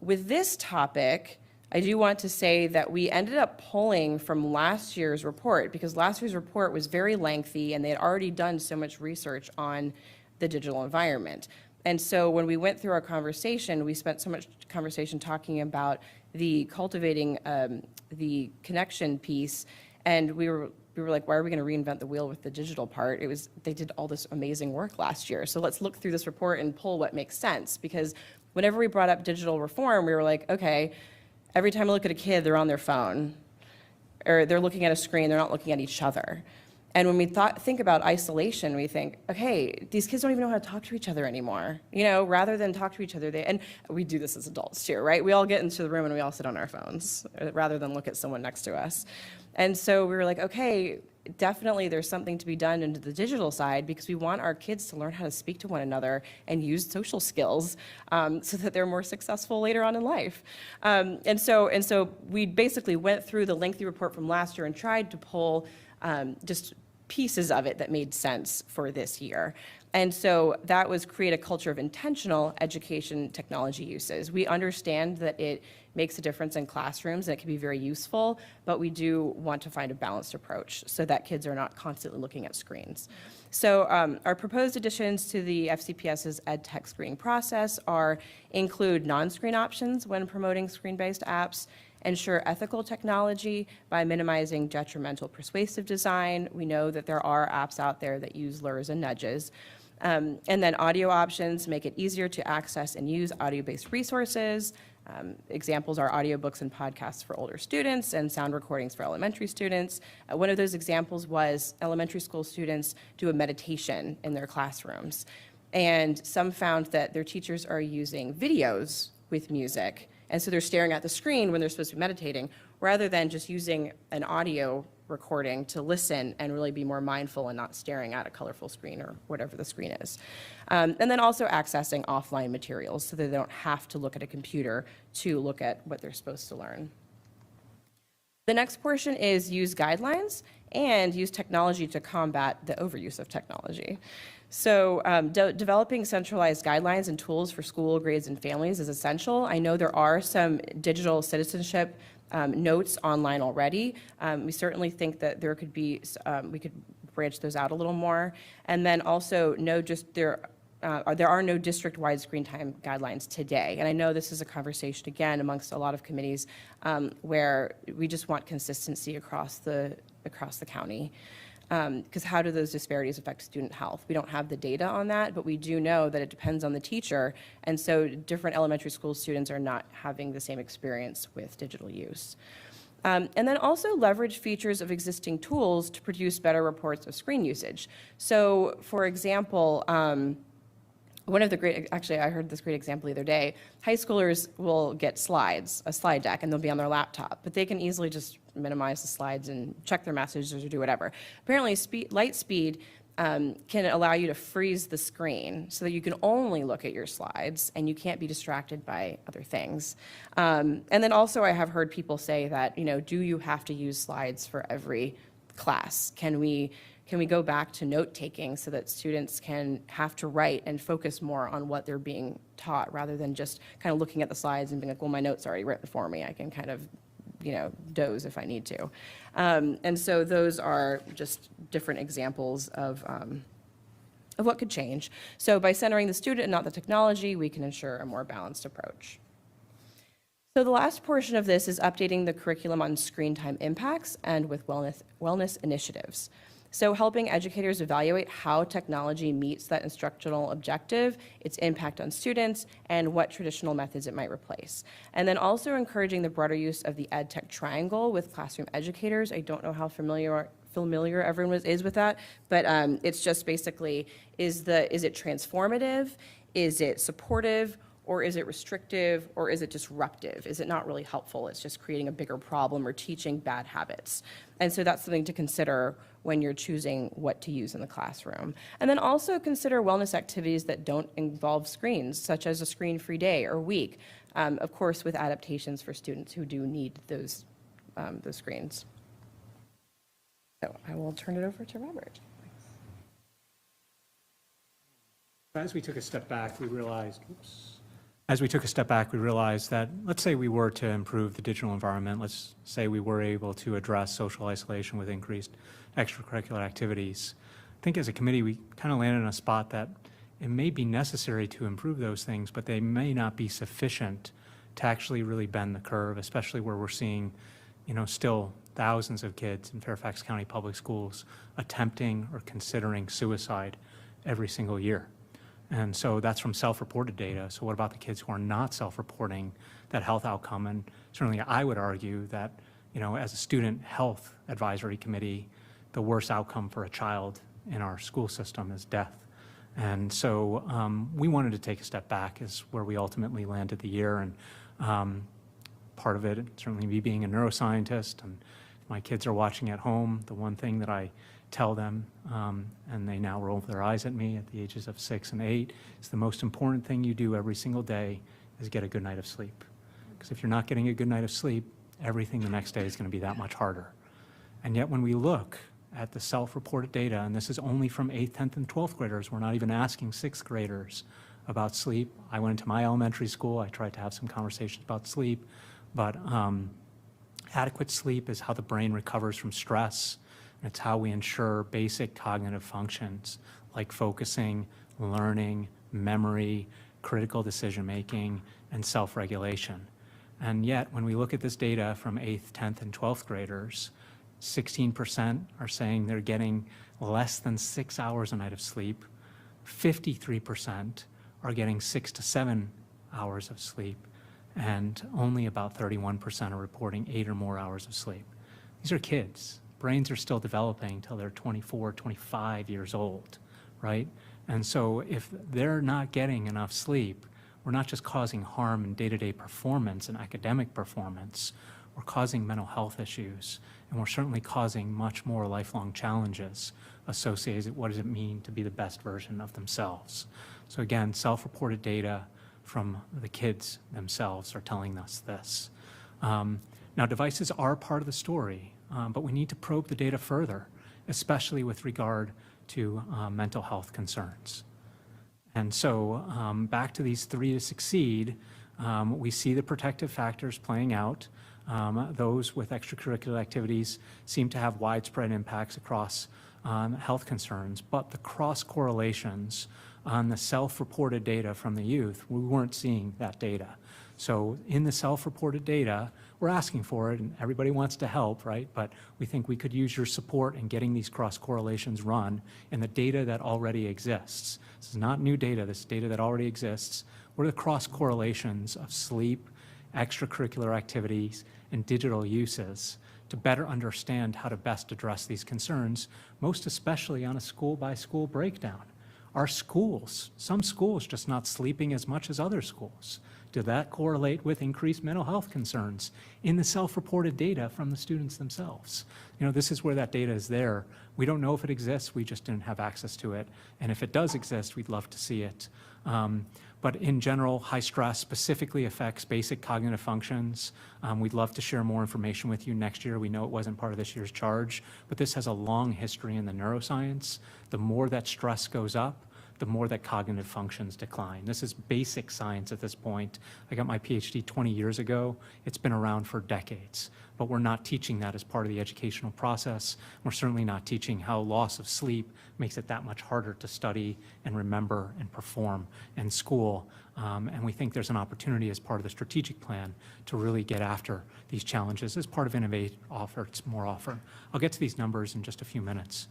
with this topic, I do want to say that we ended up pulling from last year's report, because last year's report was very lengthy and they had already done so much research on the digital environment. And so when we went through our conversation, we spent so much conversation talking about the cultivating the connection piece, and we were like, why are we going to reinvent the wheel with the digital part? They did all this amazing work last year. So let's look through this report and pull what makes sense, because whenever we brought up digital reform, we were like, okay, every time I look at a kid, they're on their phone, or they're looking at a screen, they're not looking at each other. And when we think about isolation, we think, okay, these kids don't even know how to talk to each other anymore. Rather than talk to each other, and we do this as adults too, right? We all get into the room and we all sit on our phones rather than look at someone next to us. And so we were like, okay, definitely there's something to be done into the digital side, because we want our kids to learn how to speak to one another and use social skills so that they're more successful later on in life. And so we basically went through the lengthy report from last year and tried to pull just pieces of it that made sense for this year. And so that was create a culture of intentional education technology uses. We understand that it makes a difference in classrooms and it can be very useful, but we do want to find a balanced approach so that kids are not constantly looking at screens. So our proposed additions to the FCPS's ed tech screening process include non-screen options when promoting screen-based apps, ensure ethical technology by minimizing detrimental persuasive design. We know that there are apps out there that use lures and nudges. And then audio options make it easier to access and use audio-based resources. Examples are audiobooks and podcasts for older students and sound recordings for elementary students. One of those examples was elementary school students do a meditation in their classrooms. And some found that their teachers are using videos with music, and so they're staring at the screen when they're supposed to be meditating, rather than just using an audio recording to listen and really be more mindful and not staring at a colorful screen or whatever the screen is. And then also accessing offline materials so that they don't have to look at a computer to look at what they're supposed to learn. The next portion is use guidelines and use technology to combat the overuse of technology. So developing centralized guidelines and tools for school, grades, and families is essential. I know there are some digital citizenship notes online already. We certainly think that there could be, we could branch those out a little more. And then also there are no district-wide screen time guidelines today. And I know this is a conversation, again, amongst a lot of committees where we just want consistency across the county. Because how do those disparities affect student health? We don't have the data on that, but we do know that it depends on the teacher, and so different elementary school students are not having the same experience with digital use. And then also leverage features of existing tools to produce better reports of screen usage. So, for example, one of the great, actually, I heard this great example the other day. High schoolers will get slides, a slide deck, and they'll be on their laptop, but they can easily just minimize the slides and check their messages or do whatever. Apparently, light speed can allow you to freeze the screen so that you can only look at your slides and you can't be distracted by other things. And then also I have heard people say that, do you have to use slides for every class? Can we go back to note-taking so that students can have to write and focus more on what they're being taught rather than just kind of looking at the slides and being like, well, my notes are already written for me. I can kind of doze if I need to. And so those are just different examples of what could change. So by centering the student and not the technology, we can ensure a more balanced approach. So the last portion of this is updating the curriculum on screen time impacts and with wellness initiatives. So helping educators evaluate how technology meets that instructional objective, its impact on students, and what traditional methods it might replace. And then also encouraging the broader use of the EdTech triangle with classroom educators. I don't know how familiar everyone is with that, but it's just basically, is it transformative? Is it supportive? Or is it restrictive? Or is it disruptive? Is it not really helpful? It's just creating a bigger problem or teaching bad habits. And so that's something to consider when you're choosing what to use in the classroom. And then also consider wellness activities that don't involve screens, such as a screen-free day or week, of course with adaptations for students who do need those screens. So I will turn it over to Robert. As we took a step back, we realized, that, let's say we were to improve the digital environment, let's say we were able to address social isolation with increased extracurricular activities. I think as a committee, we kind of landed in a spot that it may be necessary to improve those things, but they may not be sufficient to actually really bend the curve, especially where we're seeing, still thousands of kids in Fairfax County Public Schools attempting or considering suicide every single year. And so that's from self-reported data. So what about the kids who are not self-reporting that health outcome? And certainly I would argue that, as a student health advisory committee, the worst outcome for a child in our school system is death. And so we wanted to take a step back is where we ultimately landed the year. And part of it, certainly me being a neuroscientist, and my kids are watching at home, the one thing that I tell them, and they now roll their eyes at me at the ages of 6 and 8, is the most important thing you do every single day is get a good night of sleep. Because if you're not getting a good night of sleep, everything the next day is going to be that much harder. And yet when we look at the self-reported data, and this is only from 8th, 10th, and 12th graders, we're not even asking 6th graders about sleep. I went into my elementary school, I tried to have some conversations about sleep, but adequate sleep is how the brain recovers from stress. It's how we ensure basic cognitive functions like focusing, learning, memory, critical decision-making, and self-regulation. And yet, when we look at this data from 8th, 10th, and 12th graders, 16% are saying they're getting less than 6 hours a night of sleep. 53% are getting 6 to 7 hours of sleep. And only about 31% are reporting 8 or more hours of sleep. These are kids. Brains are still developing till they're 24, 25 years old, right? And so if they're not getting enough sleep, we're not just causing harm in day-to-day performance and academic performance, we're causing mental health issues, and we're certainly causing much more lifelong challenges associated with what does it mean to be the best version of themselves. So again, self-reported data from the kids themselves are telling us this. Now, devices are part of the story, but we need to probe the data further, especially with regard to mental health concerns. And so back to these 3 to succeed, we see the protective factors playing out. Those with extracurricular activities seem to have widespread impacts across health concerns, but the cross correlations on the self-reported data from the youth, we weren't seeing that data. So in the self-reported data, we're asking for it, and everybody wants to help, right? But we think we could use your support in getting these cross correlations run in the data that already exists. This is not new data, this is data that already exists. What are the cross correlations of sleep, extracurricular activities, and digital uses to better understand how to best address these concerns, most especially on a school-by-school breakdown? Are schools, some schools just not sleeping as much as other schools? Did that correlate with increased mental health concerns in the self-reported data from the students themselves? You know, this is where that data is there. We don't know if it exists, we just didn't have access to it. And if it does exist, we'd love to see it. But in general, high stress specifically affects basic cognitive functions. We'd love to share more information with you next year. We know it wasn't part of this year's charge, but this has a long history in the neuroscience. The more that stress goes up, the more that cognitive functions decline. This is basic science at this point. I got my PhD 20 years ago. It's been around for decades, but we're not teaching that as part of the educational process. We're certainly not teaching how loss of sleep makes it that much harder to study and remember and perform in school. And we think there's an opportunity as part of the strategic plan to really get after these challenges as part of Innovate efforts more often. I'll get to these numbers in just a few minutes.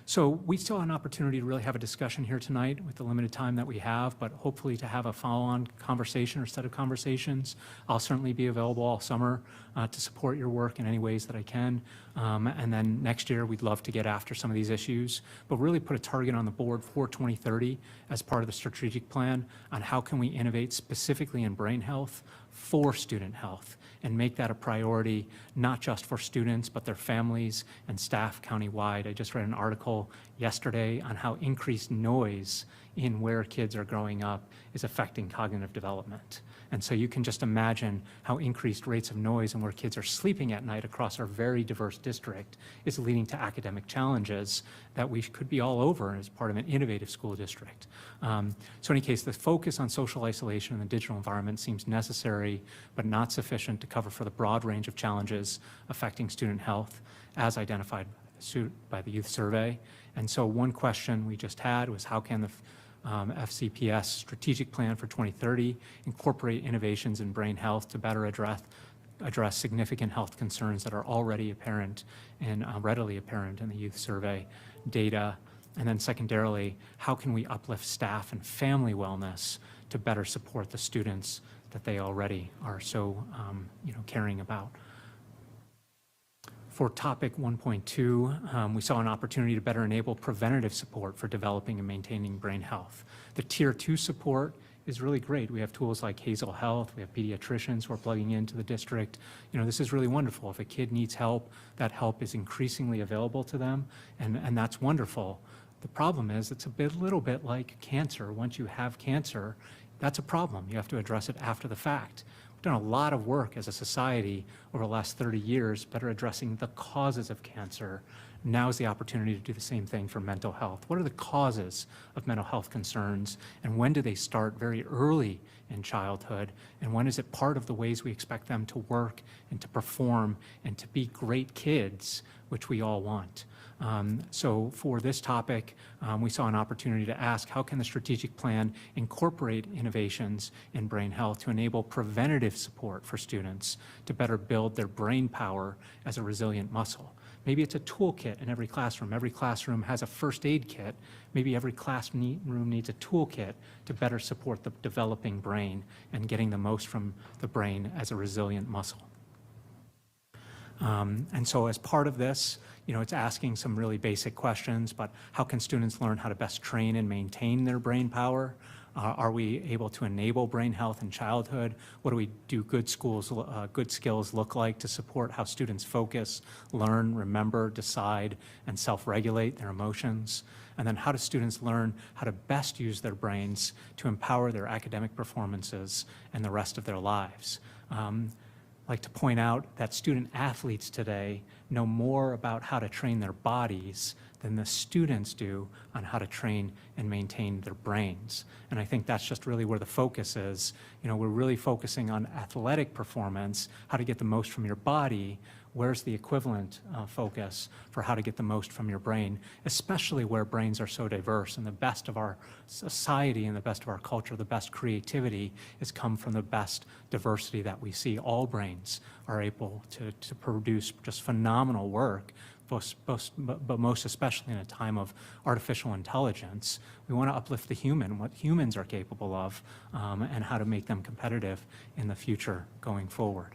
So we still have an opportunity to really have a discussion here tonight with the limited time that we have, but hopefully to have a follow-on conversation or set of conversations. I'll certainly be available all summer to support your work in any ways that I can. And then next year, we'd love to get after some of these issues, but really put a target on the board for 2030 as part of the strategic plan on how can we innovate specifically in brain health for student health and make that a priority, not just for students, but their families and staff countywide. I just read an article yesterday on how increased noise in where kids are growing up is affecting cognitive development. And so you can just imagine how increased rates of noise and where kids are sleeping at night across our very diverse district is leading to academic challenges that we could be all over as part of an innovative school district. So in any case, the focus on social isolation in the digital environment seems necessary, but not sufficient to cover for the broad range of challenges affecting student health as identified by the youth survey. And so one question we just had was how can the FCPS strategic plan for 2030 incorporate innovations in brain health to better address significant health concerns that are already apparent and readily apparent in the youth survey data. And then secondarily, how can we uplift staff and family wellness to better support the students that they already are so caring about? For topic 1.2, we saw an opportunity to better enable preventative support for developing and maintaining brain health. The Tier 2 support is really great. We have tools like Hazel Health, we have pediatricians who are plugging into the district. This is really wonderful. If a kid needs help, that help is increasingly available to them, and that's wonderful. The problem is it's a little bit like cancer. Once you have cancer, that's a problem. You have to address it after the fact. We've done a lot of work as a society over the last 30 years, better addressing the causes of cancer. Now is the opportunity to do the same thing for mental health. What are the causes of mental health concerns, and when do they start? Very early in childhood, and when is it part of the ways we expect them to work and to perform and to be great kids, which we all want? So for this topic, we saw an opportunity to ask, how can the strategic plan incorporate innovations in brain health to enable preventative support for students to better build their brain power as a resilient muscle? Maybe it's a toolkit in every classroom. Every classroom has a first aid kit. Maybe every classroom needs a toolkit to better support the developing brain and getting the most from the brain as a resilient muscle. And so as part of this, it's asking some really basic questions, but how can students learn how to best train and maintain their brain power? Are we able to enable brain health in childhood? What do good skills look like to support how students focus, learn, remember, decide, and self-regulate their emotions? And then how do students learn how to best use their brains to empower their academic performances and the rest of their lives? I'd like to point out that student athletes today know more about how to train their bodies than the students do on how to train and maintain their brains. And I think that's just really where the focus is. We're really focusing on athletic performance, how to get the most from your body. Where's the equivalent focus for how to get the most from your brain, especially where brains are so diverse, and the best of our society and the best of our culture, the best creativity has come from the best diversity that we see. All brains are able to produce just phenomenal work, but most especially in a time of artificial intelligence. We want to uplift the human, what humans are capable of, and how to make them competitive in the future going forward.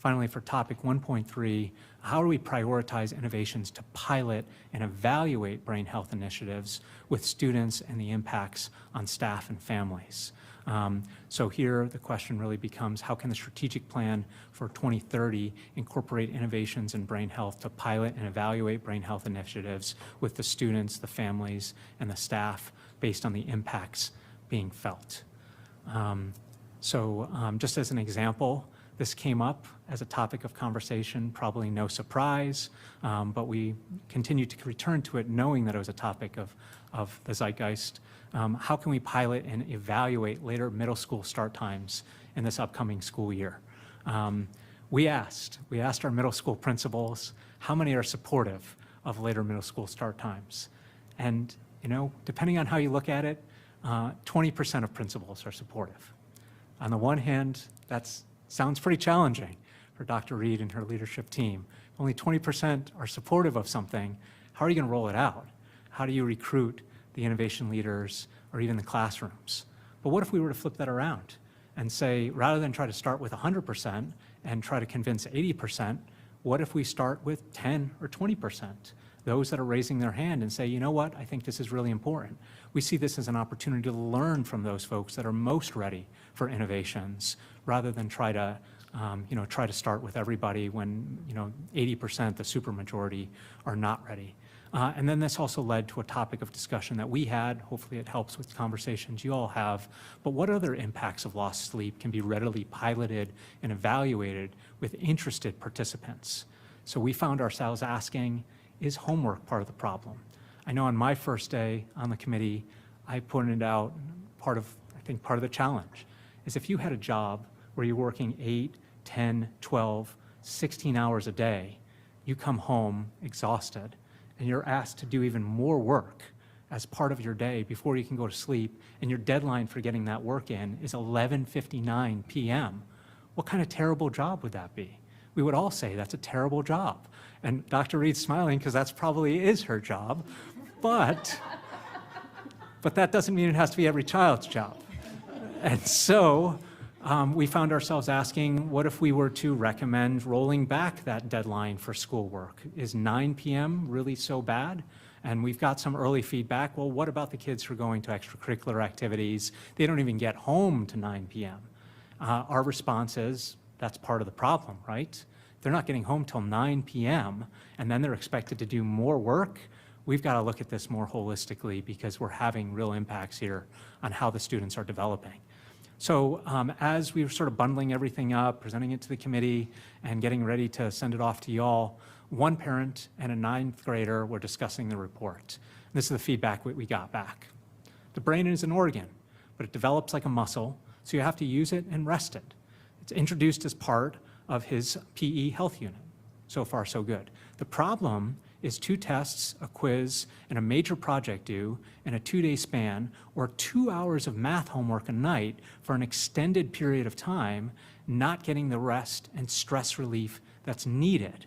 Finally, for topic 1.3, how do we prioritize innovations to pilot and evaluate brain health initiatives with students and the impacts on staff and families? So here the question really becomes, how can the strategic plan for 2030 incorporate innovations in brain health to pilot and evaluate brain health initiatives with the students, the families, and the staff based on the impacts being felt? Just as an example, this came up as a topic of conversation, probably no surprise, but we continue to return to it knowing that it was a topic of the zeitgeist. How can we pilot and evaluate later middle school start times in this upcoming school year? We asked our middle school principals, how many are supportive of later middle school start times? And, depending on how you look at it, 20% of principals are supportive. On the one hand, that sounds pretty challenging for Dr. Reed and her leadership team. If only 20% are supportive of something, how are you going to roll it out? How do you recruit the innovation leaders or even the classrooms? But what if we were to flip that around and say, rather than try to start with 100% and try to convince 80%, what if we start with 10 or 20%? Those that are raising their hand and say, you know what, I think this is really important. We see this as an opportunity to learn from those folks that are most ready for innovations, rather than try to start with everybody when 80%, the supermajority, are not ready. And then this also led to a topic of discussion that we had. Hopefully it helps with conversations you all have. But what other impacts of lost sleep can be readily piloted and evaluated with interested participants? So we found ourselves asking, is homework part of the problem? I know on my first day on the committee, I pointed out part of the challenge is if you had a job where you're working 8, 10, 12, 16 hours a day, you come home exhausted, and you're asked to do even more work as part of your day before you can go to sleep, and your deadline for getting that work in is 11:59 p.m. What kind of terrible job would that be? We would all say that's a terrible job. And Dr. Reed's smiling because that's probably is her job, but that doesn't mean it has to be every child's job. And so we found ourselves asking, what if we were to recommend rolling back that deadline for schoolwork? Is 9 p.m. really so bad? And we've got some early feedback. Well, what about the kids who are going to extracurricular activities? They don't even get home to 9 p.m. Our response is, that's part of the problem, right? They're not getting home till 9 p.m. and then they're expected to do more work. We've got to look at this more holistically because we're having real impacts here on how the students are developing. So as we were sort of bundling everything up, presenting it to the committee, and getting ready to send it off to y'all, one parent and a 9th grader were discussing the report. This is the feedback we got back. The brain is an organ, but it develops like a muscle, so you have to use it and rest it. It's introduced as part of his PE health unit. So far, so good. The problem is 2 tests, a quiz, and a major project due in a 2-day span, or 2 hours of math homework a night for an extended period of time, not getting the rest and stress relief that's needed.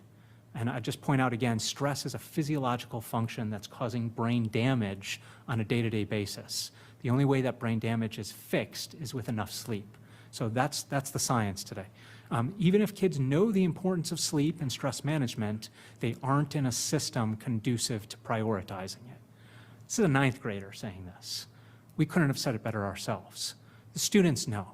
And I just point out again, stress is a physiological function that's causing brain damage on a day-to-day basis. The only way that brain damage is fixed is with enough sleep. So that's the science today. Even if kids know the importance of sleep and stress management, they aren't in a system conducive to prioritizing it. This is a 9th grader saying this. We couldn't have said it better ourselves. The students know.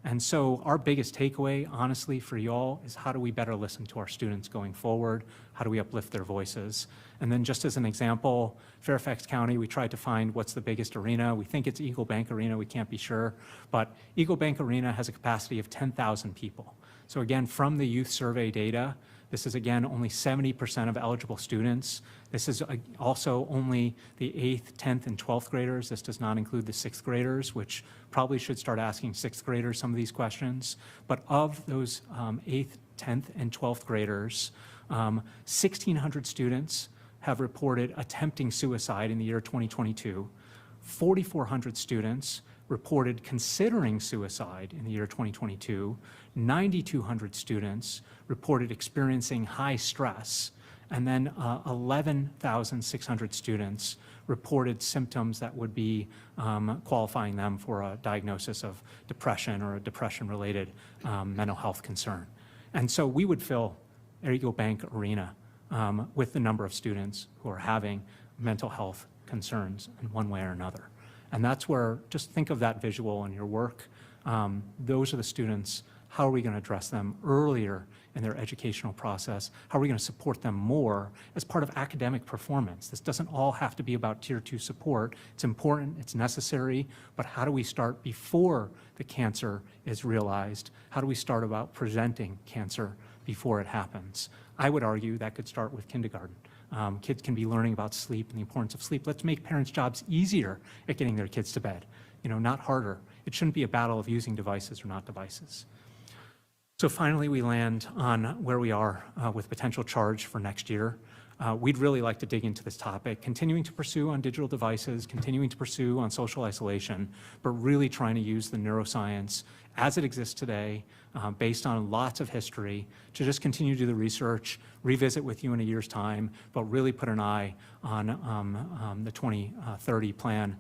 And so our biggest takeaway, honestly, for y'all is how do we better listen to our students going forward? How do we uplift their voices? And then just as an example, Fairfax County, we tried to find what's the biggest arena. We think it's Eagle Bank Arena. We can't be sure. But Eagle Bank Arena has a capacity of 10,000 people. So again, from the youth survey data, this is again only 70% of eligible students. This is also only the 8th, 10th, and 12th graders. This does not include the 6th graders, which probably should start asking 6th graders some of these questions. But of those 8th, 10th, and 12th graders, 1,600 students have reported attempting suicide in the year 2022. 4,400 students reported considering suicide in the year 2022. 9,200 students reported experiencing high stress, and then 11,600 students reported symptoms that would be qualifying them for a diagnosis of depression or a depression-related mental health concern. And so we would fill Eagle Bank Arena with the number of students who are having mental health concerns in one way or another. And that's where, just think of that visual in your work. Those are the students. How are we going to address them earlier in their educational process? How are we going to support them more as part of academic performance? This doesn't all have to be about Tier 2 support. It's important, it's necessary, but how do we start before the cancer is realized? How do we start about preventing cancer before it happens? I would argue that could start with kindergarten. Kids can be learning about sleep and the importance of sleep. Let's make parents' jobs easier at getting their kids to bed, not harder. It shouldn't be a battle of using devices or not devices. So finally, we land on where we are with potential charge for next year. We'd really like to dig into this topic, continuing to pursue on digital devices, continuing to pursue on social isolation, but really trying to use the neuroscience as it exists today, based on lots of history, to just continue to do the research, revisit with you in a year's time, but really put an eye on the 2030 plan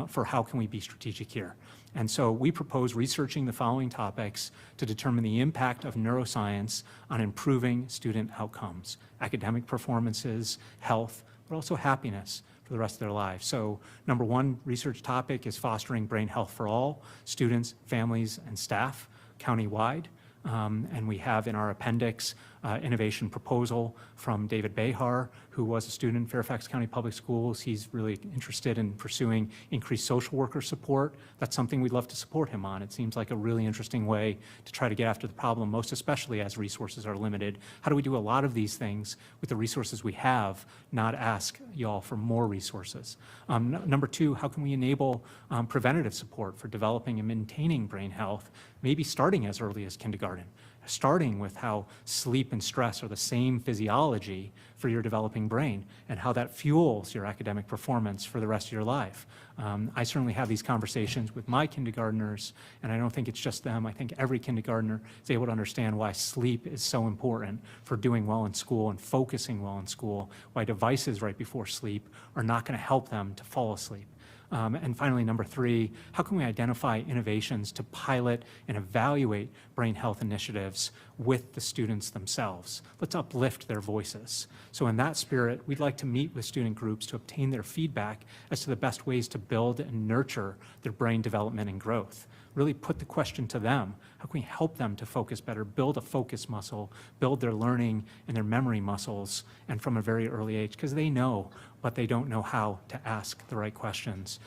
for how can we be strategic here. And so we propose researching the following topics to determine the impact of neuroscience on improving student outcomes, academic performances, health, but also happiness for the rest of their lives. So number one research topic is fostering brain health for all, students, families, and staff countywide. And we have in our appendix innovation proposal from David Behar, who was a student in Fairfax County Public Schools. He's really interested in pursuing increased social worker support. That's something we'd love to support him on. It seems like a really interesting way to try to get after the problem, most especially as resources are limited. How do we do a lot of these things with the resources we have, not ask y'all for more resources? Number two, how can we enable preventative support for developing and maintaining brain health, maybe starting as early as kindergarten? Starting with how sleep and stress are the same physiology for your developing brain and how that fuels your academic performance for the rest of your life. I certainly have these conversations with my kindergartners, and I don't think it's just them. I think every kindergartner is able to understand why sleep is so important for doing well in school and focusing well in school, why devices right before sleep are not going to help them to fall asleep. And finally, number three, how can we identify innovations to pilot and evaluate brain health initiatives with the students themselves? Let's uplift their voices. So in that spirit, we'd like to meet with student groups to obtain their feedback as to the best ways to build and nurture their brain development and growth. Really put the question to them. How can we help them to focus better, build a focus muscle, build their learning and their memory muscles, and from a very early age, because they know, but they don't know how to ask the right questions.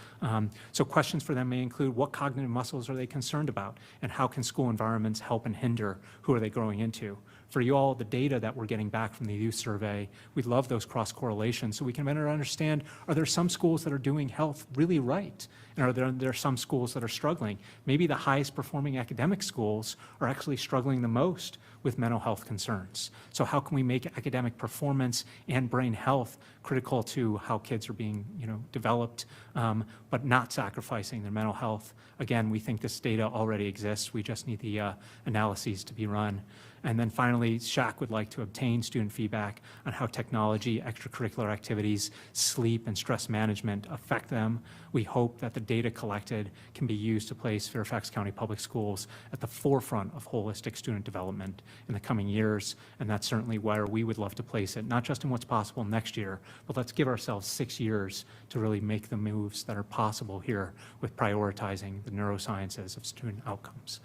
So questions for them may include, what cognitive muscles are they concerned about, and how can school environments help and hinder who are they growing into? For you all, the data that we're getting back from the youth survey, we'd love those cross correlations so we can better understand, are there some schools that are doing health really right? And are there some schools that are struggling? Maybe the highest performing academic schools are actually struggling the most with mental health concerns. So how can we make academic performance and brain health critical to how kids are being developed, but not sacrificing their mental health? Again, we think this data already exists. We just need the analyses to be run. And then finally, SHAC would like to obtain student feedback on how technology, extracurricular activities, sleep, and stress management affect them. We hope that the data collected can be used to place Fairfax County Public Schools at the forefront of holistic student development in the coming years, and that's certainly where we would love to place it, not just in what's possible next year, but let's give ourselves 6 years to really make the moves that are possible here with prioritizing the neurosciences of student outcomes.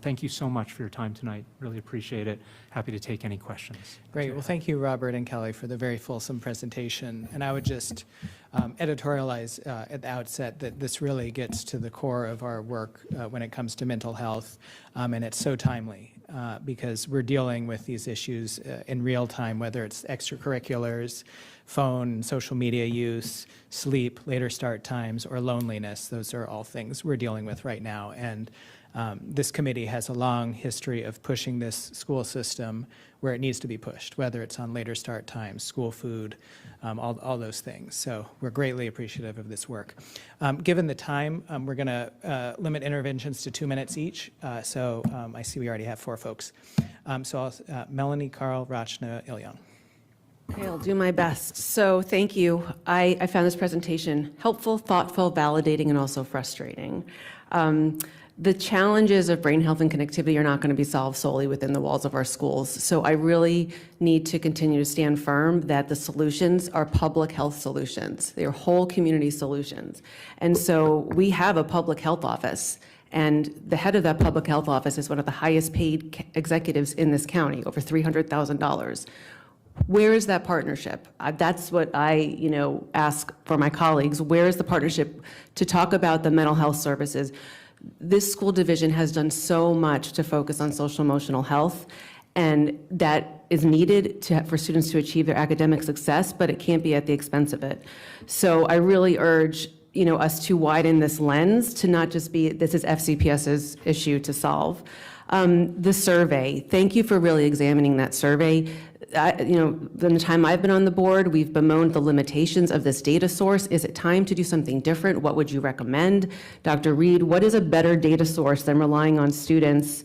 Thank you so much for your time tonight. Really appreciate it. Happy to take any questions. Great. Well, thank you, Robert and Kelly, for the very fulsome presentation. And I would just editorialize at the outset that this really gets to the core of our work when it comes to mental health, and it's so timely because we're dealing with these issues in real time, whether it's extracurriculars, phone, social media use, sleep, later start times, or loneliness. Those are all things we're dealing with right now. And this committee has a long history of pushing this school system where it needs to be pushed, whether it's on later start times, school food, all those things. So we're greatly appreciative of this work. Given the time, we're going to limit interventions to 2 minutes each. I see we already have 4 folks. Melanie, Carl, Rachna, Ilyan. Okay, I'll do my best. So thank you. I found this presentation helpful, thoughtful, validating, and also frustrating. the challenges of brain health and connectivity are not going to be solved solely within the walls of our schools. So I really need to continue to stand firm that the solutions are public health solutions. They are whole community solutions. And so we have a public health office, and the head of that public health office is one of the highest paid executives in this county, over $300,000. Where is that partnership? That's what I, ask for my colleagues. Where is the partnership to talk about the mental health services? This school division has done so much to focus on social emotional health, and that is needed for students to achieve their academic success, but it can't be at the expense of it. So I really urge us to widen this lens to not just be, this is FCPS's issue to solve. The survey, thank you for really examining that survey. In the time I've been on the board, we've bemoaned the limitations of this data source. Is it time to do something different? What would you recommend? Dr. Reed, what is a better data source than relying on students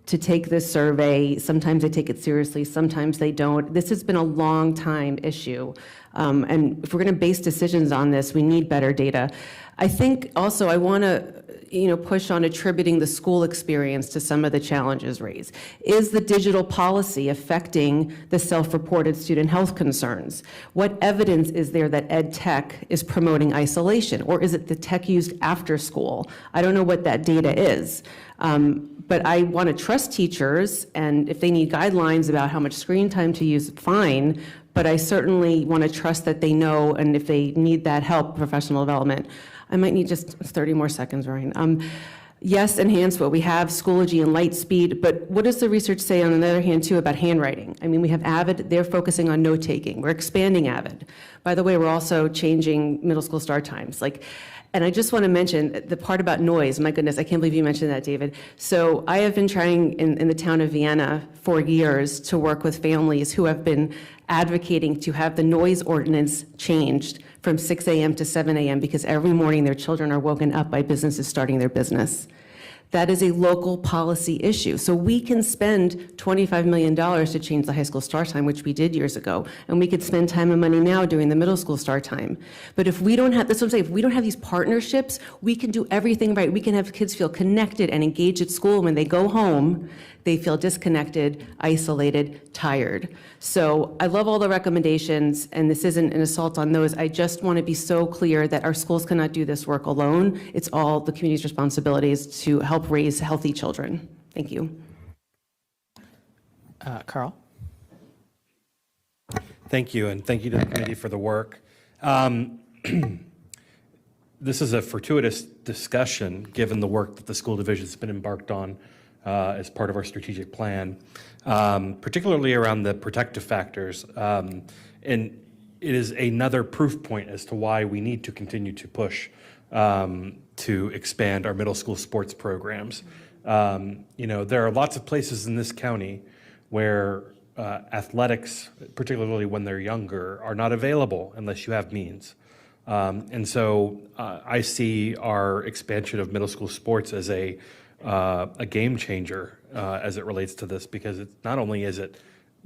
to take this survey? Sometimes they take it seriously, sometimes they don't. This has been a long time issue. And if we're going to base decisions on this, we need better data. I think also I want to push on attributing the school experience to some of the challenges raised. Is the digital policy affecting the self-reported student health concerns? What evidence is there that ed tech is promoting isolation, or is it the tech used after school? I don't know what that data is. But I want to trust teachers, and if they need guidelines about how much screen time to use, fine, but I certainly want to trust that they know, and if they need that help, professional development. I might need just 30 more seconds, Ryan. Yes, enhance what we have, Schoology and Lightspeed, but what does the research say on the other hand too about handwriting? I mean, we have Avid, they're focusing on note-taking. We're expanding Avid. By the way, we're also changing middle school start times. And I just want to mention the part about noise. My goodness, I can't believe you mentioned that, David. So I have been trying in the town of Vienna for years to work with families who have been advocating to have the noise ordinance changed from 6 a.m. to 7 a.m. because every morning their children are woken up by businesses starting their business. That is a local policy issue. So we can spend $25 million to change the high school start time, which we did years ago, and we could spend time and money now doing the middle school start time. But if we don't have, that's what I'm saying, if we don't have these partnerships, we can do everything right. We can have kids feel connected and engaged at school. When they go home, they feel disconnected, isolated, tired. So I love all the recommendations, and this isn't an assault on those. I just want to be so clear that our schools cannot do this work alone. It's all the community's responsibilities to help raise healthy children. Thank you. Carl? Thank you, and thank you to the committee for the work. This is a fortuitous discussion, given the work that the school division's been embarked on as part of our strategic plan, particularly around the protective factors. And it is another proof point as to why we need to continue to push to expand our middle school sports programs. There are lots of places in this county where athletics, particularly when they're younger, are not available unless you have means. And so I see our expansion of middle school sports as a game changer as it relates to this, because it's not only is it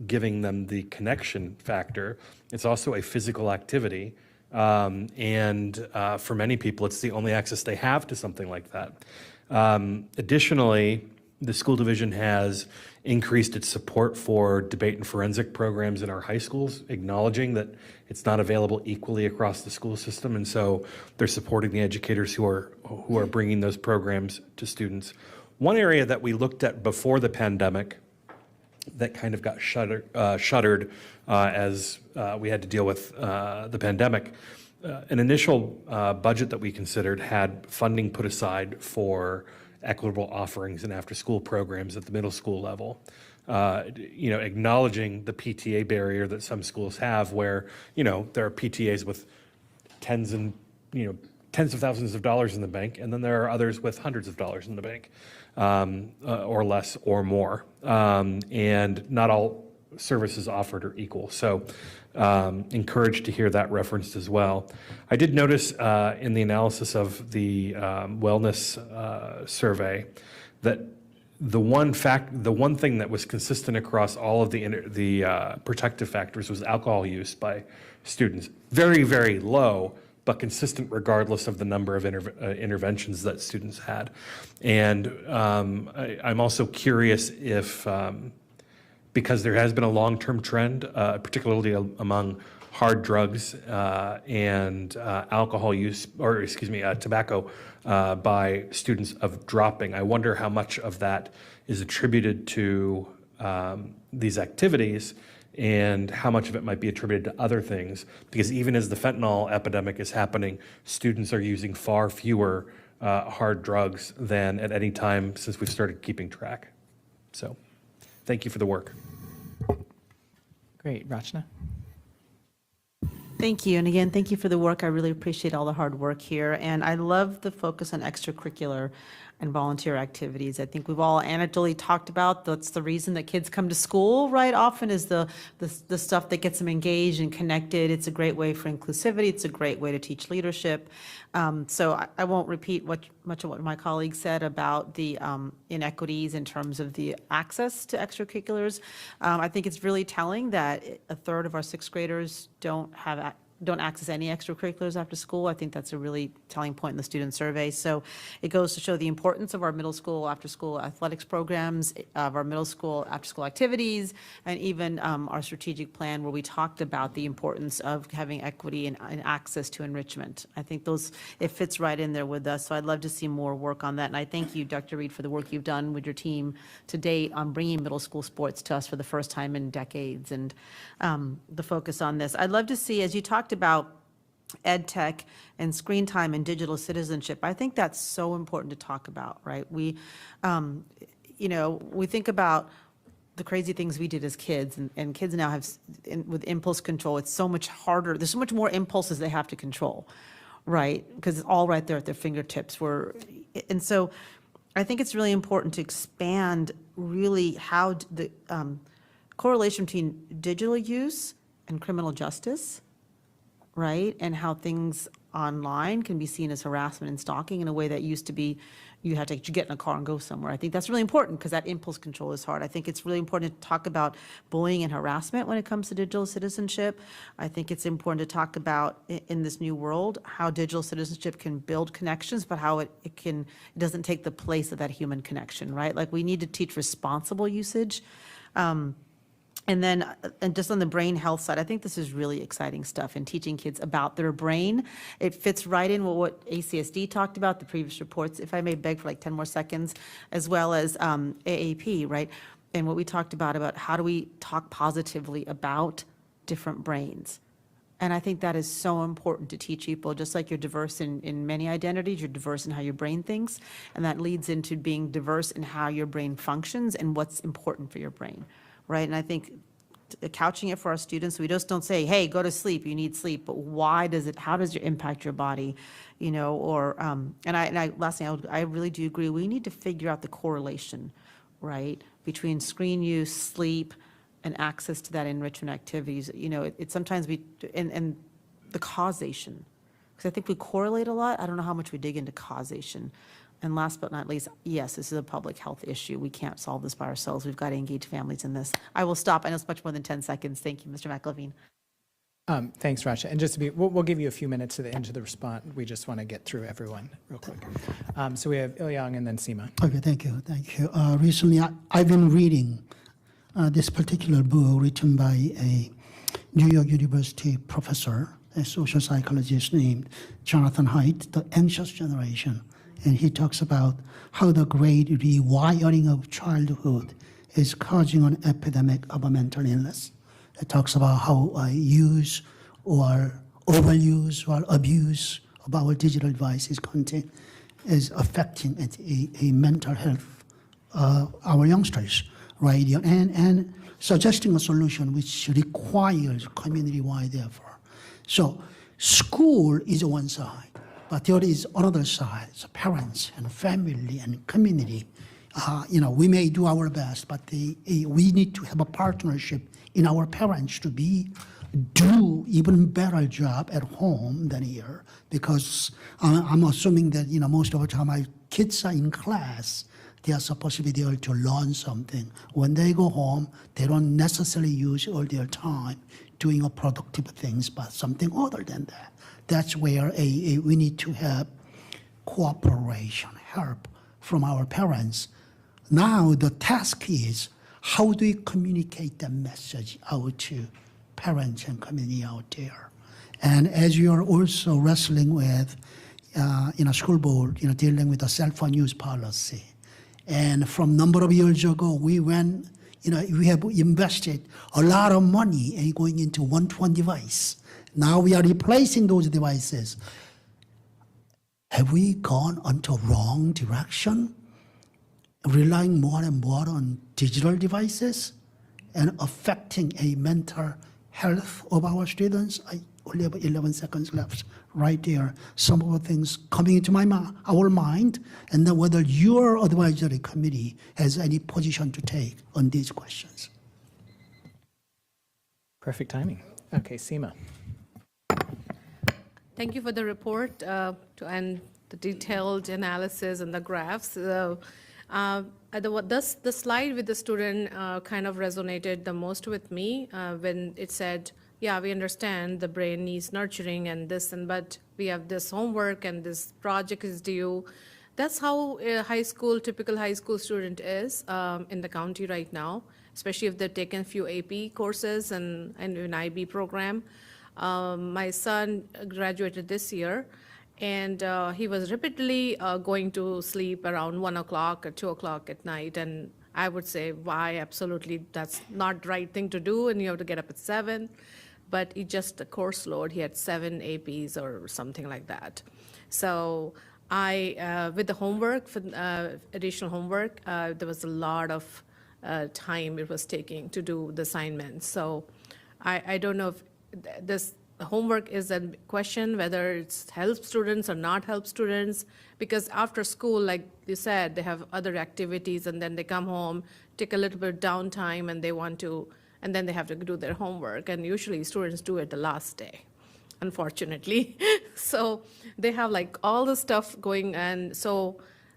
giving them the connection factor, it's also a physical activity. And for many people, it's the only access they have to something like that. Additionally, the school division has increased its support for debate and forensic programs in our high schools, acknowledging that it's not available equally across the school system. And so they're supporting the educators who are bringing those programs to students. One area that we looked at before the pandemic that kind of got shuttered as we had to deal with the pandemic, an initial budget that we considered had funding put aside for equitable offerings and after-school programs at the middle school level. Acknowledging the PTA barrier that some schools have, where there are PTAs with tens of thousands of dollars in the bank, and then there are others with hundreds of dollars in the bank, or less or more, and not all services offered are equal. So encouraged to hear that referenced as well. I did notice in the analysis of the wellness survey that the one thing that was consistent across all of the protective factors was alcohol use by students. Very, very low, but consistent regardless of the number of interventions that students had. And I'm also curious if, because there has been a long-term trend, particularly among hard drugs and alcohol use, or excuse me, tobacco by students of dropping. I wonder how much of that is attributed to these activities and how much of it might be attributed to other things, because even as the fentanyl epidemic is happening, students are using far fewer hard drugs than at any time since we've started keeping track. So thank you for the work. Great, Rachna. Thank you. And again, thank you for the work. I really appreciate all the hard work here. And I love the focus on extracurricular and volunteer activities. I think we've all anecdotally talked about that's the reason that kids come to school, right? Often is the stuff that gets them engaged and connected. It's a great way for inclusivity. It's a great way to teach leadership. So I won't repeat much of what my colleagues said about the inequities in terms of the access to extracurriculars. I think it's really telling that a third of our sixth graders don't access any extracurriculars after school. I think that's a really telling point in the student survey. So it goes to show the importance of our middle school after-school athletics programs, of our middle school after-school activities, and even our strategic plan where we talked about the importance of having equity and access to enrichment. I think it fits right in there with us. So I'd love to see more work on that. And I thank you, Dr. Reed, for the work you've done with your team to date on bringing middle school sports to us for the first time in decades, and the focus on this. I'd love to see, as you talked about ed tech and screen time and digital citizenship, I think that's so important to talk about, right? We think about the crazy things we did as kids, and kids now have, with impulse control, it's so much harder. There's so much more impulses they have to control, right? Because it's all right there at their fingertips. And so I think it's really important to expand really how the correlation between digital use and criminal justice, right? And how things online can be seen as harassment and stalking in a way that used to be you had to get in a car and go somewhere. I think that's really important because that impulse control is hard. I think it's really important to talk about bullying and harassment when it comes to digital citizenship. I think it's important to talk about in this new world how digital citizenship can build connections, but how it doesn't take the place of that human connection, right? Like we need to teach responsible usage. And then, and just on the brain health side, I think this is really exciting stuff in teaching kids about their brain. It fits right in with what ACSD talked about, the previous reports, if I may beg for like 10 more seconds, as well as AAP, right? And what we talked about how do we talk positively about different brains. And I think that is so important to teach people, just like you're diverse in many identities, you're diverse in how your brain thinks, and that leads into being diverse in how your brain functions and what's important for your brain. Right, and I think couching it for our students, we just don't say, hey, go to sleep, you need sleep, but how does it impact your body, or, last thing, I really do agree, we need to figure out the correlation, right, between screen use, sleep, and access to that enrichment activities. It's sometimes and the causation, because I think we correlate a lot, I don't know how much we dig into causation. And last but not least, yes, this is a public health issue. We can't solve this by ourselves. We've got to engage families in this. I will stop. I know it's much more than 10 seconds. Thank you, Mr. McLevine. Thanks, Rasha. And just we'll give you a few minutes to the end of the response. We just want to get through everyone real quick. So we have Ilyang and then Seema. Okay, thank you. Recently, I've been reading this particular book written by a New York University professor, a social psychologist named Jonathan Haidt, The Anxious Generation. And he talks about how the great rewiring of childhood is causing an epidemic of a mental illness. It talks about how use or overuse or abuse of our digital devices content is affecting a mental health of our youngsters, right? And suggesting a solution which requires community-wide effort. So school is one side. But there is another side, so parents and family and community. We may do our best, but we need to have a partnership in our parents to do even better job at home than here. Because I'm assuming that most of the time my kids are in class, They are supposed to be there to learn something. When they go home, they don't necessarily use all their time doing a productive things, but something other than that. That's where we need to have cooperation, help from our parents. Now the task is, how do we communicate the message out to parents and community out there? And as you're also wrestling with, in a school board, dealing with the cell phone use policy. And from number of years ago, we went, we have invested a lot of money in going into one-to-one device. Now we are replacing those devices. Have we gone into wrong direction? Relying more and more on digital devices and affecting a mental health of our students? I only have 11 seconds left right there. Some of the things coming into our mind, and then whether your advisory committee has any position to take on these questions. Perfect timing. Okay, Seema. Thank you for the report and the detailed analysis and the graphs. The slide with the student kind of resonated the most with me when it said, yeah, we understand the brain needs nurturing and this, but we have this homework and this project is due. That's how a typical high school student is in the county right now, especially if they've taken a few AP courses and an IB program. My son graduated this year, and he was repeatedly going to sleep around 1 o'clock or 2 o'clock at night. And I would say, why? Absolutely, that's not the right thing to do, and you have to get up at 7. But it just, the course load, he had 7 APs or something like that. So with the homework, additional homework, there was a lot of time it was taking to do the assignments. So I don't know if this homework is a question, whether it's help students or not help students, because after school, like you said, they have other activities, and then they come home, take a little bit of downtime, and and then they have to do their homework. And usually students do it the last day, unfortunately. So they have like all the stuff going, and so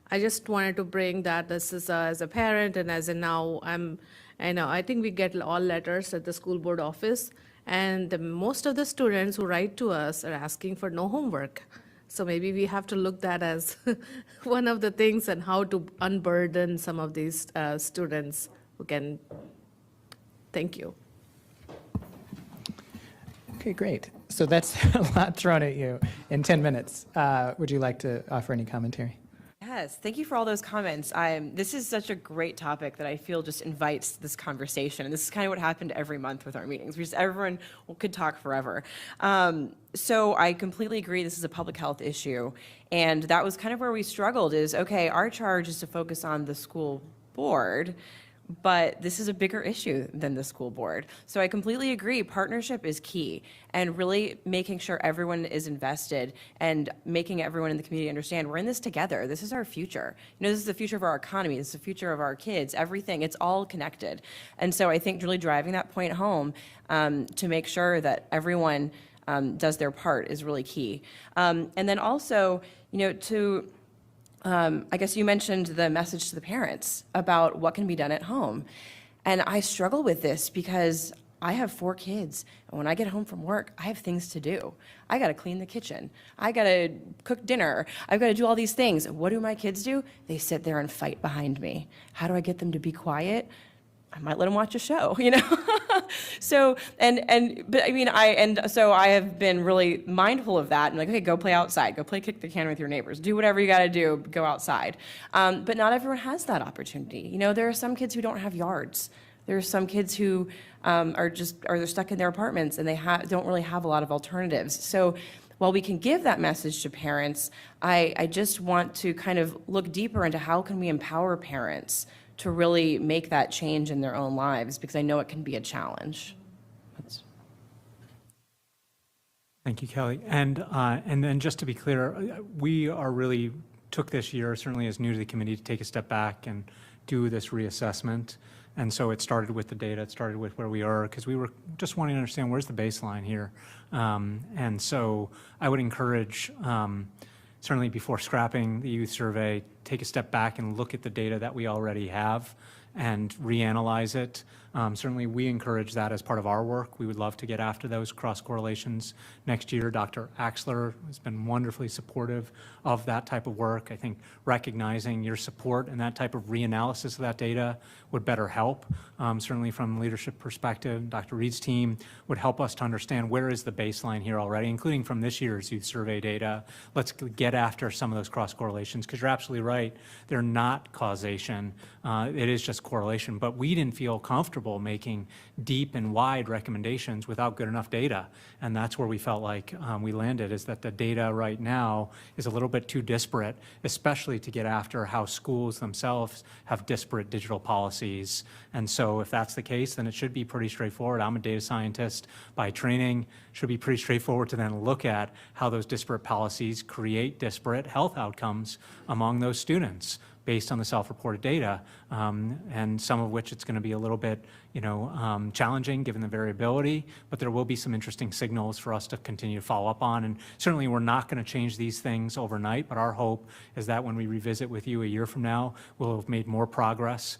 I just wanted to bring that this is as a parent, and as a now I think we get all letters at the school board office. And most of the students who write to us are asking for no homework. So maybe we have to look that as one of the things, and how to unburden some of these students who can. Thank you. Okay, great. So that's a lot thrown at you in 10 minutes. Would you like to offer any commentary? Yes, thank you for all those comments. This is such a great topic that I feel just invites this conversation. And this is kind of what happened every month with our meetings. Everyone could talk forever. So I completely agree this is a public health issue. And that was kind of where we struggled is, okay, our charge is to focus on the school board, but this is a bigger issue than the school board. So I completely agree, partnership is key, and really making sure everyone is invested and making everyone in the community understand we're in this together. This is our future. This is the future of our economy. This is the future of our kids, everything. It's all connected. And so I think really driving that point home to make sure that everyone does their part is really key. And then also, I guess you mentioned the message to the parents about what can be done at home. And I struggle with this because I have 4 kids, and when I get home from work, I have things to do. I gotta clean the kitchen. I gotta cook dinner. I've gotta do all these things. What do my kids do? They sit there and fight behind me. How do I get them to be quiet? I might let them watch a show, So, so I have been really mindful of that. And like, okay, go play outside, go play kick the can with your neighbors, do whatever you got to do, go outside. But not everyone has that opportunity. There are some kids who don't have yards. There are some kids who they're stuck in their apartments and they don't really have a lot of alternatives. So while we can give that message to parents, I just want to kind of look deeper into how can we empower parents to really make that change in their own lives, because I know it can be a challenge. Thank you, Kelly. And then just to be clear, we really took this year, certainly as new to the committee, to take a step back and do this reassessment. And so it started with the data, it started with where we are, because we were just wanting to understand where's the baseline here. And so I would encourage certainly before scrapping the youth survey, take a step back and look at the data that we already have and reanalyze it. Certainly, we encourage that as part of our work. We would love to get after those cross correlations next year. Dr. Axler has been wonderfully supportive of that type of work. I think recognizing your support and that type of reanalysis of that data would better help. Certainly, from a leadership perspective, Dr. Reed's team would help us to understand where is the baseline here already, including from this year's youth survey data. Let's get after some of those cross correlations, because you're absolutely right. They're not causation. It is just correlation. But we didn't feel comfortable making deep and wide recommendations without good enough data. And that's where we felt like we landed, is that the data right now is a little bit too disparate, especially to get after how schools themselves have disparate digital policies. And so if that's the case, then it should be pretty straightforward. I'm a data scientist by training. Should be pretty straightforward to then look at how those disparate policies create disparate health outcomes among those students based on the self-reported data, and some of which it's going to be a little bit, challenging given the variability, but there will be some interesting signals for us to continue to follow up on. And certainly we're not going to change these things overnight, but our hope is that when we revisit with you a year from now, we'll have made more progress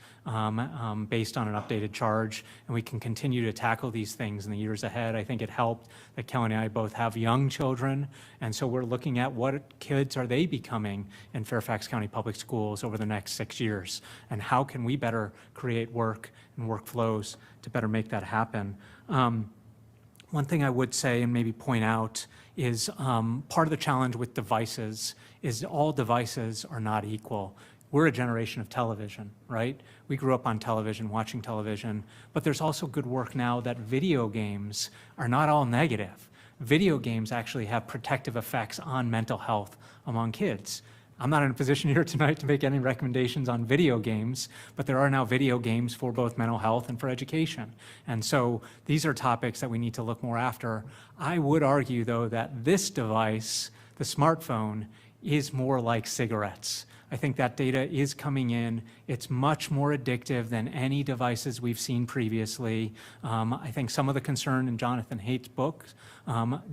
based on an updated charge, and we can continue to tackle these things in the years ahead. I think it helped that Kelly and I both have young children, and so we're looking at what kids are they becoming in Fairfax County Public Schools over the next 6 years, and how can we better create work and workflows to better make that happen. One thing I would say and maybe point out is part of the challenge with devices is all devices are not equal. We're a generation of television, right? We grew up on television, watching television, but there's also good work now that video games are not all negative. Video games actually have protective effects on mental health among kids. I'm not in a position here tonight to make any recommendations on video games, but there are now video games for both mental health and for education. And so these are topics that we need to look more after. I would argue, though, that this device, the smartphone, is more like cigarettes. I think that data is coming in. It's much more addictive than any devices we've seen previously. I think some of the concern in Jonathan Haidt's book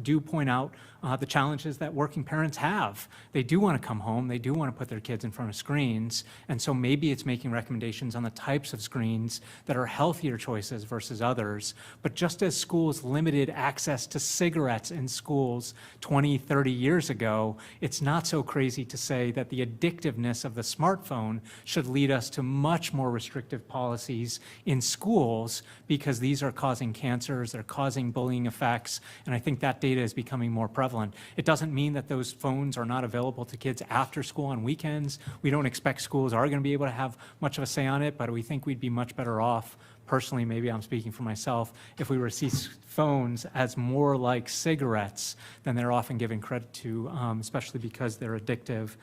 do point out the challenges that working parents have. They do want to come home. They do want to put their kids in front of screens. And so maybe it's making recommendations on the types of screens that are healthier choices versus others. But just as schools limited access to cigarettes in schools 20, 30 years ago, it's not so crazy to say that the addictiveness of the smartphone should lead us to much more restrictive policies in schools, because these are causing cancers, they're causing bullying effects, and I think that data is becoming more prevalent. It doesn't mean that those phones are not available to kids after school on weekends. We don't expect schools are going to be able to have much of a say on it, but we think we'd be much better off, personally, maybe I'm speaking for myself, if we were to see phones as more like cigarettes than they're often given credit to, especially because they're addictive.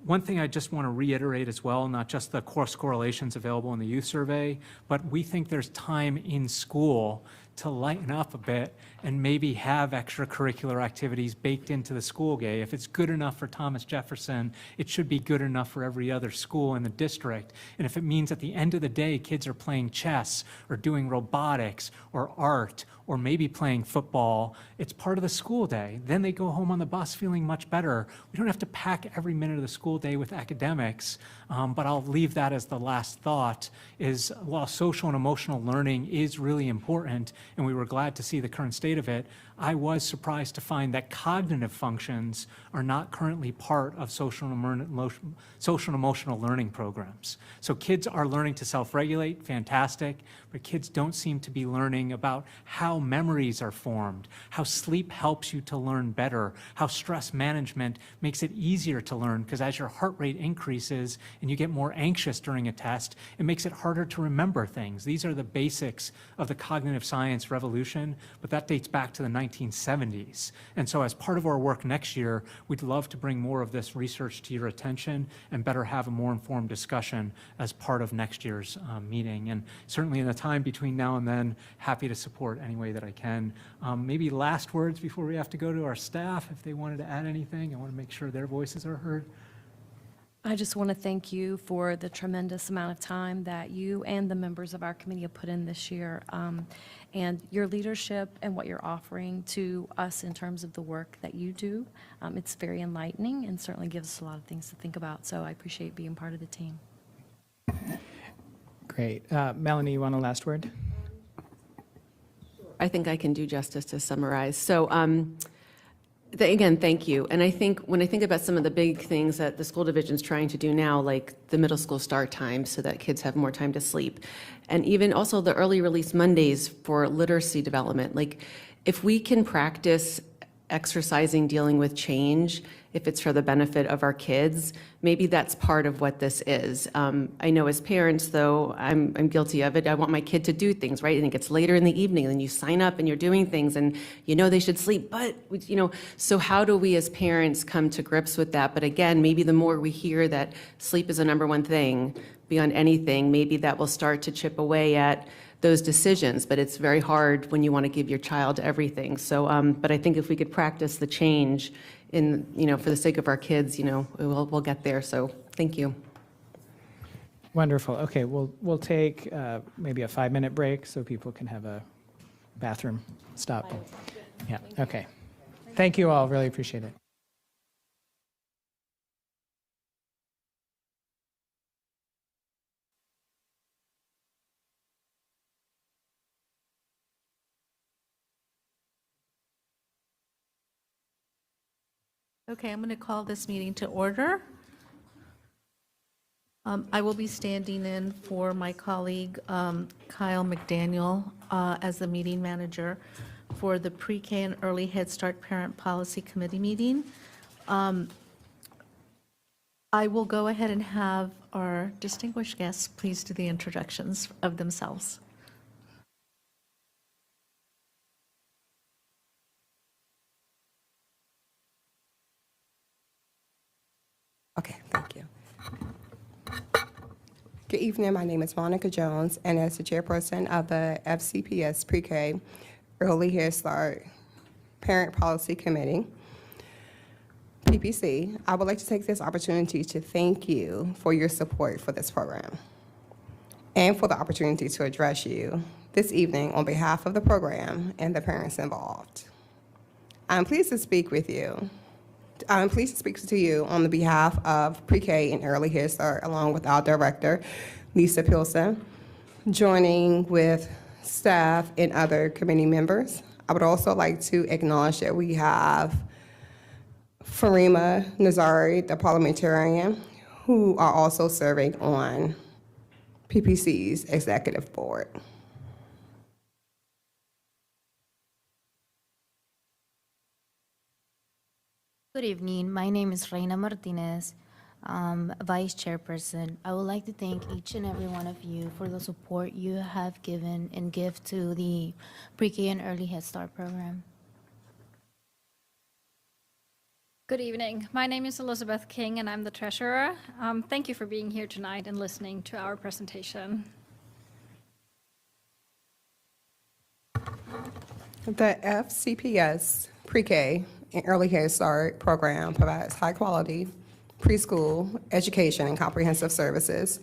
One thing I just want to reiterate as well, not just the course correlations available in the youth survey, but we think there's time in school to lighten up a bit and maybe have extracurricular activities baked into the school day. If it's good enough for Thomas Jefferson, it should be good enough for every other school in the district. And if it means at the end of the day, kids are playing chess or doing robotics or art or maybe playing football, it's part of the school day. Then they go home on the bus feeling much better. We don't have to pack every minute of the school day with academics, but I'll leave that as the last thought, is while social and emotional learning is really important, and we were glad to see the current state of it, I was surprised to find that cognitive functions are not currently part of social and emotional learning programs. So kids are learning to self-regulate, fantastic, but kids don't seem to be learning about how memories are formed, how sleep helps you to learn better, how stress management makes it easier to learn, because as your heart rate increases and you get more anxious during a test, it makes it harder to remember things. These are the basics of the cognitive science revolution, but that dates back to the 1970s. And so as part of our work next year, we'd love to bring more of this research to your attention and better have a more informed discussion as part of next year's meeting. And certainly in the time between now and then, happy to support any way that I can. Maybe last words before we have to go to our staff, if they wanted to add anything. I want to make sure their voices are heard. I just want to thank you for the tremendous amount of time that you and the members of our committee have put in this year, and your leadership and what you're offering to us in terms of the work that you do. It's very enlightening and certainly gives us a lot of things to think about, so I appreciate being part of the team. Great. Melanie, you want a last word? I think I can do justice to summarize. So again, thank you. And I think when I think about some of the big things that the school division's trying to do now, like the middle school start time so that kids have more time to sleep, and even also the early release Mondays for literacy development, like if we can practice exercising dealing with change, if it's for the benefit of our kids, maybe that's part of what this is. I know as parents, though, I'm guilty of it. I want my kid to do things, right? And it gets later in the evening, and you sign up and you're doing things, and you know they should sleep, but, you know, so how do we as parents come to grips with that? But again, maybe the more we hear that sleep is a number one thing beyond anything, maybe that will start to chip away at those decisions, but it's very hard when you want to give your child everything. So, but I think if we could practice the change in, you know, for the sake of our kids, you know, we'll get there. So thank you. Wonderful. Okay, we'll take maybe a 5-minute break so people can have a bathroom stop. Yeah, okay. Thank you all, really appreciate it. Okay, I'm going to call this meeting to order. I will be standing in for my colleague Kyle McDaniel as the meeting manager for the Pre-K and Early Head Start Parent Policy Committee meeting. I will go ahead and have our distinguished guests please do the introductions of themselves. Okay, thank you. Good evening, my name is Monica Jones, and as the chairperson of the FCPS Pre-K Early Head Start Parent Policy Committee, PPC, I would like to take this opportunity to thank you for your support for this program and for the opportunity to address you this evening on behalf of the program and the parents involved. I'm pleased to speak with you. I'm pleased to speak to you on the behalf of Pre-K and Early Head Start, along with our director, Lisa Pilson, joining with staff and other committee members. I would also like to acknowledge that we have Farima Nazari, the parliamentarian, who are also serving on PPC's executive board. Good evening. My name is Reina Martinez, Vice Chairperson. I would like to thank each and every one of you for the support you have given and give to the Pre-K and Early Head Start program. Good evening. My name is Elizabeth King, and I'm the treasurer. Thank you for being here tonight and listening to our presentation. The FCPS Pre-K and Early Head Start program provides high-quality preschool education and comprehensive services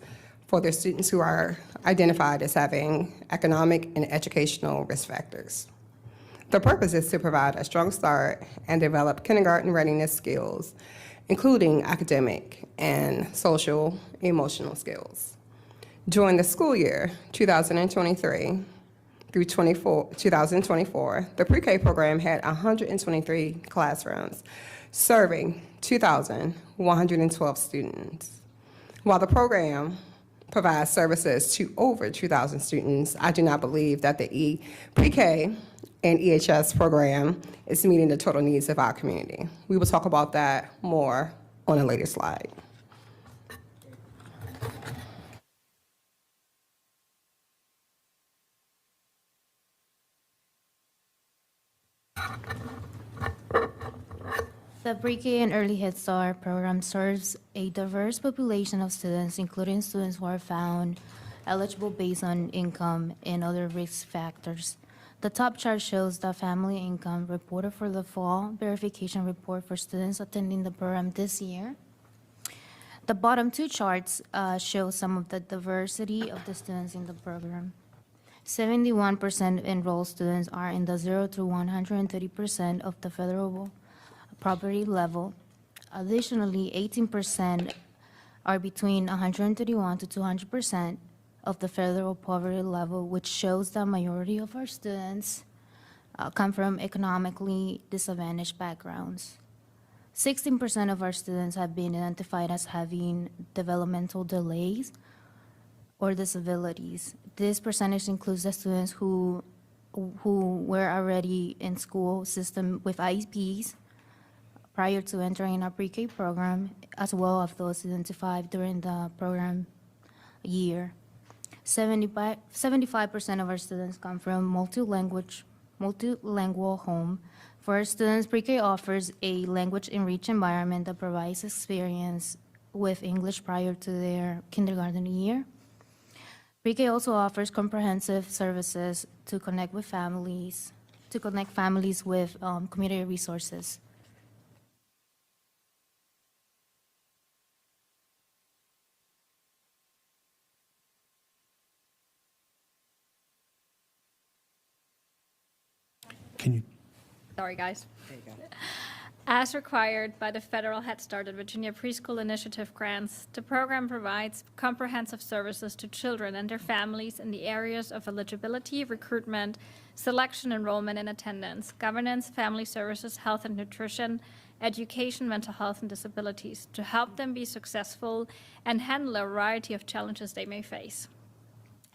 for their students who are identified as having economic and educational risk factors. The purpose is to provide a strong start and develop kindergarten readiness skills, including academic and social emotional skills. During the school year 2023 through 2024, the Pre-K program had 123 classrooms, serving 2,112 students. While the program provides services to over 2,000 students, I do not believe that the Pre-K and EHS program is meeting the total needs of our community. We will talk about that more on a later slide. The Pre-K and Early Head Start program serves a diverse population of students, including students who are found eligible based on income and other risk factors. The top chart shows the family income reported for the fall verification report for students attending the program this year. The bottom two charts show some of the diversity of the students in the program. 71% enrolled students are in the 0 to 130% of the federal poverty level. Additionally, 18% are between 131 to 200% of the federal poverty level, which shows the majority of our students come from economically disadvantaged backgrounds. 16% of our students have been identified as having developmental delays or disabilities. This percentage includes the students who were already in school system with IEPs prior to entering our pre-K program, as well as those identified during the program year. 75% of our students come from multilingual home. For our students, pre-K offers a language-enriched environment that provides experience with English prior to their kindergarten year. Pre-K also offers comprehensive services to connect families with community resources. Can you? Sorry, guys. As required by the federal Head Start and Virginia Preschool Initiative grants, the program provides comprehensive services to children and their families in the areas of eligibility, recruitment, selection, enrollment, and attendance, governance, family services, health and nutrition, education, mental health, and disabilities to help them be successful and handle a variety of challenges they may face.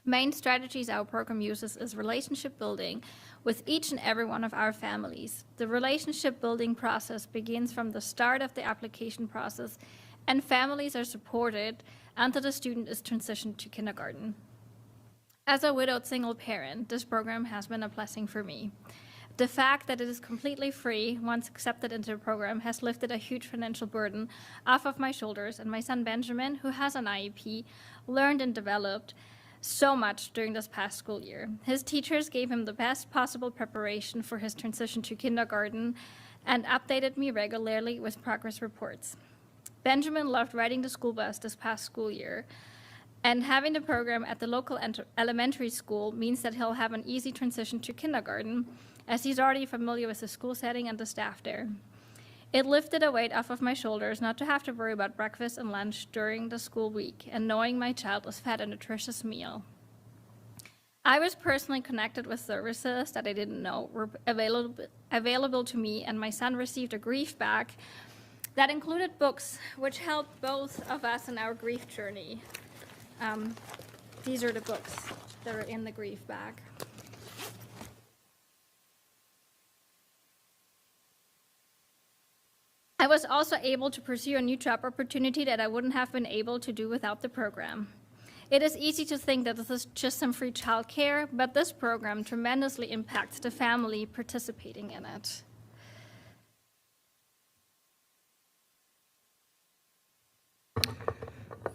Main strategies our program uses is relationship building with each and every one of our families. The relationship building process begins from the start of the application process, and families are supported until the student is transitioned to kindergarten. As a widowed single parent, this program has been a blessing for me. The fact that it is completely free once accepted into the program has lifted a huge financial burden off of my shoulders, and my son Benjamin, who has an IEP, learned and developed so much during this past school year. His teachers gave him the best possible preparation for his transition to kindergarten and updated me regularly with progress reports. Benjamin loved riding the school bus this past school year, and having the program at the local elementary school means that he'll have an easy transition to kindergarten, as he's already familiar with the school setting and the staff there. It lifted a weight off of my shoulders not to have to worry about breakfast and lunch during the school week, and knowing my child was fed a nutritious meal. I was personally connected with services that I didn't know were available to me, and my son received a grief bag that included books which helped both of us in our grief journey. These are the books that are in the grief bag. I was also able to pursue a new job opportunity that I wouldn't have been able to do without the program. It is easy to think that this is just some free childcare, but this program tremendously impacts the family participating in it.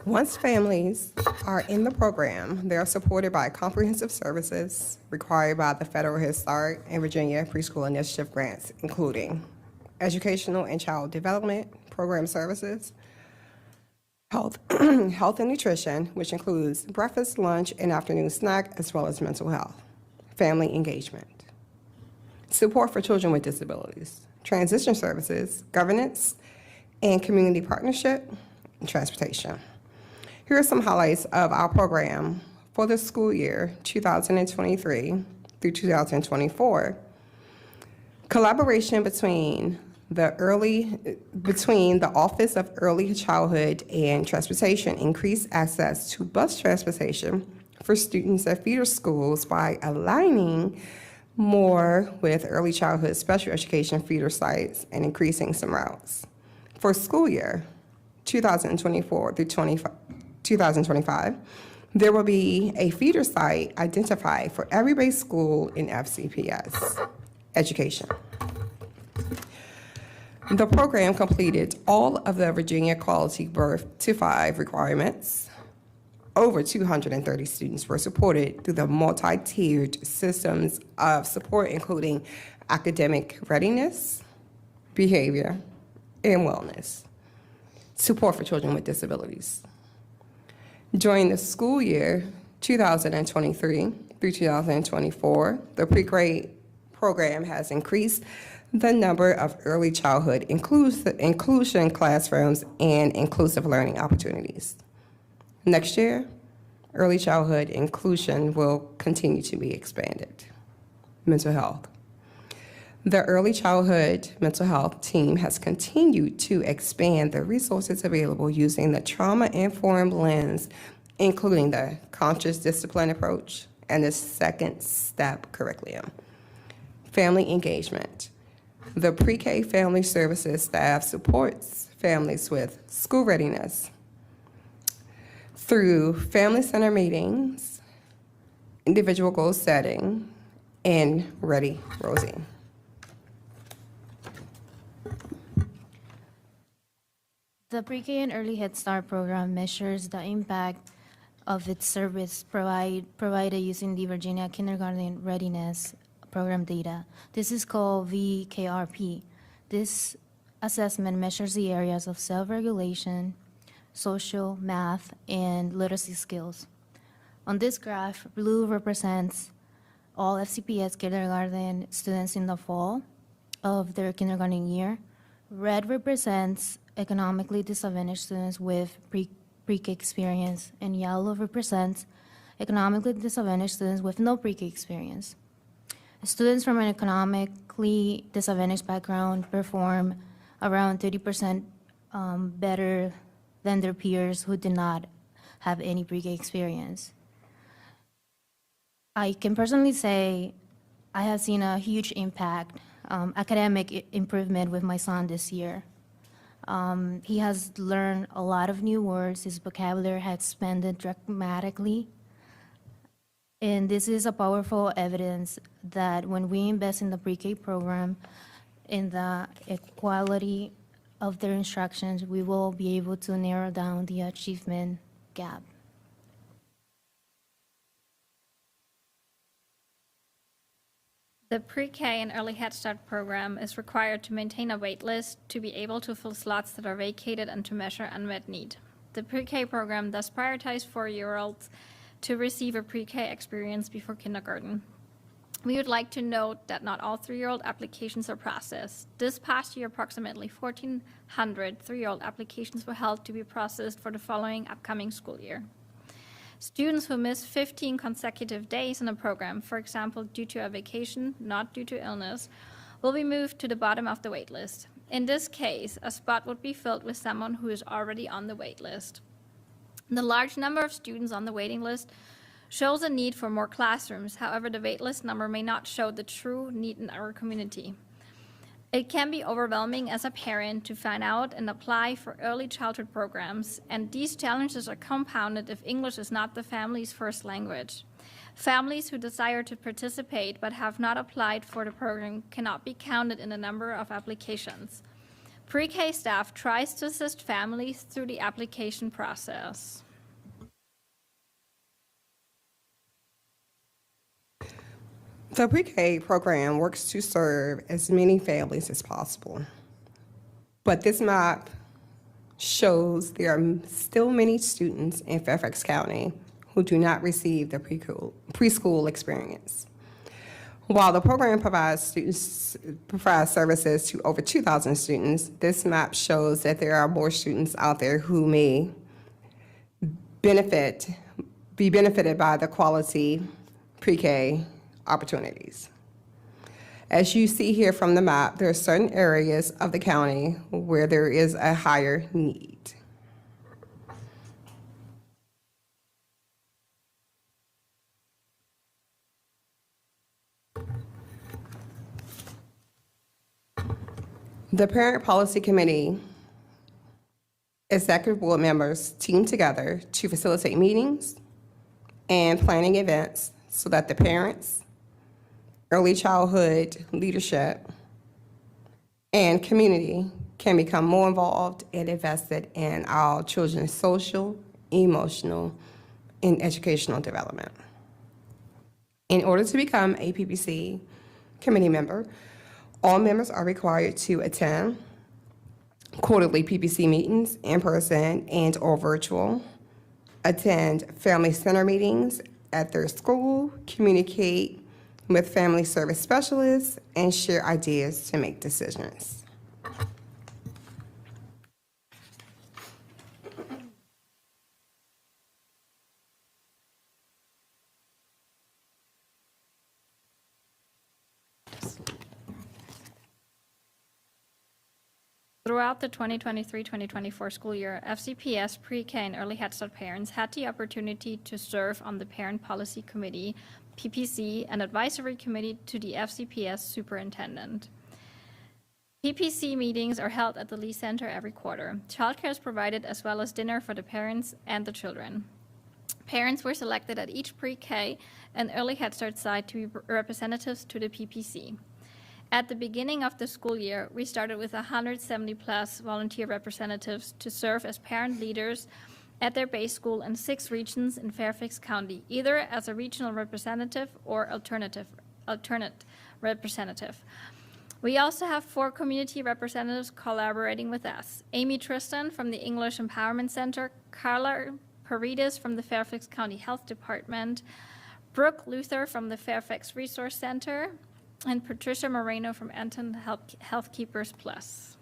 Once families are in the program, they are supported by comprehensive services required by the Federal Head Start and Virginia Preschool Initiative grants, including educational and child development program services, health and nutrition, which includes breakfast, lunch, and afternoon snack, as well as mental health, family engagement, support for children with disabilities, transition services, governance, and community partnership, and transportation. Here are some highlights of our program for the school year 2023 through 2024. Collaboration between the Office of Early Childhood and Transportation increased access to bus transportation for students at feeder schools by aligning more with early childhood special education feeder sites and increasing some routes. For school year 2024 through 2025, there will be a feeder site identified for every base school in FCPS education. The program completed all of the Virginia Quality Birth to 5 requirements. Over 230 students were supported through the multi-tiered systems of support, including academic readiness, behavior, and wellness. support for children with disabilities. During the school year 2023 through 2024, the pre-grade program has increased the number of early childhood inclusion classrooms and inclusive learning opportunities. Next year, early childhood inclusion will continue to be expanded. Mental health. The early childhood mental health team has continued to expand the resources available using the trauma-informed lens, including the conscious discipline approach and the second step curriculum. Family engagement. The PreK Family Services staff supports families with school readiness through family center meetings, individual goal setting, and Ready Rosie. The Pre-K and Early Head Start program measures the impact of its service provided using the Virginia Kindergarten Readiness Program data. This is called VKRP. This assessment measures the areas of self-regulation, social, math, and literacy skills. On this graph, blue represents all FCPS kindergarten students in the fall of their kindergarten year. Red represents economically disadvantaged students with pre-K experience, and yellow represents economically disadvantaged students with no pre-K experience. Students from an economically disadvantaged background perform around 30% better than their peers who did not have any pre-K experience. I can personally say I have seen a huge impact, academic improvement with my son this year. He has learned a lot of new words. His vocabulary has expanded dramatically. And this is a powerful evidence that when we invest in the pre-K program, in the equality of their instructions, we will be able to narrow down the achievement gap. The Pre-K and Early Head Start program is required to maintain a wait list, to be able to fill slots that are vacated, and to measure unmet need. The Pre-K program thus prioritizes 4-year-olds to receive a pre-K experience before kindergarten. We would like to note that not all 3-year-old applications are processed. This past year, approximately 1,400 3-year-old applications were held to be processed for the following upcoming school year. Students who miss 15 consecutive days in a program, for example, due to a vacation, not due to illness, will be moved to the bottom of the wait list. In this case, a spot would be filled with someone who is already on the wait list. The large number of students on the waiting list shows a need for more classrooms. However, the waitlist number may not show the true need in our community. It can be overwhelming as a parent to find out and apply for early childhood programs, and these challenges are compounded if English is not the family's first language. Families who desire to participate but have not applied for the program cannot be counted in the number of applications. Pre-K staff tries to assist families through the application process. The pre-K program works to serve as many families as possible. But this map shows there are still many students in Fairfax County who do not receive the preschool experience. While the program provides services to over 2,000 students, this map shows that there are more students out there who may be benefited by the quality pre-K opportunities. As you see here from the map, there are certain areas of the county where there is a higher need. The Parent Policy Committee executive board members team together to facilitate meetings and planning events so that the parents, early childhood leadership, and community can become more involved and invested in our children's social, emotional, and educational development. In order to become a PPC committee member, all members are required to attend quarterly PPC meetings in person and or virtual, attend family center meetings at their school, communicate with family service specialists, and share ideas to make decisions. Throughout the 2023-2024 school year, FCPS, PreK, and Early Head Start parents had the opportunity to serve on the Parent Policy Committee, PPC, and Advisory Committee to the FCPS Superintendent. PPC meetings are held at the Lee Center every quarter. Childcare is provided as well as dinner for the parents and the children. Parents were selected at each PreK and Early Head Start site to be representatives to the PPC. At the beginning of the school year, we started with 170 plus volunteer representatives to serve as parent leaders at their base school in 6 regions in Fairfax County, either as a regional representative or alternate representative. We also have 4 community representatives collaborating with us. Amy Tristan from the English Empowerment Center, Carla Paredes from the Fairfax County Health Department, Brooke Luther from the Fairfax Resource Center, and Patricia Moreno from Anton Healthkeepers Plus.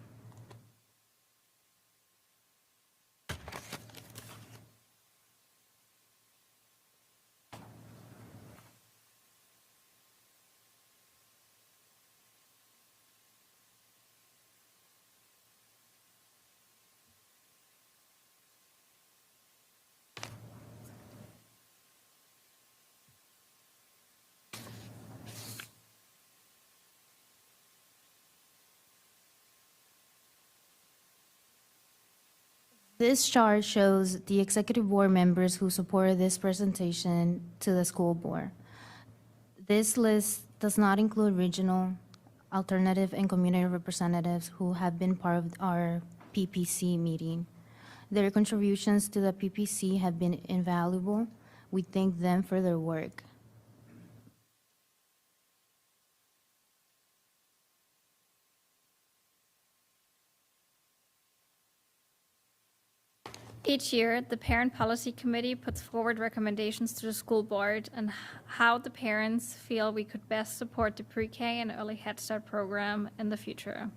This chart shows the executive board members who supported this presentation to the school board. This list does not include regional, alternative, and community representatives who have been part of our PPC meeting. Their contributions to the PPC have been invaluable. We thank them for their work. Each year, the Parent Policy Committee puts forward recommendations to the school board on how the parents feel we could best support the PreK and Early Head Start program in the future.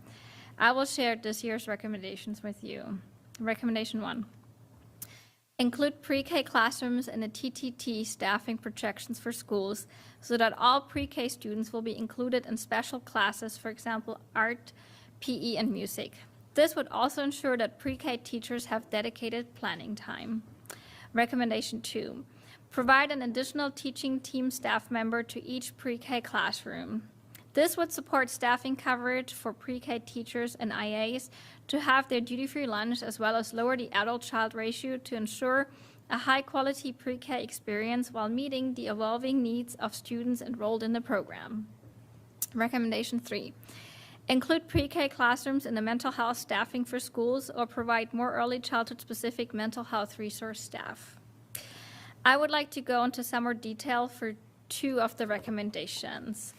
I will share this year's recommendations with you. Recommendation 1. Include PreK classrooms in the TTT staffing projections for schools so that all PreK students will be included in special classes, for example, art, PE, and music. This would also ensure that PreK teachers have dedicated planning time. Recommendation 2, provide an additional teaching team staff member to each PreK classroom. This would support staffing coverage for PreK teachers and IAs to have their duty-free lunch, as well as lower the adult-child ratio to ensure a high-quality PreK experience while meeting the evolving needs of students enrolled in the program. Recommendation 3, include PreK classrooms in the mental health staffing for schools or provide more early childhood-specific mental health resource staff. I would like to go into some more detail for 2 of the recommendations.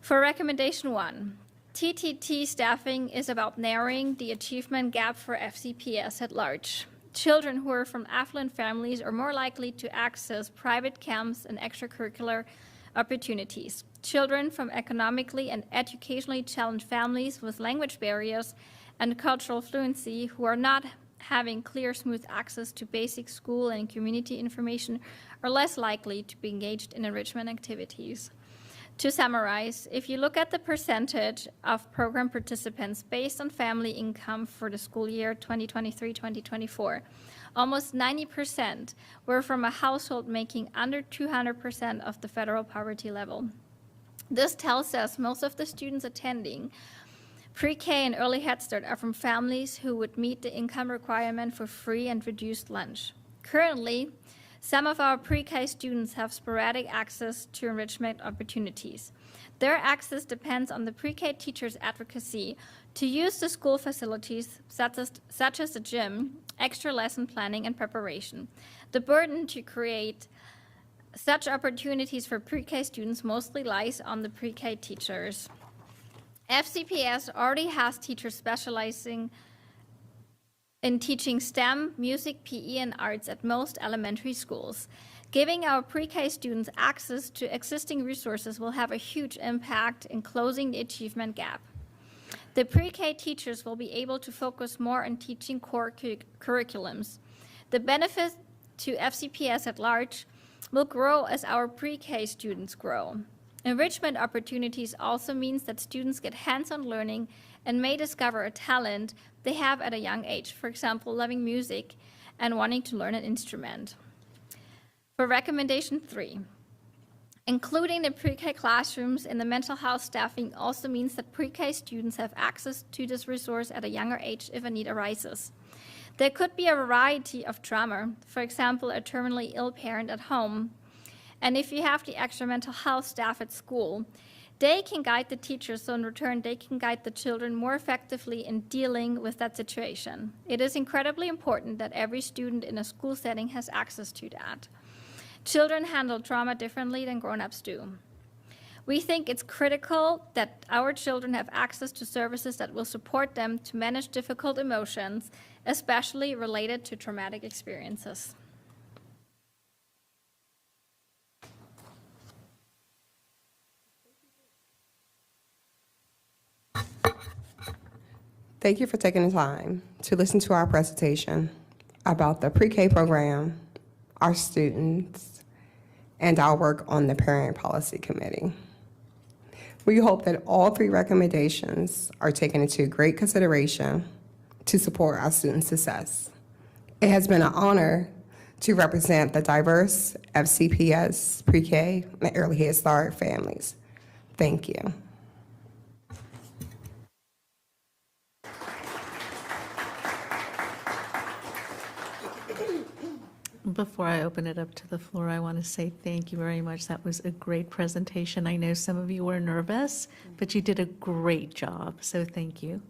For recommendation 1, TTT staffing is about narrowing the achievement gap for FCPS at large. Children who are from affluent families are more likely to access private camps and extracurricular opportunities. Children from economically and educationally challenged families with language barriers and cultural fluency who are not having clear, smooth access to basic school and community information are less likely to be engaged in enrichment activities. To summarize, if you look at the percentage of program participants based on family income for the school year 2023-2024, almost 90% were from a household making under 200% of the federal poverty level. This tells us most of the students attending PreK and Early Head Start are from families who would meet the income requirement for free and reduced lunch. Currently, some of our PreK students have sporadic access to enrichment opportunities. Their access depends on the PreK teachers' advocacy to use the school facilities such as the gym, extra lesson planning, and preparation. The burden to create such opportunities for PreK students mostly lies on the PreK teachers. FCPS already has teachers specializing in teaching STEM, music, PE, and arts at most elementary schools. Giving our pre-K students access to existing resources will have a huge impact in closing the achievement gap. The pre-K teachers will be able to focus more on teaching core curriculums. The benefit to FCPS at large will grow as our pre-K students grow. Enrichment opportunities also means that students get hands-on learning and may discover a talent they have at a young age, for example, loving music and wanting to learn an instrument. For recommendation 3, including the pre-K classrooms in the mental health staffing also means that pre-K students have access to this resource at a younger age if a need arises. There could be a variety of trauma, for example, a terminally ill parent at home, and if you have the extra mental health staff at school, they can guide the teachers, so in return, they can guide the children more effectively in dealing with that situation. It is incredibly important that every student in a school setting has access to that. Children handle trauma differently than grown-ups do. We think it's critical that our children have access to services that will support them to manage difficult emotions, especially related to traumatic experiences. Thank you for taking the time to listen to our presentation about the pre-K program, our students, and our work on the Parent Policy Committee. We hope that all 3 recommendations are taken into great consideration to support our students' success. It has been an honor to represent the diverse FCPS, pre-K, and early Head Start families. Thank you. Before I open it up to the floor, I want to say thank you very much. That was a great presentation. I know some of you were nervous, but you did a great job, so thank you.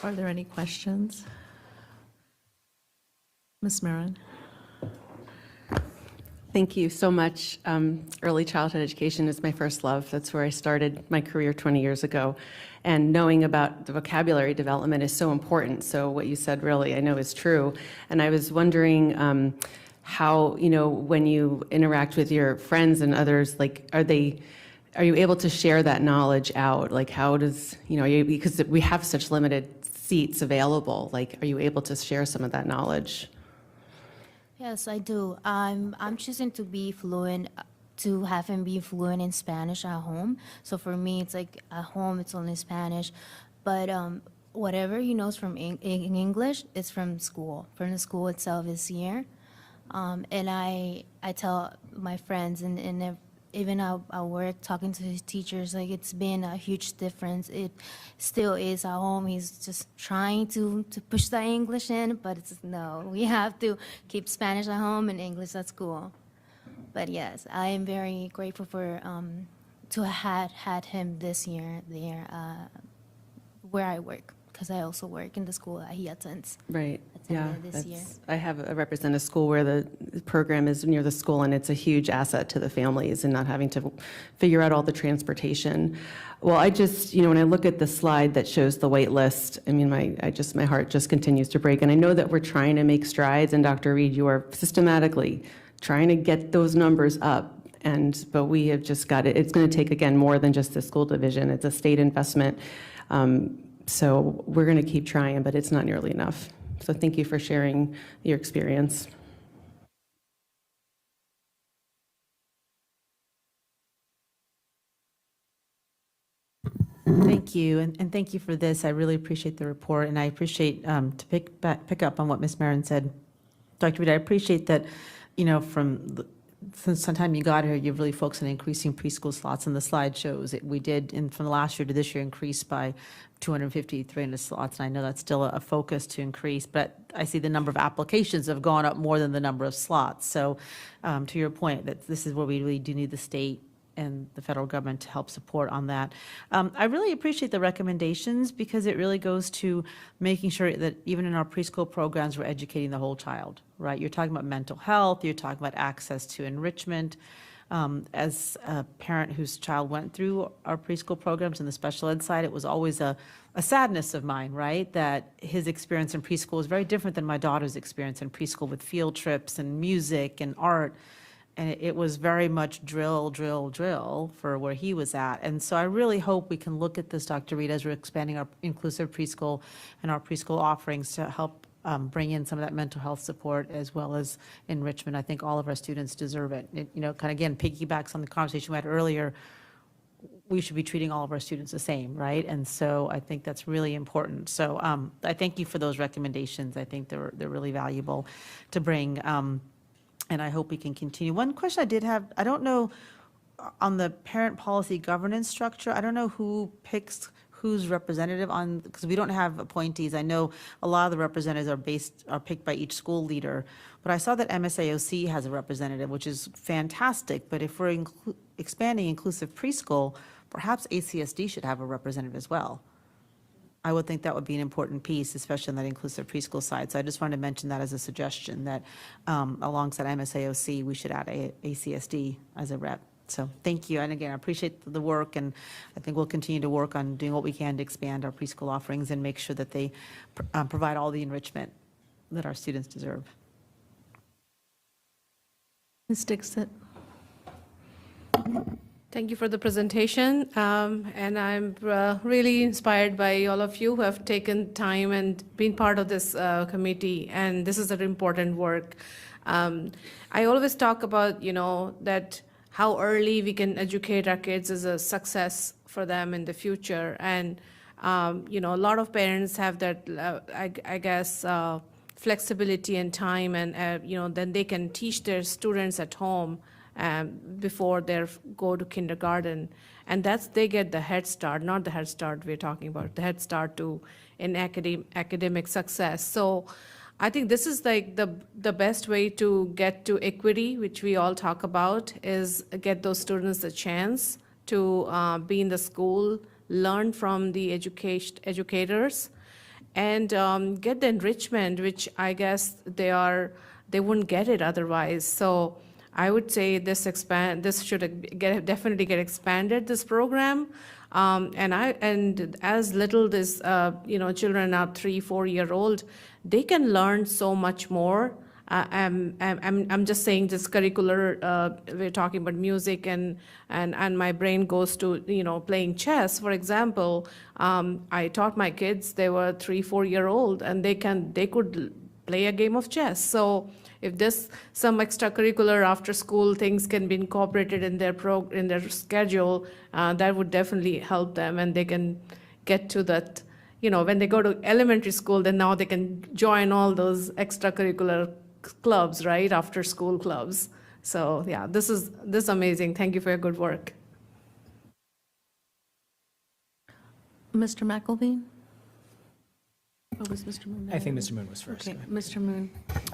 Are there any questions? Ms. Marin? Thank you so much. Early childhood education is my first love. That's where I started my career 20 years ago. And knowing about the vocabulary development is so important. So what you said really, I know is true. And I was wondering how, when you interact with your friends and others, like, are you able to share that knowledge out? Like, how does, because we have such limited seats available, like, are you able to share some of that knowledge? Yes, I do. I'm choosing to be fluent, to have him be fluent in Spanish at home. So for me, it's like at home, it's only Spanish. But whatever he knows from in English is from school. From the school itself is here. And I tell my friends and even at work, talking to his teachers, like, it's been a huge difference. It still is at home. He's just trying to push the English in, but it's no. We have to keep Spanish at home and English at school. But yes, I am very grateful for to have had him this year there where I work, because I also work in the school that he attends. Right. Yeah. This year. I represent a school where the program is near the school, and it's a huge asset to the families and not having to figure out all the transportation. Well, I just, when I look at the slide that shows the wait list, I mean, my heart just continues to break. And I know that we're trying to make strides, and Dr. Reed, you are systematically trying to get those numbers up. But we have just got it. It's going to take, again, more than just the school division. It's a state investment. So we're going to keep trying, but it's not nearly enough. So thank you for sharing your experience. Thank you, and thank you for this. I really appreciate the report, and I appreciate, to pick up on what Ms. Marin said, Dr. Reed, I appreciate that, since sometime you got here, you've really focused on increasing preschool slots, and the slide shows it. We did, from the last year to this year, increase by 250, 300 slots, and I know that's still a focus to increase, but I see the number of applications have gone up more than the number of slots. So to your point, that this is where we really do need the state and the federal government to help support on that. I really appreciate the recommendations, because it really goes to making sure that even in our preschool programs, we're educating the whole child, right? You're talking about mental health, you're talking about access to enrichment, As a parent whose child went through our preschool programs and the special ed side, it was always a sadness of mine, right? That his experience in preschool was very different than my daughter's experience in preschool with field trips and music and art. And it was very much drill, drill, drill for where he was at. And so I really hope we can look at this, Dr. Reed, as we're expanding our inclusive preschool and our preschool offerings to help bring in some of that mental health support as well as enrichment. I think all of our students deserve it. It, you know, kind of again piggybacks on the conversation we had earlier. We should be treating all of our students the same, right? And so I think that's really important. So I thank you for those recommendations. I think they're really valuable to bring. And I hope we can continue. One question I did have, I don't know, on the parent policy governance structure, I don't know who picks who's representative on, because we don't have appointees. I know a lot of the representatives are picked by each school leader, but I saw that MSAOC has a representative, which is fantastic. But if we're expanding inclusive preschool, perhaps ACSD should have a representative as well. I would think that would be an important piece, especially on that inclusive preschool side. So I just wanted to mention that as a suggestion, that alongside MSAOC, we should add ACSD as a rep. So thank you. And again, I appreciate the work, and I think we'll continue to work on doing what we can to expand our preschool offerings and make sure that they provide all the enrichment that our students deserve. Ms. Dixit. Thank you for the presentation, and I'm really inspired by all of you who have taken time and been part of this committee, and this is an important work. I always talk about, you know, that how early we can educate our kids is a success for them in the future, and you know, a lot of parents have that, I guess, flexibility and time, and you know, then they can teach their students at home before they go to kindergarten, and they get the head start, not the head start we're talking about, the head start to an academic success. So I think this is like the best way to get to equity, which we all talk about, is get those students a chance to be in the school, learn from the educators, and get the enrichment, which I guess they wouldn't get it otherwise. So I would say this should definitely get expanded, this program. And as little as you know, children are 3-4 year old, they can learn so much more. I'm just saying this curricular, we're talking about music, and my brain goes to, you know, playing chess, for example. I taught my kids, they were 3-4 year old, and they could play a game of chess. So if some extracurricular after school things can be incorporated in their schedule, that would definitely help them, and they can get to that, you know, when they go to elementary school, then now they can join all those extracurricular clubs, right, after school clubs. So yeah, this is amazing. Thank you for your good work. Mr. McElveen? Or was Mr. Moon? I think Mr. Moon was first. Okay, Mr. Moon.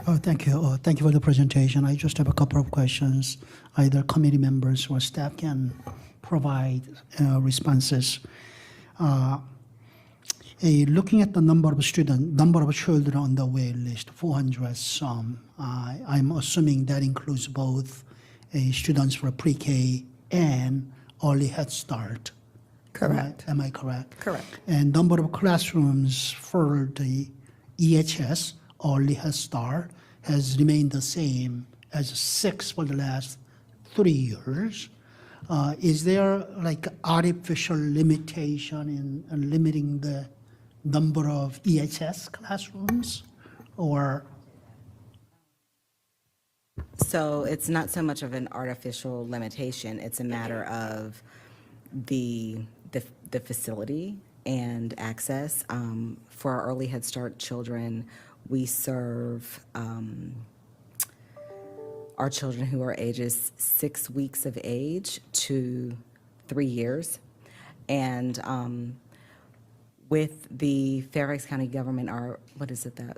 Oh, thank you. Thank you for the presentation. I just have a couple of questions. Either committee members or staff can provide responses. Looking at the number of children on the wait list, 400 some, I'm assuming that includes both students for pre-K and early Head Start. Correct. Am I correct? Correct. And number of classrooms for the EHS, early Head Start, has remained the same as 6 for the last 3 years. Is there like artificial limitation in limiting the number of EHS classrooms, or? So it's not so much of an artificial limitation. It's a matter of the facility and access. For our early Head Start children, we serve our children who are ages 6 weeks of age to 3 years. And with the Fairfax County government,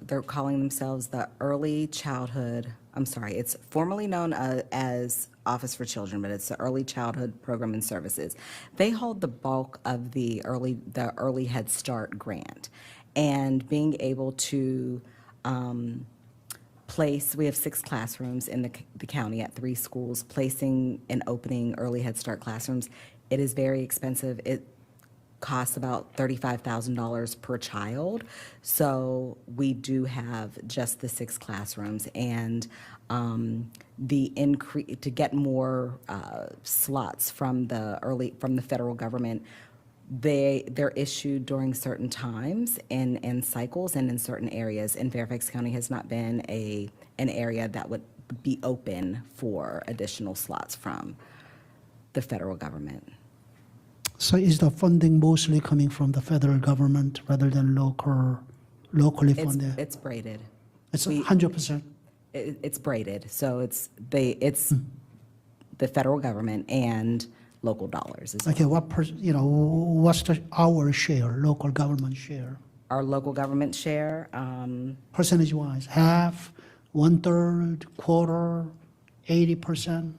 they're calling themselves the Early Childhood, it's formerly known as Office for Children, but it's the Early Childhood Program and Services. They hold the bulk of the early Head Start grant, and being able to we have 6 classrooms in the county at 3 schools. Placing and opening early Head Start classrooms, it is very expensive. It costs about $35,000 per child. So we do have just the 6 classrooms, and the increase to get more slots from the federal government. They're issued during certain times and cycles and in certain areas. And Fairfax County has not been an area that would be open for additional slots from the federal government. So is the funding mostly coming from the federal government rather than locally funded? It's braided. It's 100%? It's braided. So it's the federal government and local dollars. Okay, what's our share, local government share? Our local government share, Percentage-wise, half, 1/3, quarter, 80%?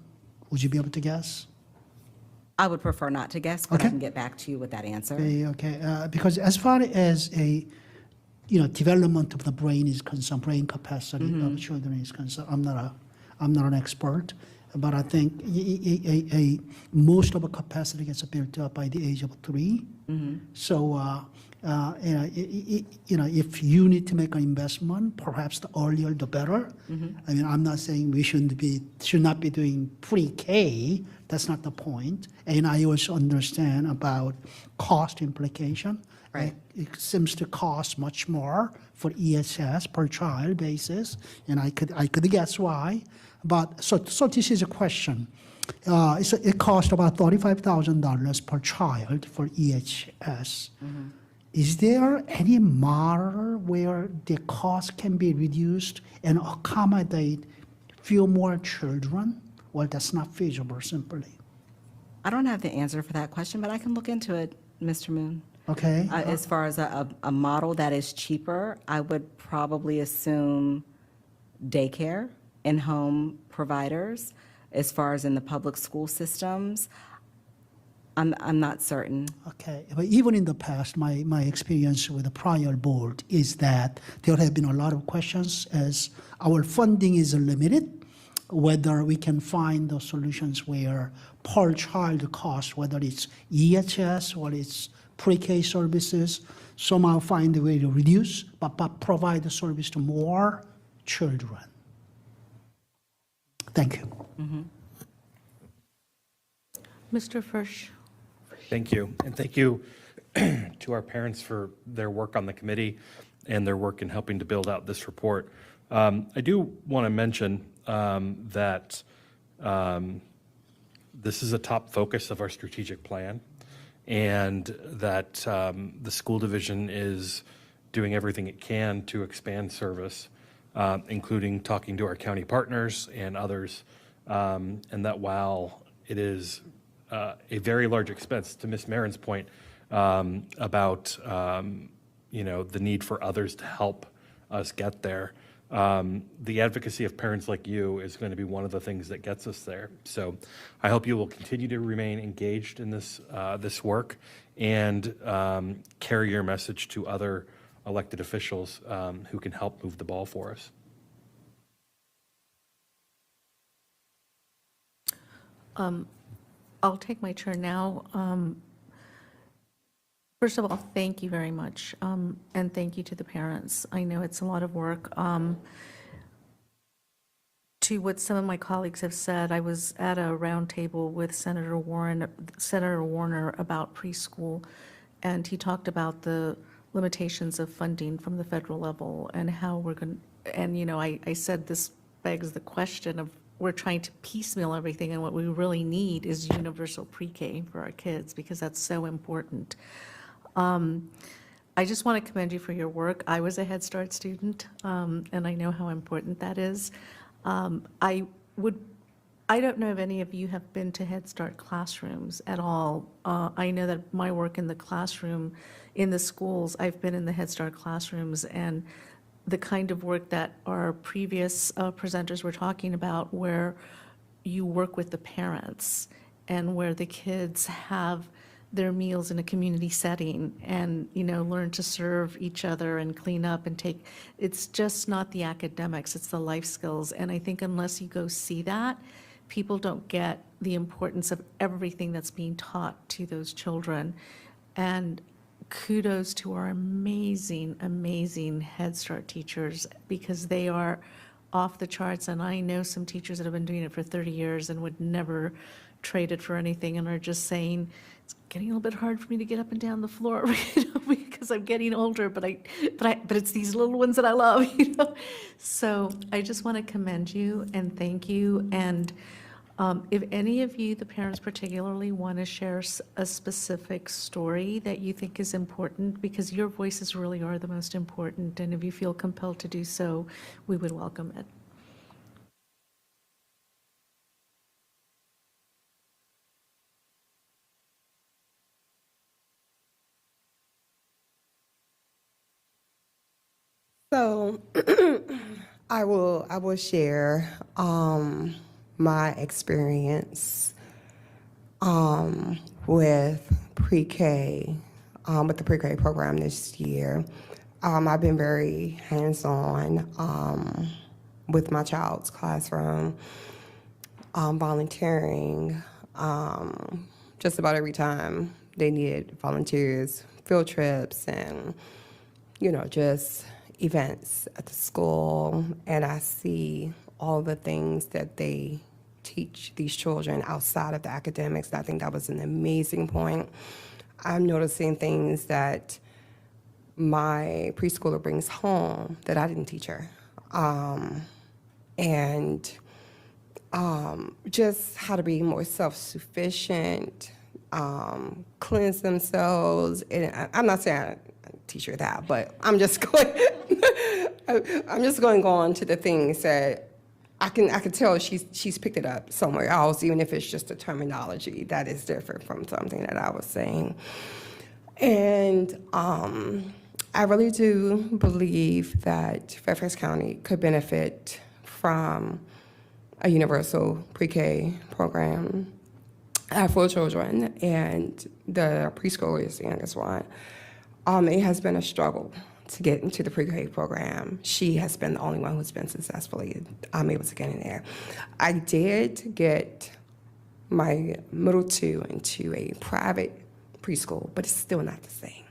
Would you be able to guess? I would prefer not to guess, but I Okay. can get back to you with that answer. Okay, because as far as development of the brain is concerned, brain capacity of children is concerned, I'm not an expert, but I think most of the capacity gets built up by the age of 3. So, if you need to make an investment, perhaps the earlier the better. I mean, I'm not saying we should not be doing pre-K. That's not the point. And I also understand about cost implication. Right. It seems to cost much more for EHS per child basis, and I could guess why. But so this is a question. It costs about $35,000 per child for EHS. Is there any model where the cost can be reduced and accommodate few more children? Well, that's not feasible, simply. I don't have the answer for that question, but I can look into it, Mr. Moon. Okay. As far as a model that is cheaper, I would probably assume daycare, in-home providers. As far as in the public school systems, I'm not certain. Okay, but even in the past, my experience with the prior board is that there have been a lot of questions as our funding is limited, whether we can find those solutions where per child cost, whether it's EHS or it's PreK services, somehow find a way to reduce, but provide the service to more children. Thank you. Mr. Frisch. Thank you. And thank you to our parents for their work on the committee and their work in helping to build out this report. I do want to mention that this is a top focus of our strategic plan, and that the school division is doing everything it can to expand service, including talking to our county partners and others, and that while it is a very large expense, to Ms. Marin's point about the need for others to help us get there. The advocacy of parents like you is going to be one of the things that gets us there. So I hope you will continue to remain engaged in this work and carry your message to other elected officials who can help move the ball for us. I'll take my turn now. First of all, thank you very much, and thank you to the parents. I know it's a lot of work. To what some of my colleagues have said, I was at a roundtable with Senator Warner about preschool, and he talked about the limitations of funding from the federal level and how we're going to, and I said this begs the question of we're trying to piecemeal everything, and what we really need is universal pre-K for our kids, because that's so important. I just want to commend you for your work. I was a Head Start student, and I know how important that is. I don't know if any of you have been to Head Start classrooms at all. I know that my work in the classroom, in the schools, I've been in the Head Start classrooms, and the kind of work that our previous presenters were talking about, where you work with the parents and where the kids have their meals in a community setting and, learn to serve each other and clean up and take, it's just not the academics, it's the life skills. And I think unless you go see that, people don't get the importance of everything that's being taught to those children. And kudos to our amazing, amazing Head Start teachers, because they are off the charts. And I know some teachers that have been doing it for 30 years and would never trade it for anything, and are just saying, it's getting a little bit hard for me to get up and down the floor, because I'm getting older, but it's these little ones that I love, So I just want to commend you and thank you. And if any of you, the parents particularly, want to share a specific story that you think is important, because your voices really are the most important, and if you feel compelled to do so, we would welcome it. So I will share my experience with pre-K, with the pre-K program this year. I've been very hands-on with my child's classroom, volunteering just about every time they needed volunteers, field trips, and just events at the school. And I see all the things that they teach these children outside of the academics. I think that was an amazing point. I'm noticing things that my preschooler brings home that I didn't teach her. And just how to be more self-sufficient, cleanse themselves. And I'm not saying I teach her that, but I'm just going to go on to the things that I can tell she's picked it up somewhere else, even if it's just a terminology that is different from something that I was saying. And I really do believe that Fairfax County could benefit from a universal pre-K program for children, and the preschooler is the youngest one. It has been a struggle to get into the pre-K program. She has been the only one who's been successfully able to get in there. I did get my middle two into a private preschool, but it's still not the same.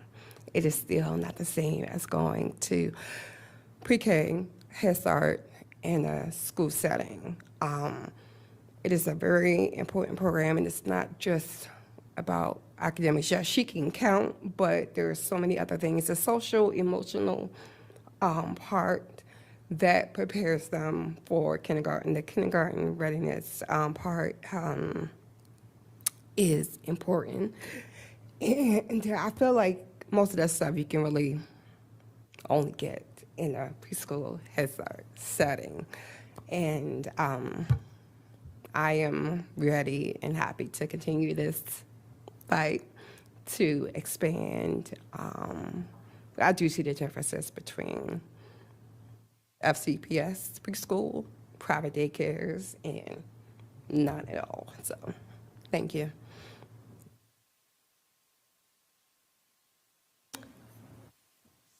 It is still not the same as going to pre-K, Head Start, in a school setting. It is a very important program, and it's not just about academics. Yes, she can count, but there are so many other things. The social, emotional part that prepares them for kindergarten. The kindergarten readiness part is important. And I feel like most of that stuff you can really only get in a preschool Head Start setting. And I am ready and happy to continue this fight to expand. I do see the differences between FCPS preschool, private daycares, and none at all. So, thank you.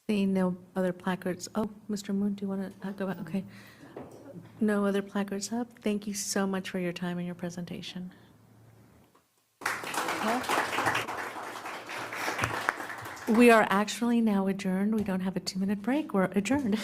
Seeing no other placards. Oh, Mr. Moon, do you want to go back? Okay. No other placards up. Thank you so much for your time and your presentation. We are actually now adjourned. We don't have a 2-minute break. We're adjourned.